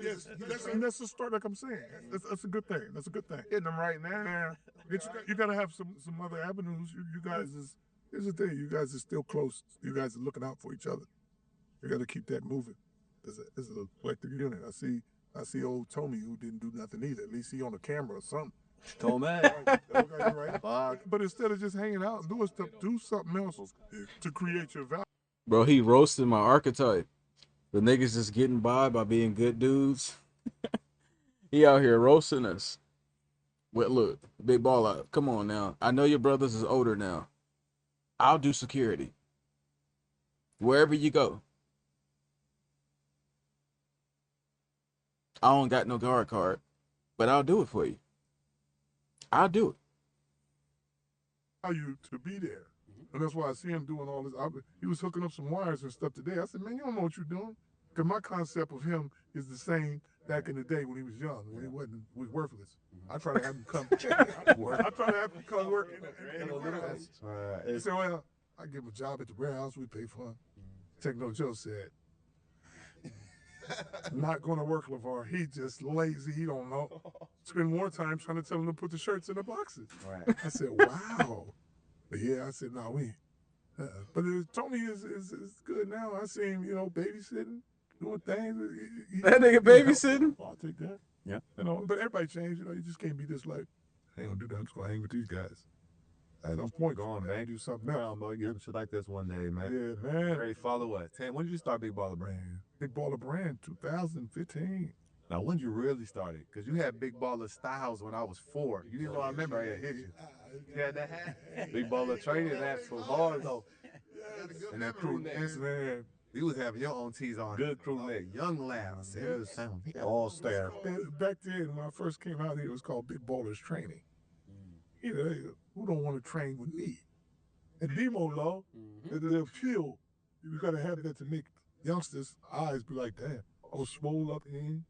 Yes, that's the start. Like I'm saying, that's a good thing. That's a good thing. Getting them right now. You gotta have some other avenues. You guys here's the thing. You guys are still close. You guys are looking out for each other. You gotta keep that moving. It's a collective unit. I see old Tommy who didn't do nothing either. At least he on the camera or something. Tommy. Right. But instead of just hanging out and doing stuff, do something else to create your value. Bro, he roasted my archetype. The niggas just getting by being good dudes. He out here roasting us. Well, look, big ball out. Come on now. I know your brothers is older now. I'll do security. Wherever you go. I don't got no guard card, but I'll do it for you. I'll do it. You to be there. And that's why I see him doing all this. He was hooking up some wires and stuff today. I said, man, you don't know what you're doing. Because my concept of him is the same back in the day when he was young, when he was worthless. I try to have him come. I try to have him come work in the warehouse. He said, well, I give him a job at the warehouse. We pay for him. Techno Joe said, not going to work, LAVAR. He just lazy. He don't know. Spend more time trying to tell him to put the shirts in the boxes. Right. I said, wow. But yeah, I said, no, we. But Tony is good now. I see him, babysitting, doing things. That nigga babysitting? I'll take that. Yeah. But everybody changed. You just can't be this like, I ain't gonna do that. I'm just gonna hang with these guys. At no point, Go on, man. Do something else, boy. Get shit like this one day, man. Yeah, man. Hey, follow what? 10. When did you start Big Baller Brand? Big Baller Brand, 2015. Now, when did you really start it? Because you had Big Baller Styles when I was 4. You didn't know I remember. I hit you. You had that hat? Big Baller Training, that's for bars, though. And that crew neck. Man. You was having your own tees on. Good crew neck. Young Labs. It was All staff. Back then, when I first came out here, it was called Big Ballers Training. Who don't want to train with me? And Demo Law, the appeal, you gotta have that to make youngsters' eyes be like, damn, I was swole up in.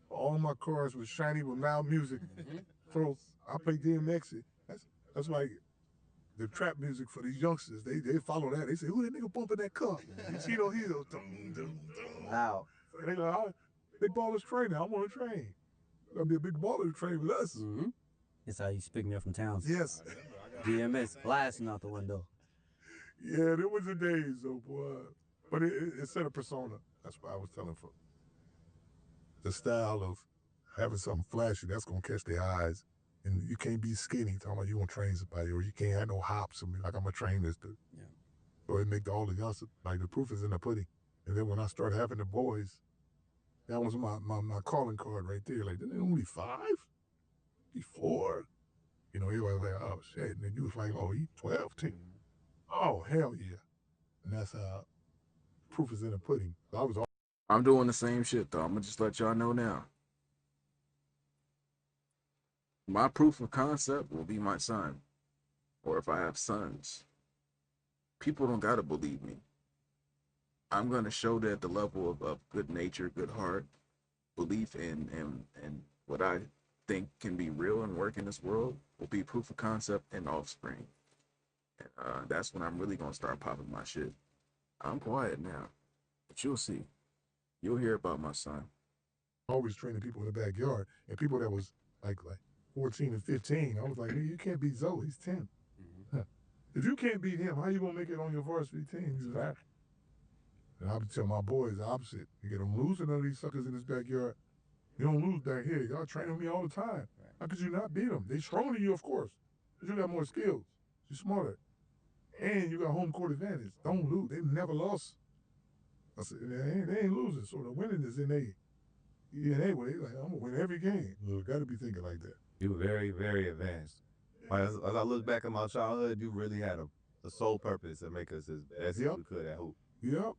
All my cars was shiny with loud music. So I play DMX. That's like the trap music for these youngsters. They follow that. They say, who that nigga bumping that car? Chino Hill. Wow. They go, Big Ballers Training. I want to train. Gonna be a big baller to train with us. That's how you speak me up from town. Yes. DMS blasting out the window. Yeah, there was the days though, boy. But it set a persona. That's what I was telling folks. The style of having something flashy, that's gonna catch their eyes. And you can't be skinny talking about you gonna train somebody, or you can't have no hops and be like, I'm gonna train this dude. Yeah. So it make all the youngsters, like the proof is in the pudding. And then when I started having the boys, that was my calling card right there. Like, they're only 5? He 4. Everybody was like, oh shit. And then you was like, oh, he 12, 10. Oh, hell yeah. And that's how proof is in the pudding. I'm doing the same shit though. I'm gonna just let y'all know now. My proof of concept will be my son, or if I have sons. People don't gotta believe me. I'm gonna show that the level of good nature, good heart, belief in what I think can be real and work in this world will be proof of concept and offspring. That's when I'm really gonna start popping my shit. I'm quiet now, but you'll see. You'll hear about my son. Always training people in the backyard, and people that was like 14 and 15. I was like, you can't beat Zoe. He's 10. If you can't beat him, how you gonna make it on your varsity team? He's back. And I would tell my boys the opposite. You get them losing none of these suckers in this backyard. You don't lose back here. Y'all train with me all the time. How could you not beat them? They stronger than you, of course. But you got more skills. You're smarter. And you got home court advantage. Don't lose. They never lost. I said, they ain't losing. So the winning is in their DNA. Where they like, I'm going to win every game. You got to be thinking like that. You were very, very advanced. As I look back at my childhood, you really had a sole purpose to make us as best as we could at hoop. Yep.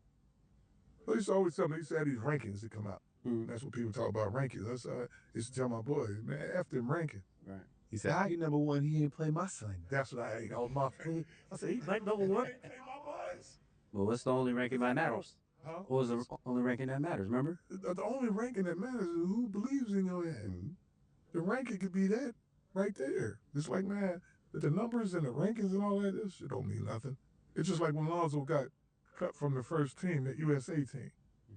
They used to always tell me, they used to have these rankings that come out. That's what people talk about, rankings. That's I used to tell my boys, man, after them ranking. Right. He said, how you number 1? He ain't play my son. That's what I ate. That was my thing. I said, he's like number 1. He ain't play my boys. Well, what's the only ranking that matters? Huh? What was the only ranking that matters, remember? The only ranking that matters is who believes in your ass. The ranking could be that right there. It's like, man, the numbers and the rankings and all that, this shit don't mean nothing. It's just like when Lonzo got cut from the first team, that USA team.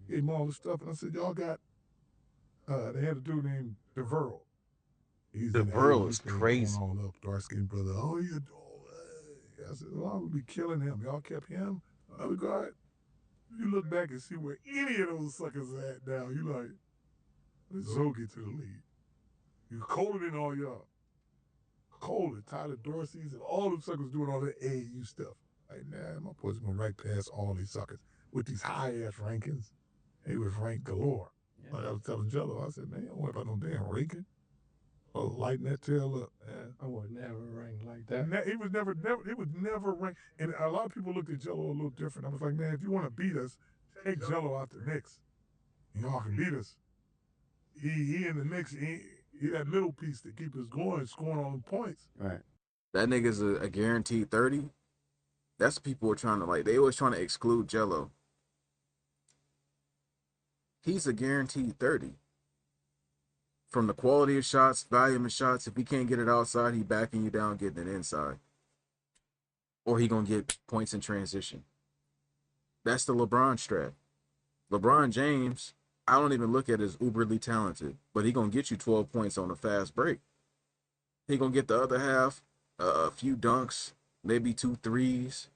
Gave him all the stuff, and I said, y'all got, they had a dude named DeVerl. DeVerl is crazy. All up, dark-skinned brother. Oh, you I said, well, I would be killing him. Y'all kept him. Other guy, you look back and see where any of those suckers are at now. You like, let's Zoe get to the lead. You colder than all y'all. Colder, Tyler Dorsey's and all them suckers doing all that AAU stuff. Like, nah, my boys going right past all these suckers with these high-ass rankings. They was ranked galore. Yeah. Like I was telling Jello, I said, man, don't worry about no damn ranking. Oh, lighting that tail up, man. I was never ranked like that. He was never ranked. And a lot of people looked at Jello a little different. I was like, man, if you want to beat us, take Jello out the mix. Y'all can beat us. He in the mix, he that middle piece to keep us going, scoring all the points. Right. That nigga's a guaranteed 30. That's what people were trying to they always trying to exclude Jello. He's a guaranteed 30. From the quality of shots, volume of shots, if he can't get it outside, he backing you down, getting it inside. Or he gonna get points in transition. That's the LeBron strat. LeBron James, I don't even look at as uberly talented, but he gonna get you 12 points on a fast break. He gonna get the other half, a few dunks, maybe 2 threes.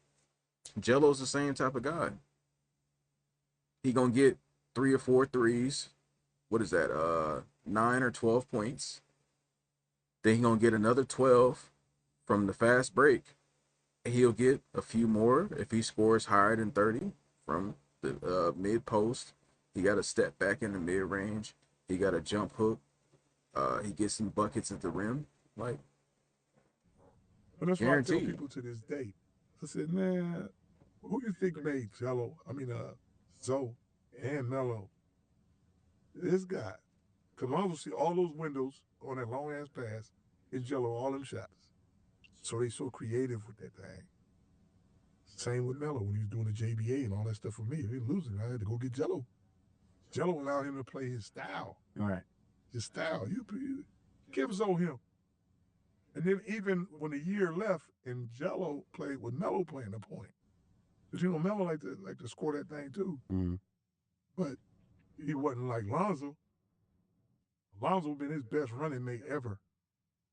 Jello's the same type of guy. He gonna get 3 or 4 threes. What is that? 9 or 12 points. Then he gonna get another 12 from the fast break. He'll get a few more if he scores higher than 30 from the mid post. He got to step back in the mid range. He got a jump hook. He gets some buckets at the rim. Like, But that's why I tell guaranteed. people to this day. I said, man, who do you think made Zoe and Melo? This guy. Because Lonzo see all those windows on that long ass pass and Jello all them shots. So they so creative with that thing. Same with Melo when he was doing the JBA and all that stuff for me. If he was losing, I had to go get Jello. Jello allowed him to play his style. All right. His style. You give Zoe him. And then even when the year left and Jello played with Melo playing the point. Because Melo like to score that thing too. Mm-hmm. But he wasn't like Lonzo. Lonzo been his best running mate ever.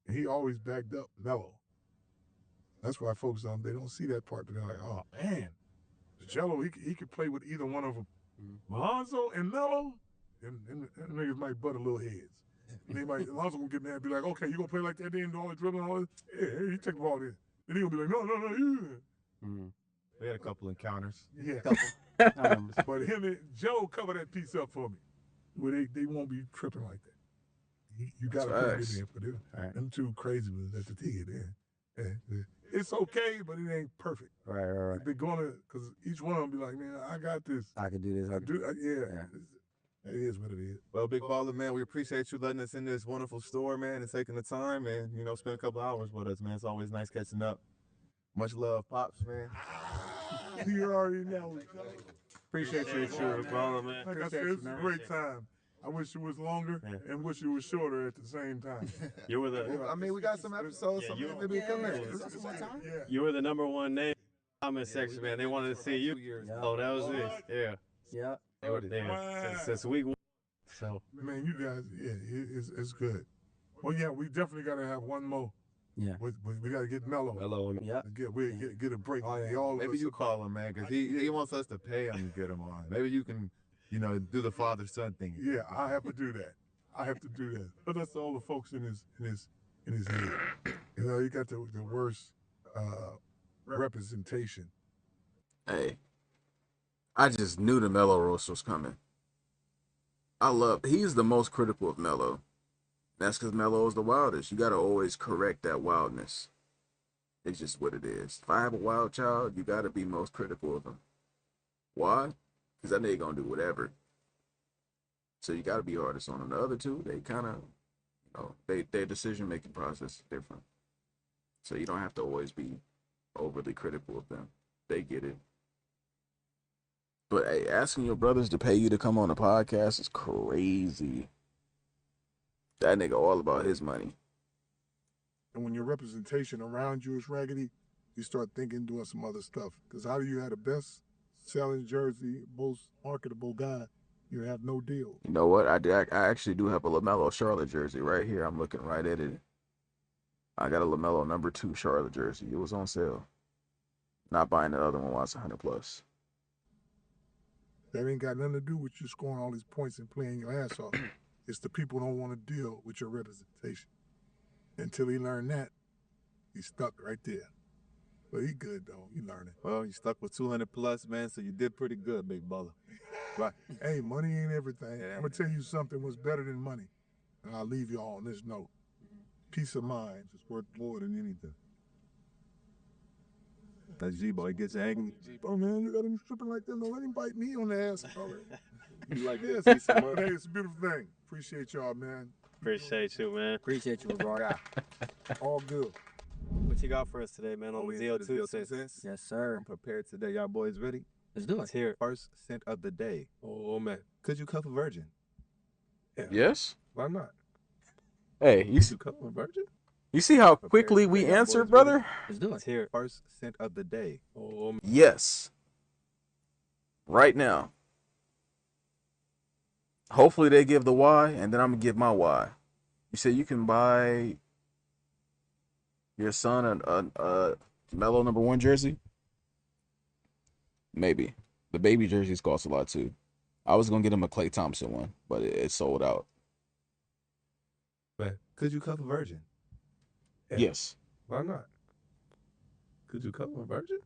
And he always backed up Melo. That's why folks they don't see that part, but they're like, oh man, Jello, he could play with either one of them. Mm-hmm. Lonzo and Melo, and niggas might butt a little heads. And Lonzo gonna get mad and be like, okay, you gonna play like that then, do all the dribbling, all this? Yeah, you take the ball then. Then he gonna be like, no, yeah. Mm-hmm. We had a couple encounters. Yeah. But him and Joe cover that piece up for me, where they won't be tripping like that. You gotta put it in for them. Right. Them two crazy ones at the tee then. It's okay, but it ain't perfect. Right. They're gonna, because each one of them be like, man, I got this. I can do this. Yeah. It is what it is. Well, Big Baller, man, we appreciate you letting us in this wonderful store, man, and taking the time and, spend a couple hours with us, man. It's always nice catching up. Much love, Pops, man. You already know. Appreciate you, Big Baller, man. Like I said, it's a great time. I wish it was longer and wish it was shorter at the same time. You were the. We got some episodes. Maybe come in. You were the number 1 name in the comment section, man. They wanted to see you. Oh, that was it. Yeah. Yeah. Since week 1. So. Man, you guys, it's good. Well, yeah, we definitely got to have one more. Yeah. We got to get Melo. Yeah. Get a break. Oh, yeah. Maybe you call him, man, because he wants us to pay him to get him on. Maybe you can, do the father-son thing. Yeah, I have to do that. But that's all the folks in his head. You got the worst representation. Hey, I just knew the Melo roast was coming. He's the most critical of Melo. That's because Melo is the wildest. You got to always correct that wildness. It's just what it is. If I have a wild child, you got to be most critical of him. Why? Because that nigga going to do whatever. So you got to be hardest on them. The other two, they kind of, their decision-making process is different. So you don't have to always be overly critical of them. They get it. But hey, asking your brothers to pay you to come on a podcast is crazy. That nigga all about his money. And when your representation around you is raggedy, you start doing some other stuff. Because how do you have the best selling jersey, most marketable guy? You have no deal. You know what? I actually do have a LaMelo Charlotte jersey right here. I'm looking right at it. I got a LaMelo number 2 Charlotte jersey. It was on sale. Not buying the other one while it's 100+. That ain't got nothing to do with you scoring all these points and playing your ass off. It's the people don't want to deal with your representation. Until he learned that, he's stuck right there. But he good, though. He learning. Well, you stuck with 200+, man, so you did pretty good, Big Baller. Right. Hey, money ain't everything. Yeah. I'm going to tell you something what's better than money. And I'll leave you all on this note. Peace of mind is worth more than anything. That G-Boy gets angry. Oh, man, you got him stripping like that. Don't let him bite me on the ass. Like this. Hey, it's a beautiful thing. Appreciate y'all, man. Appreciate you, man. Appreciate you, bro. All good. What you got for us today, man, on the ZO2 cents? Yes, sir. I'm prepared today. Y'all boys ready? Let's do it. Let's hear it. First scent of the day. Oh, man. Could you cuff a virgin? Yeah. Yes? Why not? Hey, Could you cuff a virgin? You see how quickly we answer, brother? Let's do it. Let's hear it. First scent of the day. Oh, man. Yes. right now. Hopefully they give the why, and then I'm gonna give my why. You said you can buy your son a Melo #1 jersey? Maybe. The baby jerseys cost a lot too. I was gonna get him a Klay Thompson one, but it sold out. But could you cuff a virgin? Yes. Why not? Could you cuff a virgin?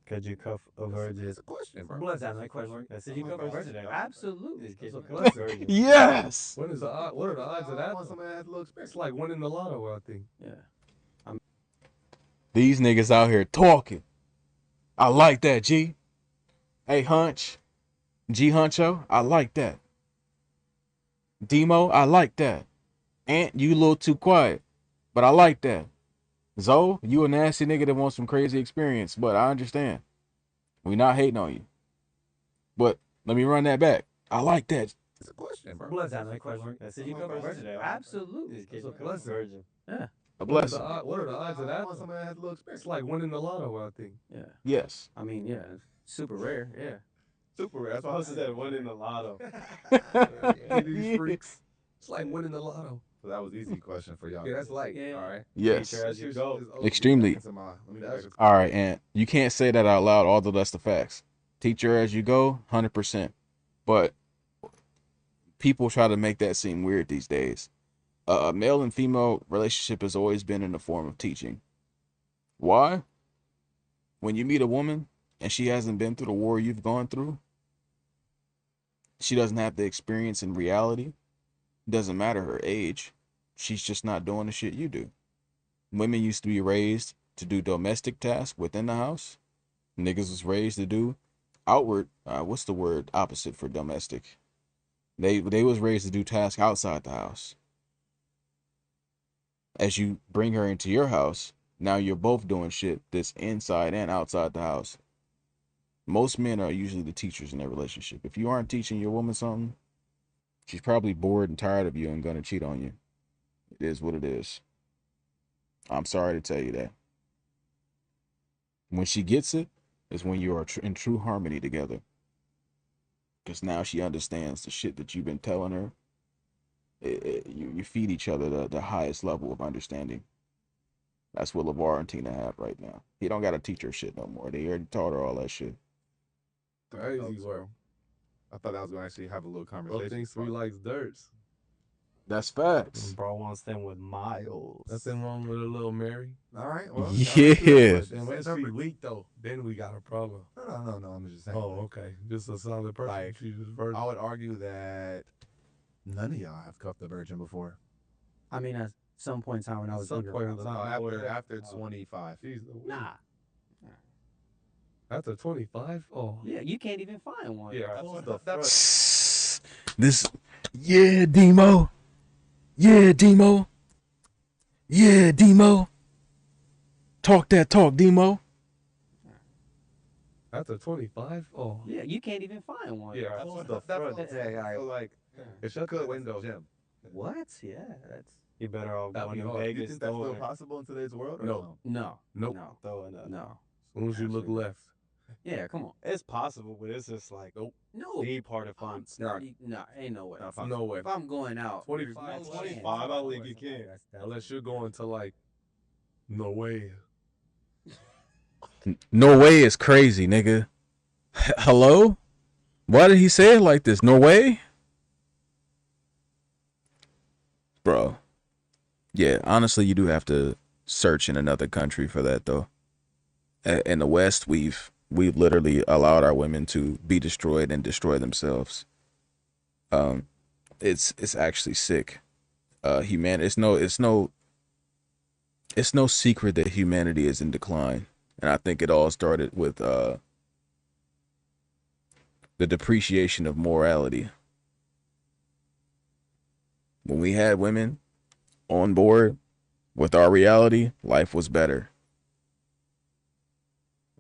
Could you cuff a virgin? That's a question, bro. Blood down that question. I said you cuff a virgin. Absolutely. It's a blood virgin. Yes. What are the odds of that? Somebody has a little experience. It's like winning the lotto, I think. Yeah. These niggas out here talking. I like that, G. Hey, Hunch. G Huncho, I like that. Demo, I like that. Ant, you a little too quiet, but I like that. Zoe, you a nasty nigga that wants some crazy experience, but I understand. We not hating on you. But let me run that back. I like that. It's a question, bro. Blood down that question. I said you cuff a virgin. Absolutely. It's a blood virgin. Yeah. A blessing. What are the odds of that? Somebody has a little experience. It's like winning the lotto, I think. Yeah. Yes. I mean, yeah. Super rare. Yeah. Super rare. That's why I Supposed to say winning the lotto. These freaks. It's like winning the lotto. So that was easy question for y'all. Yeah, that's like, Yeah. All right. Yes. Teacher as you go. Extremely. Let me ask you. All right, and you can't say that out loud, although that's the facts. Teacher as you go, 100%. But people try to make that seem weird these days. A male and female relationship has always been in the form of teaching. Why? When you meet a woman and she hasn't been through the war you've gone through, she doesn't have the experience in reality. Doesn't matter her age. She's just not doing the shit you do. Women used to be raised to do domestic tasks within the house. Niggas was raised to do outward, what's the word opposite for domestic? They was raised to do tasks outside the house. As you bring her into your house, now you're both doing shit that's inside and outside the house. Most men are usually the teachers in their relationship. If you aren't teaching your woman something, she's probably bored and tired of you and gonna cheat on you. It is what it is. I'm sorry to tell you that. When she gets it, is when you are in true harmony together. Because now she understands the shit that you've been telling her. You feed each other the highest level of understanding. That's what LAVAR and Tina have right now. He don't got to teach her shit no more. They already taught her all that shit. Crazy world. I thought I was gonna actually have a little Bro conversation. thinks we likes dirts. That's facts. Bro wants them with miles. Nothing wrong with a little Mary. All right. Well, Yeah. Then when she weak though, then we got a problem. No. I'm just saying. Oh, okay. Just a solid person. Like, She's just virgin. I would argue that none of y'all have cuffed a virgin before. I mean, at some point in time when I was younger. After 25. Nah. After 25? Oh. Yeah, you can't even find one. Yeah. This, yeah, Demo. Yeah, Demo. Yeah, Demo. Talk that talk, Demo. After 25? Oh. Yeah, you can't even find one. Yeah. So like, if she could win the gym. What? Yeah, that's You better off That'd going be to hard. You Vegas. think that's still throwing- possible in today's world? Or No. no. Nope. No. throwing a- No. As soon as you look left. Yeah, come on. It's possible, but it's just like No. the part of fun. Nah, ain't no way. No way. If I'm going out, 25. 25, I don't think you can. Unless you're going to like, no way. No way is crazy, nigga. Hello? Why did he say it like this? No way? Bro. Yeah, honestly, you do have to search in another country for that, though. In the West, we've literally allowed our women to be destroyed and destroy themselves. It's actually sick. It's no secret that humanity is in decline, and I think it all started with the depreciation of morality. When we had women on board with our reality, life was better.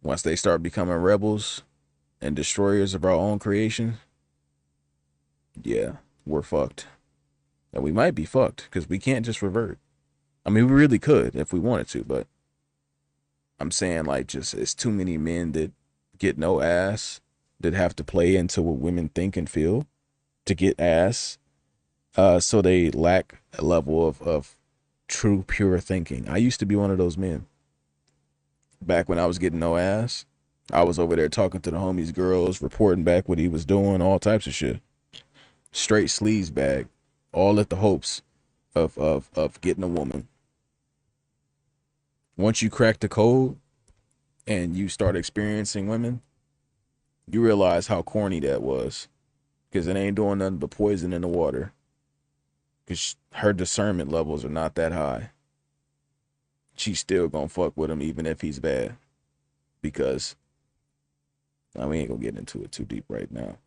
Once they start becoming rebels and destroyers of our own creation, yeah, we're fucked. And we might be fucked because we can't just revert. I mean, we really could if we wanted to, but I'm saying, like, just it's too many men that get no ass that have to play into what women think and feel to get ass. So they lack a level of true, pure thinking. I used to be one of those men. Back when I was getting no ass, I was over there talking to the homies' girls, reporting back what he was doing, all types of shit. Straight sleaze bag, all at the hopes of getting a woman. Once you crack the code and you start experiencing women, you realize how corny that was. Because it ain't doing nothing but poison in the water. Because her discernment levels are not that high. She's still gonna fuck with him even if he's bad. Because, we ain't gonna get into it too deep right now.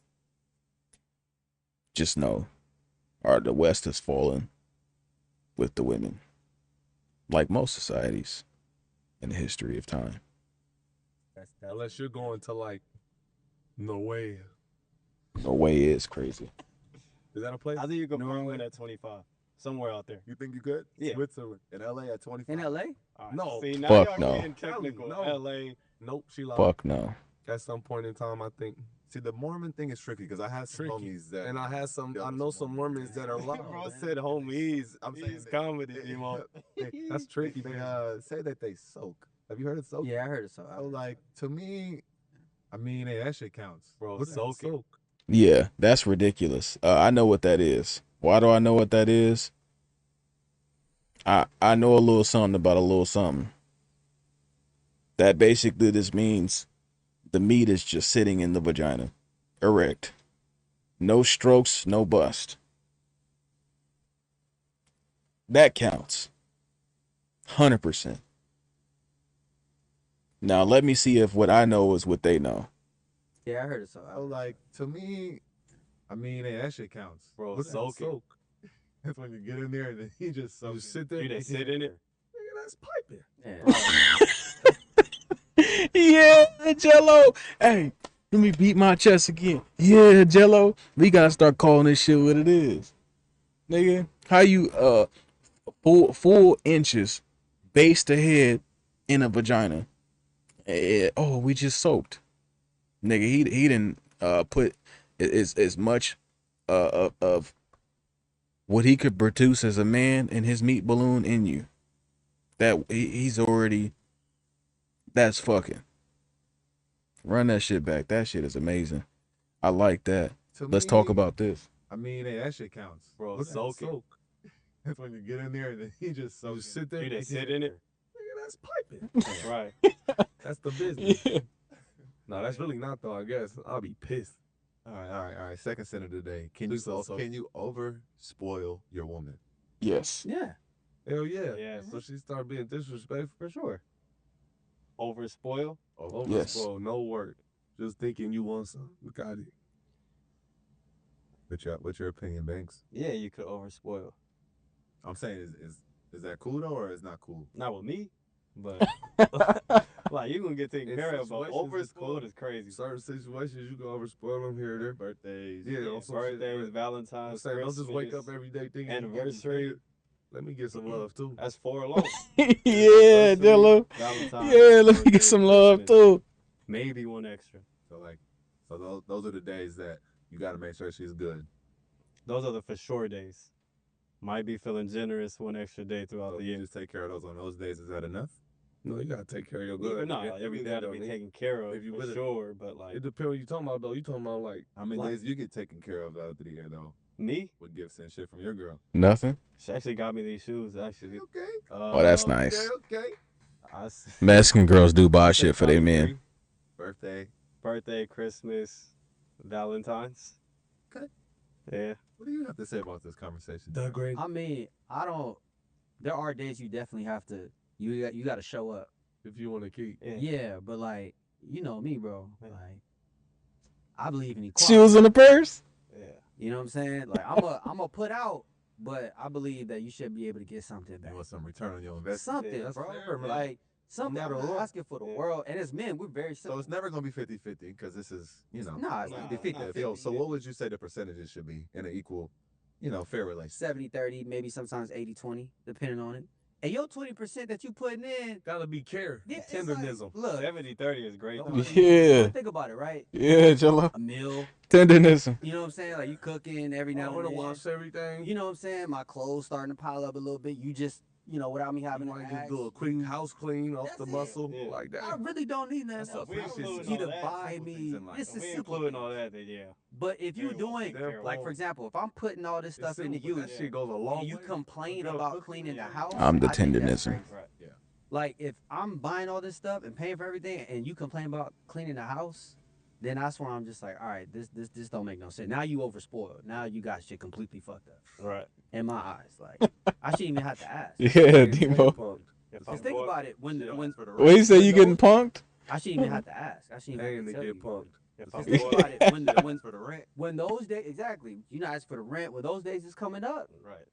Just know, the West has fallen with the women. Like most societies in the history of time. Unless you're going to like Norway. Norway is crazy. Is that a place? I think you could win at 25. Somewhere out there. You think you could? Yeah. Switzerland. In LA at 25. In LA? No. See, now Fuck y'all no. getting technical. No. LA. Nope, she lied. Fuck no. At some point in time, I think. See, the Mormon thing is tricky because I have some homies that. And I know some Mormons that are lying. Bro said homies. I'm saying He's comedy, you know. That's tricky. They say that they soak. Have you heard of soak? Yeah, I heard it. So like, to me, I mean, hey, that shit counts. Bro, What's soaking. soak? Yeah, that's ridiculous. I know what that is. Why do I know what that is? I know a little something about a little something. That basically just means the meat is just sitting in the vagina. Erect. No strokes, no bust. That counts. 100%. Now let me see if what I know is what they know. yeah, I heard it. So like, to me, I mean, hey, that shit counts. Bro, What's soaking. soak? That's when you get in there and then he just soaks. You sit there. You they sit in it? Nigga, that's piping. yeah. Yeah, Jello. Hey, let me beat my chest again. Yeah, Jello. We gotta start calling this shit what it is. Nigga, how you full inches base to head in a vagina. We just soaked. Nigga, he didn't put as much of what he could produce as a man in his meat balloon in you. That he's already. That's fucking. Run that shit back. That shit is amazing. I like that. Let's talk about this. I mean, hey, that shit counts. Bro, What's soaking. soak? That's when you get in there and then he just soaks. You sit there. You they sit in it? Nigga, that's piping. Right. That's the business. Yeah. No, that's really not though. I guess I'll be pissed. All right. Second sin of the day. Can you over spoil your woman? Yes. Yeah. Hell yeah. Yeah. So she started being disrespectful. For sure. Over spoil? Over Yes. spoiled, no work. Just thinking you want something. Look at it. What's your opinion, Banks? Yeah, you could over spoil. I'm saying, is that cool though, or is not cool? Not with me, but like you gonna get taken In care of. But situations, over it's cool. spoiled is crazy. Certain situations you can over spoil them here or there. Birthdays. Yeah, Yeah, on some shit. birthdays, I'm Valentine's, saying, don't just wake up Christmas, every day thinking you getting anniversary. paid. Let me get some love too. That's 4 alone. Yeah, Jello. Valentine's, Yeah, let me birthday, get some love Christmas. too. Maybe one extra. So those are the days that you got to make sure she's good. Those are the for sure days. Might be feeling generous one extra day throughout So the you year. just take care of those on those days. Is that enough? No, you gotta take care of your good. No, every day to be taken care of If you for with it. sure. But like It depends what you talking about though. You talking about like How many Like- days you get taken care of out of the year though? me, With gifts and shit from your girl. Nothing. she actually got me these shoes. Actually, Okay. Oh, that's nice. okay. Mexican girls do buy shit for their men. Birthday. Birthday, Christmas, Valentine's. Okay. Yeah. What do you have to say about this conversation? That great. I mean, I don't. There are days you definitely have to. You got to show up. If you want to keep. Yeah, but like you know me, bro. Like I believe in equality. Shoes in the purse. Yeah. You know what I'm saying? Like I'm a put out, but I believe that you should be able to get something back. You want some return on your investment? Something, that's bro. fair, man. Like something. I'm No matter not what. asking for the world, and as men, we're very So simple. it's never gonna be 50-50 because this is, Nah, it's not 50 Yeah, yo, so what would you say the percentages should be in an equal, fair relationship? 70-30, maybe sometimes 80-20, depending on it. And your 20% that you putting in gotta be care, it's tendernism. Like, look, 70-30 is great. Yeah. But think about it, right? Yeah, Jello. A meal. Tendernism. You know what I'm saying? Like you cooking every now and then. Wash everything. You know what I'm saying? My clothes starting to pile up a little bit. You just, without me having to just do a quick house clean off the muscle like that. I really don't need nothing else. You to buy me. This is simple. All that, then yeah. But if you're doing, like for example, if I'm putting all this stuff into you, that shit goes a long and you way. complain about cleaning the house, I'm the I think that's tendernism. crazy. Yeah. Like if I'm buying all this stuff and paying for everything, and you complain about cleaning the house, then that's where I'm just like, all right, this don't make no sense. Now you overspoiled. Now you got shit completely fucked up. Right. In my eyes, like I shouldn't even have to ask. Yeah, Demo. Just think about it. When What you say? You getting punked? I shouldn't even have to ask. I shouldn't even have to tell get you. punked. Just think about it. When for the rent. When those days, exactly. You not ask for the rent. When those days is coming up, Right.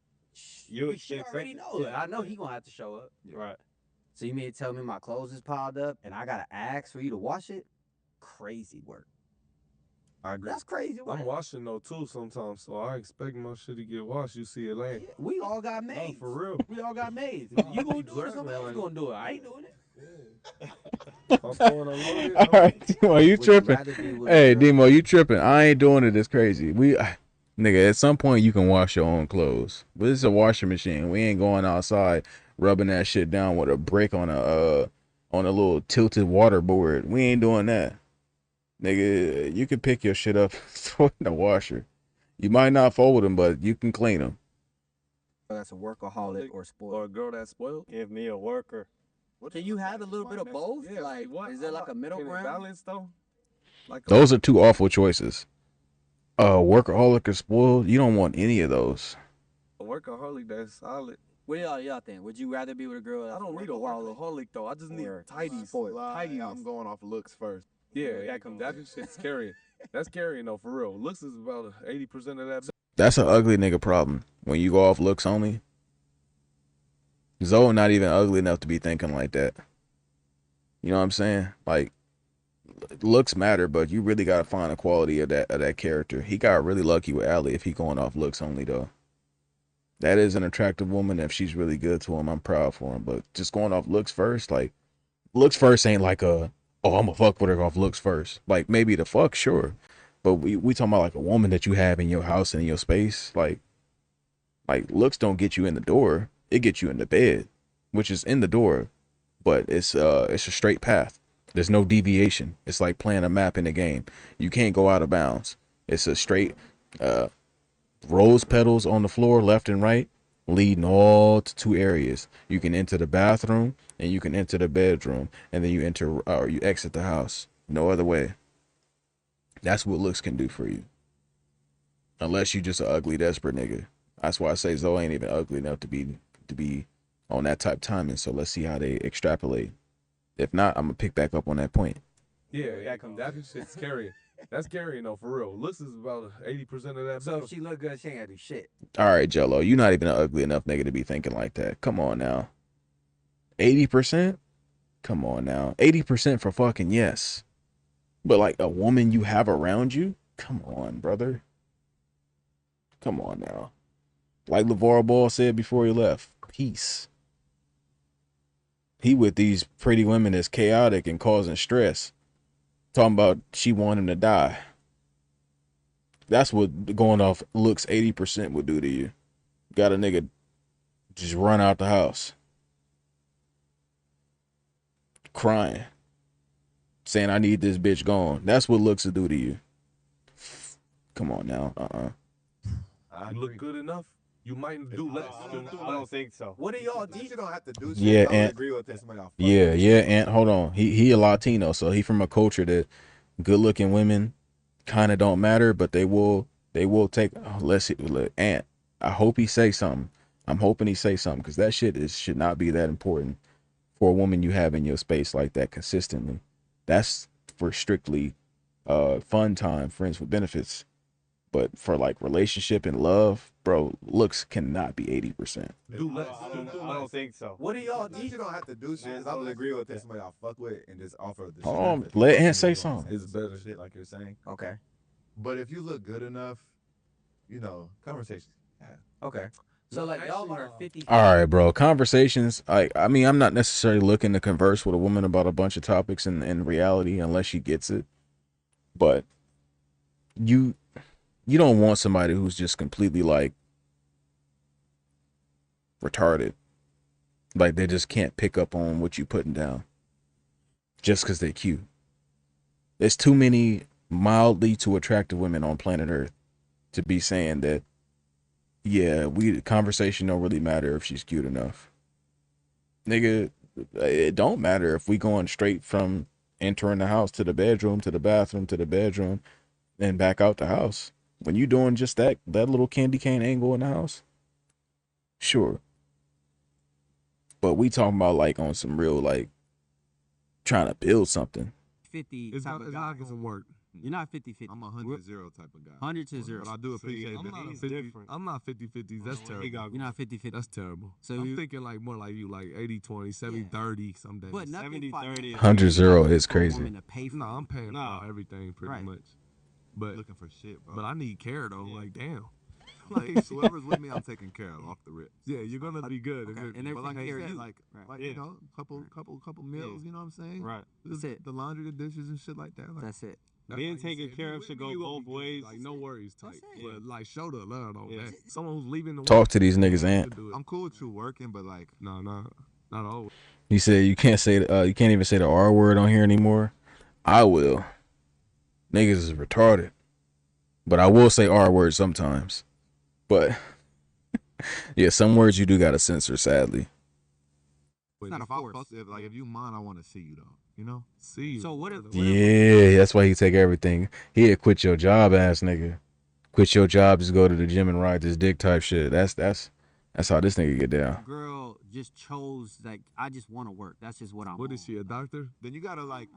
You already know that. I know he gonna have to show up. Right. So you mean to tell me my clothes is piled up and I gotta ask for you to wash it? Crazy work. I agree. That's crazy work. I'm washing though too sometimes, so I expect my shit to get washed. You see it laying. Yeah, we all got maids. For real. We all got maids. You gonna do it or somebody else gonna do it? I ain't doing it. I'm throwing a load. All right, Demo, you tripping? Hey, Demo, you tripping? I ain't doing it. It's crazy. Nigga, at some point you can wash your own clothes. But this is a washing machine. We ain't going outside rubbing that shit down with a brick on a little tilted water board. We ain't doing that. Nigga, you can pick your shit up, throw it in the washer. You might not fold them, but you can clean them. That's a workaholic or spoiled. Or a girl that's spoiled. Give me a worker. Can you have a little bit of both? Yeah, like, is there like a middle Can it ground? balance though? Like Those are two awful choices. Workaholic or spoiled, you don't want any of those. a workaholic that's solid. What y'all think? Would you rather be with a girl? I don't need a workaholic though. I just need tidies. Tidies. I'm going off looks first. Yeah, that shit's carrying. That's carrying though, for real. Looks is about 80% of that. That's an ugly nigga problem. When you go off looks only. Zoe not even ugly enough to be thinking like that. You know what I'm saying? Like, looks matter, but you really gotta find the quality of that character. He got really lucky with Allie if he going off looks only though. That is an attractive woman. If she's really good to him, I'm proud for him. But just going off looks first, like, looks first ain't like I'm gonna fuck with her off looks first. Like, maybe the fuck, sure. But we talking about like a woman that you have in your house and in your space. Like looks don't get you in the door. It gets you in the bed, which is in the door, but it's a straight path. There's no deviation. It's like playing a map in a game. You can't go out of bounds. It's a straight rose petals on the floor, left and right, leading all to two areas. You can enter the bathroom and you can enter the bedroom, and then you enter or you exit the house. No other way. That's what looks can do for you. Unless you just an ugly, desperate nigga. That's why I say Zoe ain't even ugly enough to be on that type timing. So let's see how they extrapolate. If not, I'm gonna pick back up on that point. Yeah, that shit's carrying. That's carrying though, for real. Looks is about 80% of that. So if she look good, she ain't gotta do shit. All right, Jello, you're not even an ugly enough nigga to be thinking like that. Come on now. 80%? Come on now. 80% for fucking yes. But like a woman you have around you? Come on, brother. Come on now. Like LAVAR Ball said before he left, peace. He with these pretty women that's chaotic and causing stress. Talking about she want him to die. That's what going off looks 80% would do to you. Got a nigga just run out the house. Crying. Saying I need this bitch gone. That's what looks to do to you. Come on now. I look good enough. You might do less. I don't think so. What do y'all do? You don't have to do shit. Yeah, I don't and agree with this. and hold on. He a Latino, so he from a culture that good looking women kind of don't matter, but they will take. Let's see, Ant. I hope he say something. I'm hoping he say something because that shit should not be that important for a woman you have in your space like that consistently. That's for strictly fun time, friends with benefits. But for like relationship and love, bro, looks cannot be 80%. Do less. I don't think so. What do y'all do? You don't have to do shit. I would agree with this. Somebody I'll fuck with and just offer the Hold on, shit. let Ant say something. It's better shit like you're saying. Okay. But if you look good enough, conversation. Yeah. Okay. So like y'all are 50. All right, bro. Conversations. I mean, I'm not necessarily looking to converse with a woman about a bunch of topics in reality unless she gets it. But you don't want somebody who's just completely like retarded. Like they just can't pick up on what you putting down just because they're cute. There's too many mildly to attractive women on planet Earth to be saying that, yeah, conversation don't really matter if she's cute enough. Nigga, it don't matter if we going straight from entering the house to the bedroom, to the bathroom, to the bedroom, and back out the house. When you doing just that little candy cane angle in the house, sure. But we talking about like on some real like trying to build something. 50 It's type not, of it's guy. not gonna work. You're not 50-50. I'm a 100-0 type of guy. 100 to 0. But I do appreciate I'm that. not a He's 50 different. I'm not 50-50s. That's terrible. You're not 50-50. That's terrible. So I'm thinking like more like you, like 80-20, 70-30 some days. But nothing 70-30. 100-0 is crazy. No, I'm paying for everything pretty Right. much. But looking for shit, bro. But I need care though. Like damn. Like whoever's with me, I'm taking care of off the rip. Yeah, you're gonna be good. Okay. And But like I care of said, you. like Right. you know, couple meals. You know what I'm saying? Right. That's it. The laundry, the dishes, and shit like that. Like, That's it. Being taken care of should go both ways. Like no worries type. That's it. But like show the love on that. Someone who's leaving the Talk to these niggas, Ant. I'm cool with you working, but like, no, not always. You said you can't say you can't even say the R word on here anymore. I will. Niggas is retarded. But I will say R word sometimes. But yeah, some words you do gotta censor, sadly. it's not a force. If you mind, I want to see you though. You know, See you. So what if Yeah, that's why he take everything. He'd quit your job, ass nigga. Quit your job, just go to the gym and ride this dick type shit. That's how this nigga get down. girl just chose like I just want to work. That's just what I'm. What is she, a doctor? then you gotta like.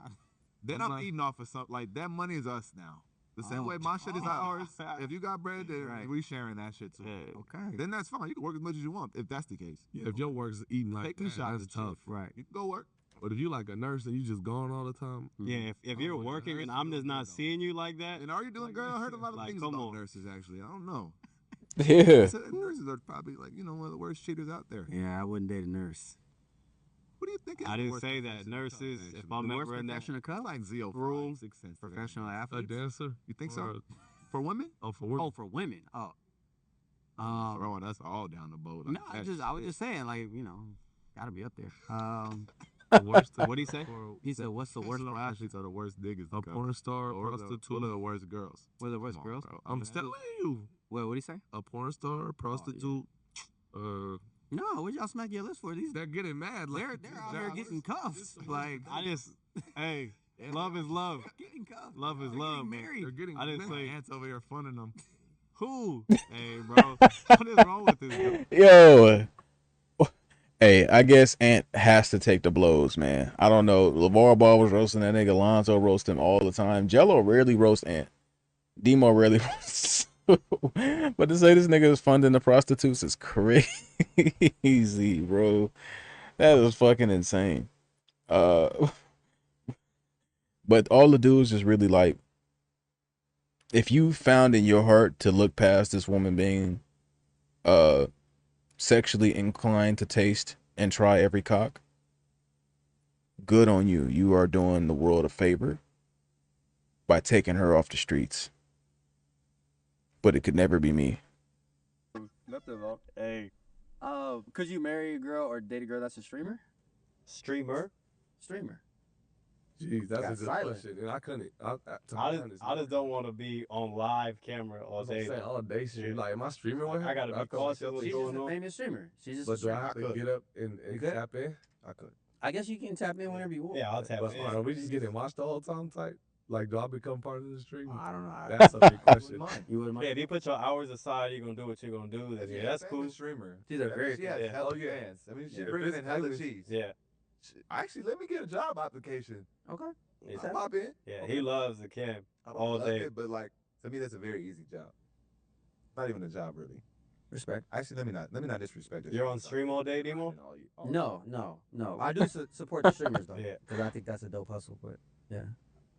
Then I'm I'm not- eating off of something. Like that money is us now. The same way my shit is ours. If you got bread, then Right. we sharing that shit too. Okay. Then that's fine. You can work as much as you want if that's the case. Yeah, if your work's eating like Take the that, shot. that's tough. Right. You can go work. But if you like a nurse and you just gone all the time, Yeah, if you're working and I'm just not seeing you like that, And are you doing good? I heard a lot of Like, things come about on. nurses actually. I don't know. Yeah. I said that nurses are probably like one of the worst cheaters out there. Yeah, I wouldn't date a nurse. What do you think? Is I the didn't worst say profession that. to Nurses, come, if actually? I'm The worst ever in that profession to come? Like Zio Room. 6 cents. Professional a athletes. dancer. You think so? Or- For women? Oh, for women. Oh, for women. Oh. Throwing us all down the boat. No, Like I was just saying, like, gotta be up there. The worst. What'd he say? He said, "What's the worst?" professional athletes are the worst diggers. A porn star, or prostitute. one of the worst girls. What are the worst Come on, girls? bro. I'm telling you, Wait, what did he say? a porn star, prostitute. No, what y'all smack your lips for? These They're getting mad. Like, they're out here getting cuffed. Like Hey, love is love. getting cuffed. Love is love, man. married. They're getting. I didn't mad. say Ants over here funding them. who. Hey, bro, what is wrong with this dude? Yo. Hey, I guess Ant has to take the blows, man. I don't know. LAVAR Ball was roasting that nigga. Lonzo roast him all the time. Jello rarely roast Ant. Demo rarely roasts. But to say this nigga is funding the prostitutes is crazy, bro. That is fucking insane. But all the dudes just really like, if you found in your heart to look past this woman being sexually inclined to taste and try every cock, good on you. You are doing the world a favor by taking her off the streets. But it could never be me. Nothing wrong. Hey, Could you marry a girl or date a girl that's a streamer? streamer. Streamer. Jeez, that's Got a good silent. question. And I couldn't. To be I honest, just don't want to be on live camera all That's what I'm day. saying, all day stream. Yeah. Like, am I streaming with her? I gotta be could- cautious what's She's going just a on. famous streamer. She's just. But a do I streamer. have to could. get up and You could? tap in? I could. I guess you can tap in whenever you want. Yeah, I'll tap But in. are we just getting watched the whole time type? Like, do I become part of the stream? I don't know. That's a big question. You wouldn't mind. Yeah, if you put your hours aside, you're gonna do what you're gonna do. Then, yeah, that's cool. Streamer. She's a very. She has Yeah. hella Oh, yeah. fans. I mean, she Yeah, brings it's in hella famous. cheese. Yeah, Actually, let me get a job application. Okay. yeah, I'll pop in. yeah. He loves the cam I don't all love day. it, but like to me, that's a very easy job. Not even a job, really. Respect. Actually, let me not disrespect it. You're on stream all day, Demo? No. I do support the streamers though. Yeah. Because I think that's a dope hustle. But yeah.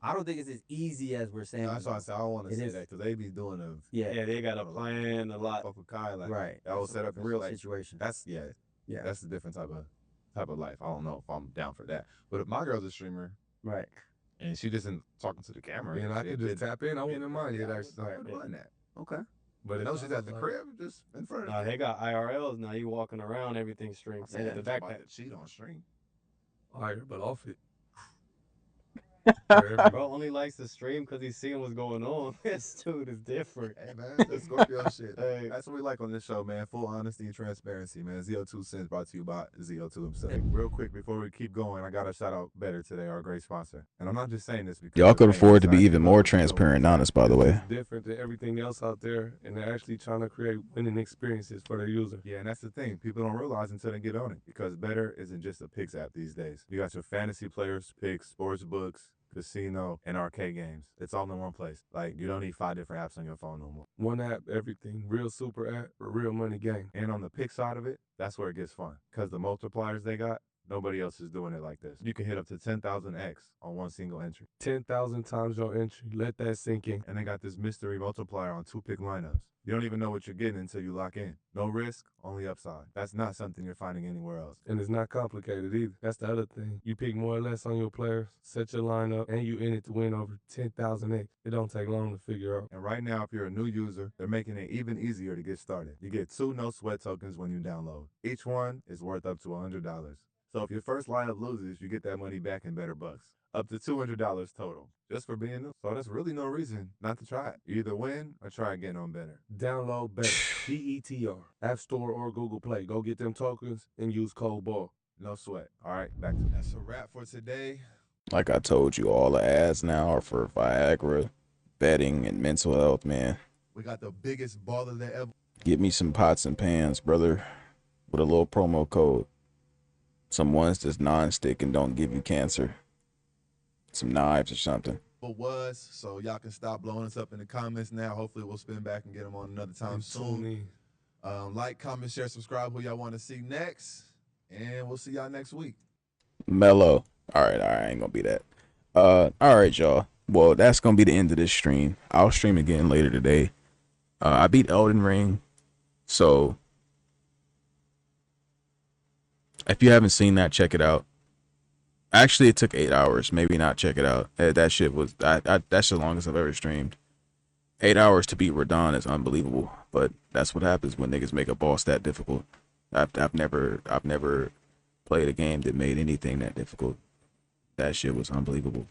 I don't think it's as easy as we're saying. That's why I said I don't want to It say is- that because they be doing a Yeah. they got a plan a lot. fuck with Kai like Right. that was set up Real like, situation. That's Yeah. that's a different type of life. I don't know if I'm down for that. But if my girl's a streamer, Right. and she just isn't talking to the camera, And I could just tap in. I wouldn't mind it actually. I wouldn't mind that. Okay. But no, she's at the crib, just in front of Nah, they got IRLs now. You walking around, everything streamed. the The backpack. She don't stream. Higher, but off it. Bro only likes to stream because he's seeing what's going on. This dude is different. Hey man, that's Scorpio shit. Hey. That's what we like on this show, man. Full honesty and transparency, man. ZO2 Cents brought to you by ZO2 himself. Hey, real quick before we keep going, I gotta shout out Better today, our great sponsor. And I'm not just saying this because Y'all could man, afford to be excited even about more the show. transparent and honest, by the way. It's different than everything else out there, and they're actually trying to create winning experiences for their user. Yeah, and that's the thing. People don't realize until they get on it because Better isn't just a picks app these days. You got your fantasy players, picks, sports books, casino, and arcade games. It's all in one place. Like, you don't need 5 different apps on your phone no more. One app, everything. Real super app, a real money game. And on the pick side of it, that's where it gets fun. Because the multipliers they got, nobody else is doing it like this. You can hit up to 10,000x on one single entry. 10,000 times your entry. Let that sink in. And they got this mystery multiplier on 2 pick lineups. You don't even know what you're getting until you lock in. No risk, only upside. That's not something you're finding anywhere else. And it's not complicated either. That's the other thing. You pick more or less on your players, set your lineup, and you in it to win over 10,000x. It don't take long to figure out. And right now, if you're a new user, they're making it even easier to get started. You get 2 no sweat tokens when you download. Each one is worth up to $100. So if your first lineup loses, you get that money back in better bucks. Up to $200 total, just for being new. So that's really no reason not to try it. You either win or try again on Better. Download Better, BETR, App Store or Google Play. Go get them tokens and use code BALL. No sweat. All right, back to that's a wrap for today. Like I told you, all the ads now are for Viagra, betting, and mental health, man. We got the biggest baller that ever. Get me some pots and pans, brother, with a little promo code. Some ones that's non-stick and don't give you cancer. Some knives or something. Was, so y'all can stop blowing us up in the comments now. Hopefully we'll spin back and get them on another time soon. Like, comment, share, subscribe who y'all want to see next, and we'll see y'all next week. Mellow. All right, I ain't gonna be that. All right, y'all. Well, that's gonna be the end of this stream. I'll stream again later today. I beat Elden Ring, so if you haven't seen that, check it out. Actually, it took 8 hours. Maybe not. Check it out. That shit was that's the longest I've ever streamed. 8 hours to beat Radon is unbelievable. But that's what happens when niggas make a boss that difficult. I've never played a game that made anything that difficult. That shit was unbelievable.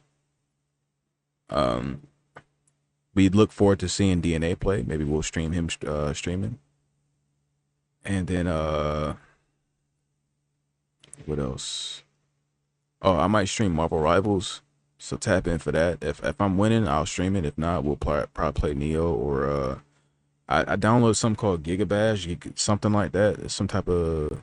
We look forward to seeing DNA play. Maybe we'll stream him streaming. And then what else? Oh, I might stream Marvel Rivals, so tap in for that. If I'm winning, I'll stream it. If not, we'll probably play Neo or I downloaded something called Gigabash, something like that. It's some type of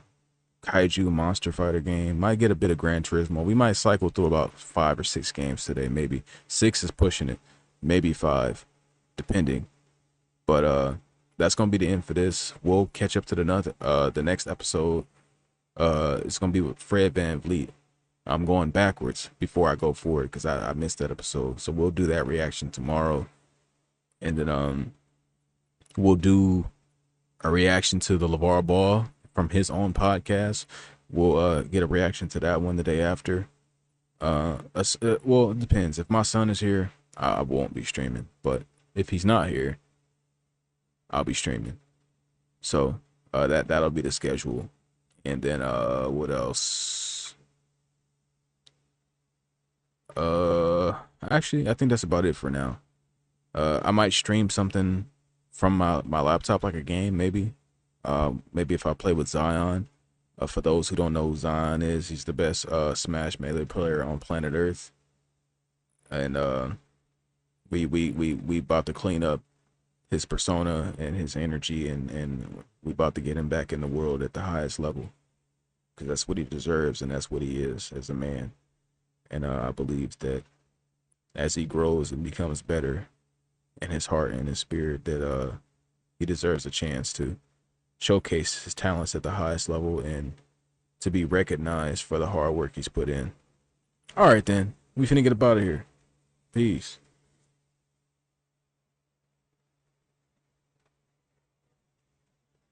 kaiju monster fighter game. Might get a bit of Gran Turismo. We might cycle through about 5 or 6 games today. Maybe 6 is pushing it. Maybe 5, depending. But that's gonna be the end for this. We'll catch up to the next episode. It's gonna be with Fred Van Vliet. I'm going backwards before I go forward because I missed that episode. So we'll do that reaction tomorrow. And then we'll do a reaction to the LAVAR Ball from his own podcast. We'll get a reaction to that one the day after. Well, it depends. If my son is here, I won't be streaming. But if he's not here, I'll be streaming. So that'll be the schedule. And then what else? Actually, I think that's about it for now. I might stream something from my laptop, like a game, maybe. Maybe if I play with Zion. For those who don't know who Zion is, he's the best Smash Melee player on planet Earth. And we about to clean up his persona and his energy, and we about to get him back in the world at the highest level, because that's what he deserves and that's what he is as a man. And I believe that as he grows and becomes better in his heart and his spirit, that he deserves a chance to showcase his talents at the highest level and to be recognized for the hard work he's put in. All right, then. We finna get up out of here. Peace.